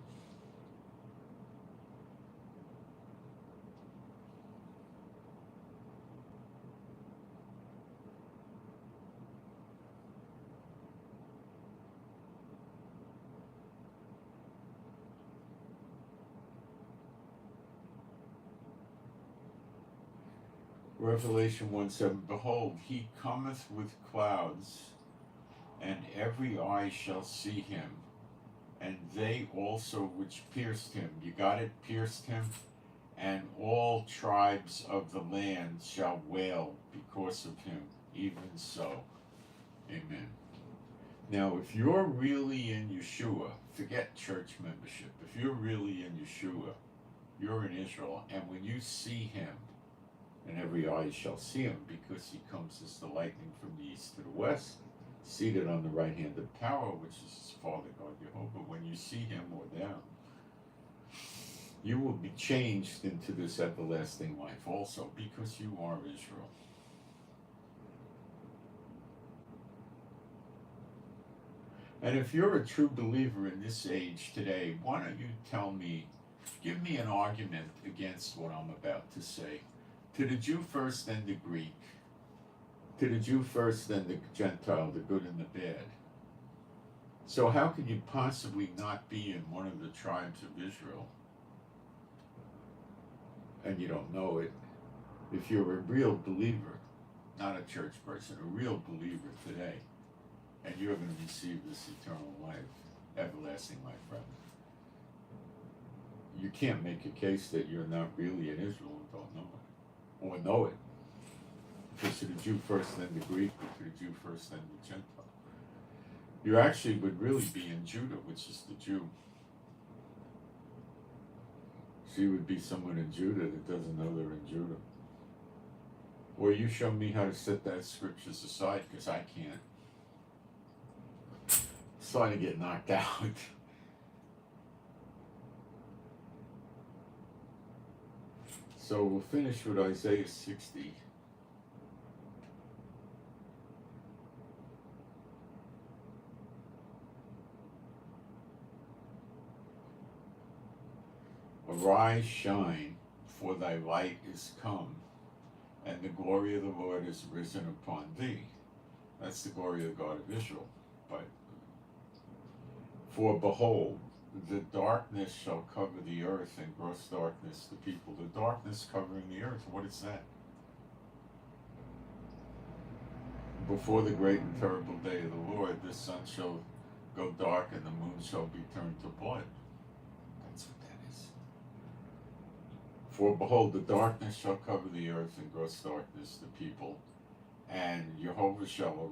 [SPEAKER 1] Revelation 1:7, behold, he cometh with clouds, and every eye shall see him, and they also which pierced him. You got it? Pierced him? And all tribes of the land shall wail because of him. Even so. Amen. Now, if you're really in Yeshua, forget church membership. If you're really in Yeshua, you're in Israel, and when you see him, and every eye shall see him, because he comes as the lightning from the east to the west, seated on the right hand of power, which is his Father God Jehovah. When you see him or them, you will be changed into this everlasting life also, because you are Israel. And if you're a true believer in this age today, why don't you tell me, give me an argument against what I'm about to say. To the Jew first, then the Greek. To the Jew first, then the Gentile, the good and the bad. So how could you possibly not be in one of the tribes of Israel? And you don't know it. If you're a real believer, not a church person, a real believer today, and you're going to receive this eternal life, everlasting life, rather. You can't make a case that you're not really in Israel and don't know it, or know it. Because to the Jew first, then the Greek, or to the Jew first, then the Gentile. You actually would really be in Judah, which is the Jew. So you would be someone in Judah that doesn't know they're in Judah. Or you show me how to set that scriptures aside, because I can't. Starting to get knocked out. So we'll finish with Isaiah 60. Arise, shine, for thy light is come, and the glory of the Lord is risen upon thee. That's the glory of the God of Israel. But for behold, the darkness shall cover the earth, and gross darkness the people. The darkness covering the earth, what is that? Before the great and terrible day of the Lord, the sun shall go dark, and the moon shall be turned to blood. That's what that is. For behold, the darkness shall cover the earth, and gross darkness the people, and Jehovah shall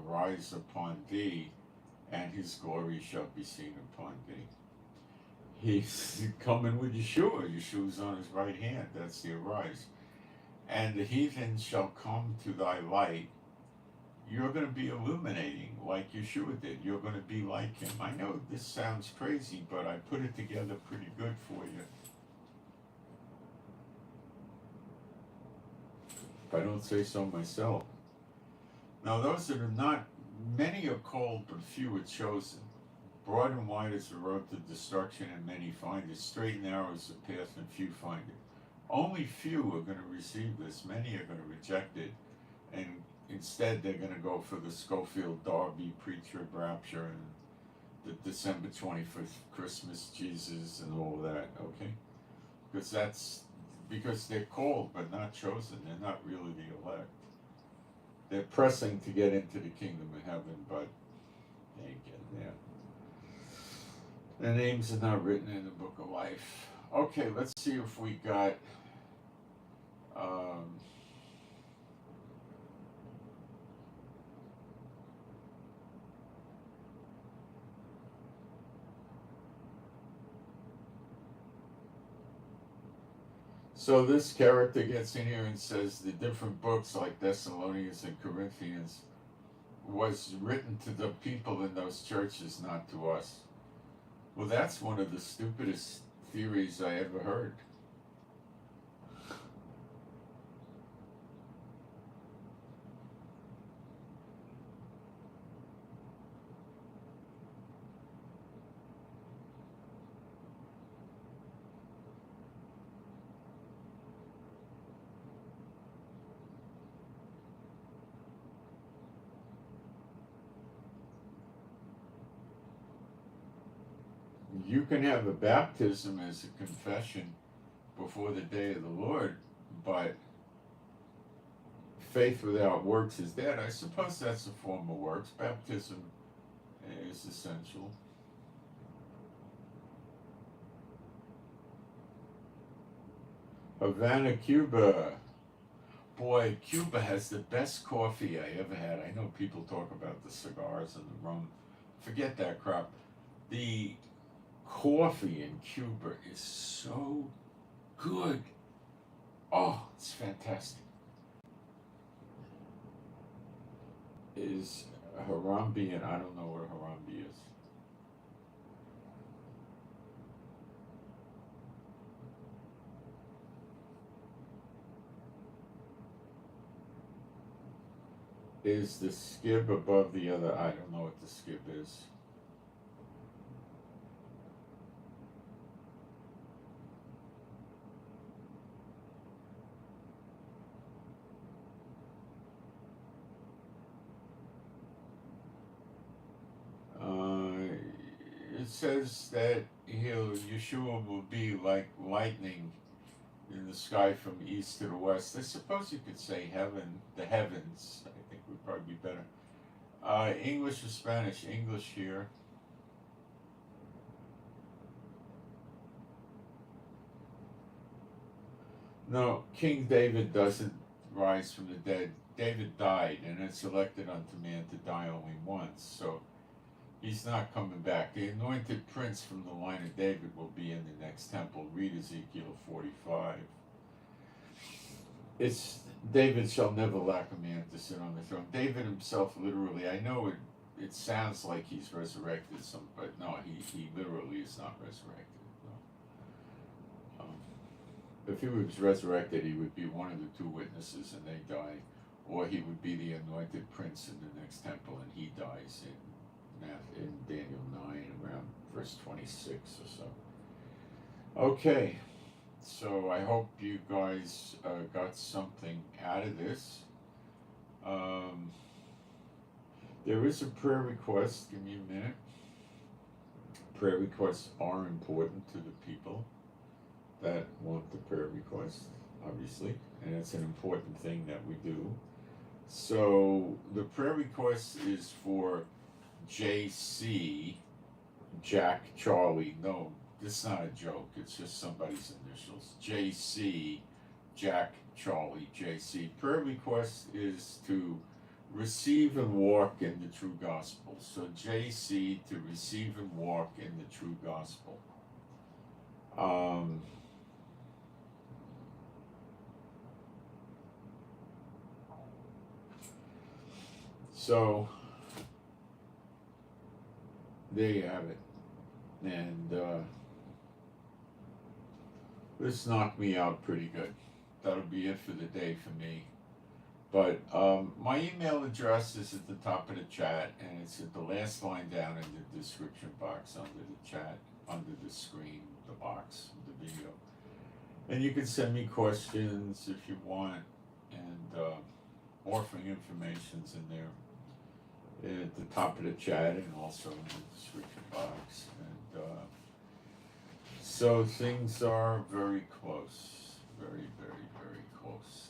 [SPEAKER 1] arise upon thee, and his glory shall be seen upon thee. He's coming with Yeshua. Yeshua's on his right hand. That's the arise. And the heathen shall come to thy light. You're going to be illuminating like Yeshua did. You're going to be like him. I know this sounds crazy, but I put it together pretty good for you. If I don't say so myself. Now those that are not, many are called, but few are chosen. Broad and wide is the road to destruction, and many find it. Straight and narrow is the path, and few find it. Only few are going to receive this. Many are going to reject it, and instead they're going to go for the Schofield Darby pre-trib rapture and the December 25th Christmas Jesus and all that. Okay, because they're called but not chosen. They're not really the elect. They're pressing to get into the kingdom of heaven, but they ain't getting there. Their names are not written in the book of life. Okay, let's see if we got so this character gets in here and says the different books like Thessalonians and Corinthians was written to the people in those churches, not to us. Well, that's one of the stupidest theories I ever heard. You can have a baptism as a confession before the day of the Lord, but faith without works is dead. I suppose that's a form of works. Baptism is essential. Havana, Cuba. Boy, Cuba has the best coffee I ever had. I know people talk about the cigars and the rum. Forget that crap. The coffee in Cuba is so good. Oh, it's fantastic. Is Harambe, and I don't know what Harambe is. Is the skib above the other? I don't know what the skib is. It says that Yeshua will be like lightning in the sky from east to the west. I suppose you could say heaven, the heavens. I think would probably be better. English or Spanish? English here. No, King David doesn't rise from the dead. David died, and it's elected unto man to die only once. So he's not coming back. The anointed prince from the line of David will be in the next temple. Read Ezekiel 45. It's David shall never lack a man to sit on the throne. David himself, literally, I know it sounds like he's resurrected, but no, he literally is not resurrected. No. If he was resurrected, he would be one of the two witnesses and they die, or he would be the anointed prince in the next temple and he dies in Daniel 9, around verse 26 or so. Okay, so I hope you guys got something out of this. There is a prayer request. Give me a minute. Prayer requests are important to the people that want the prayer request, obviously, and it's an important thing that we do. So the prayer request is for JC, Jack Charlie. No, this is not a joke. It's just somebody's initials. JC, Jack Charlie, JC. Prayer request is to receive and walk in the true gospel. So JC, to receive and walk in the true gospel. So there you have it. And this knocked me out pretty good. That'll be it for the day for me. But my email address is at the top of the chat, and it's at the last line down in the description box under the chat, under the screen, the box, the video. And you can send me questions if you want, and morphing information's in there at the top of the chat and also in the description box. And so things are very close, very, very, very close.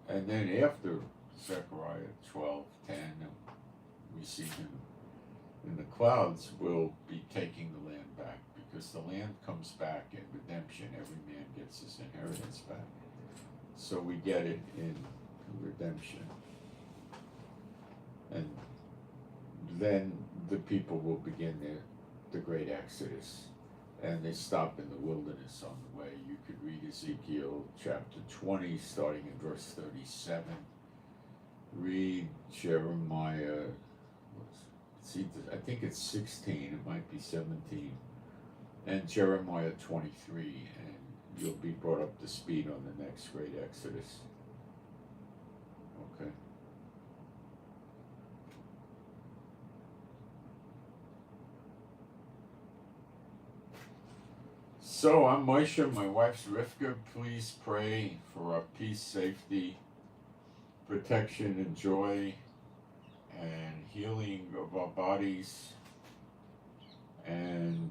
[SPEAKER 1] And then after Zechariah 12:10, we see him in the clouds, we'll be taking the land back, because the land comes back in redemption. Every man gets his inheritance back. So we get it in redemption. And then the people will begin the great exodus, and they stop in the wilderness on the way. You could read Ezekiel chapter 20, starting in verse 37. Read Jeremiah, I think it's 16, it might be 17, and Jeremiah 23, and you'll be brought up to speed on the next great exodus. Okay. So I'm Moshe, my wife's Rivka. Please pray for our peace, safety, protection, and joy, and healing of our bodies, and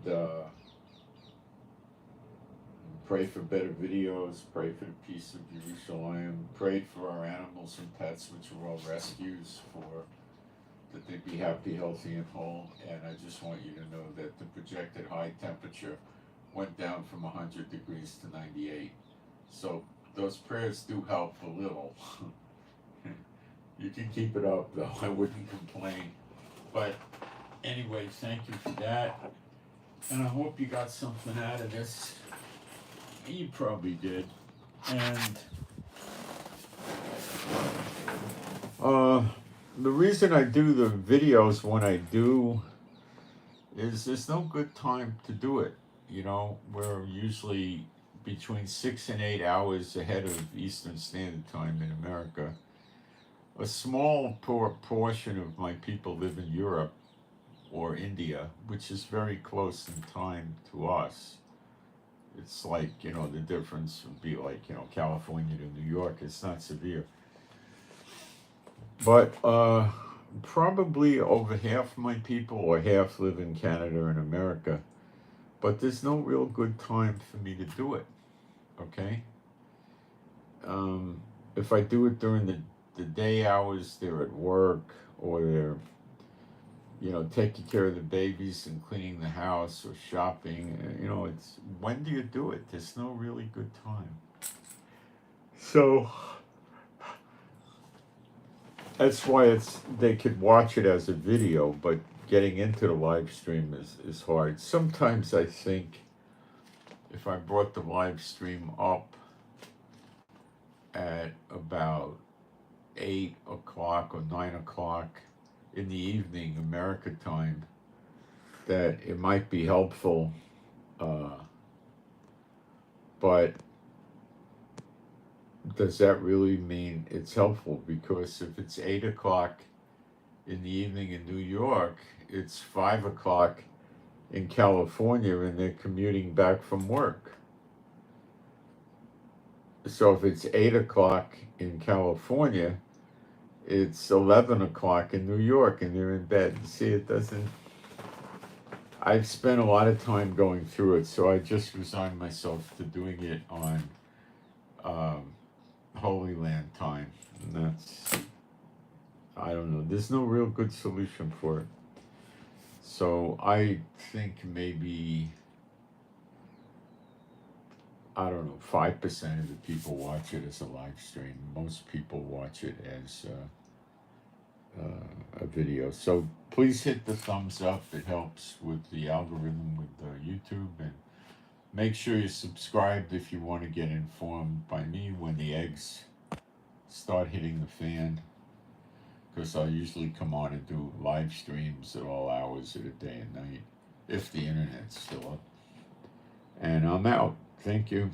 [SPEAKER 1] pray for better videos, pray for the peace of Jerusalem, pray for our animals and pets, which are all rescues, that they be happy, healthy, and whole. And I just want you to know that the projected high temperature went down from 100 degrees to 98. So those prayers do help a little. You can keep it up though, I wouldn't complain. But anyway, thank you for that. And I hope you got something out of this. You probably did. And the reason I do the videos when I do is there's no good time to do it. You know, we're usually between 6 and 8 hours ahead of Eastern Standard Time in America. A small portion of my people live in Europe or India, which is very close in time to us. It's like, you know, the difference would be like, you know, California to New York. It's not severe. But probably over half my people or half live in Canada and America. But there's no real good time for me to do it, okay? If I do it during the day hours, they're at work or they're, you know, taking care of the babies and cleaning the house or shopping. You know, it's, when do you do it? There's no really good time. So that's why they could watch it as a video, but getting into the live stream is hard. Sometimes I think if I brought the live stream up at about 8 o'clock or 9 o'clock in the evening, America time, that it might be helpful. But does that really mean it's helpful? Because if it's 8 o'clock in the evening in New York, it's 5 o'clock in California and they're commuting back from work. So if it's 8 o'clock in California, it's 11 o'clock in New York and they're in bed. See, it doesn't... I've spent a lot of time going through it, so I just resigned myself to doing it on Holy Land time. And that's... I don't know. There's no real good solution for it. So I think maybe, I don't know, 5% of the people watch it as a live stream. Most people watch it as a video. So please hit the thumbs up. It helps with the algorithm with YouTube. And make sure you're subscribed if you want to get informed by me when the eggs start hitting the fan. Because I'll usually come on and do live streams at all hours of the day and night, if the internet's still up. And I'm out. Thank you.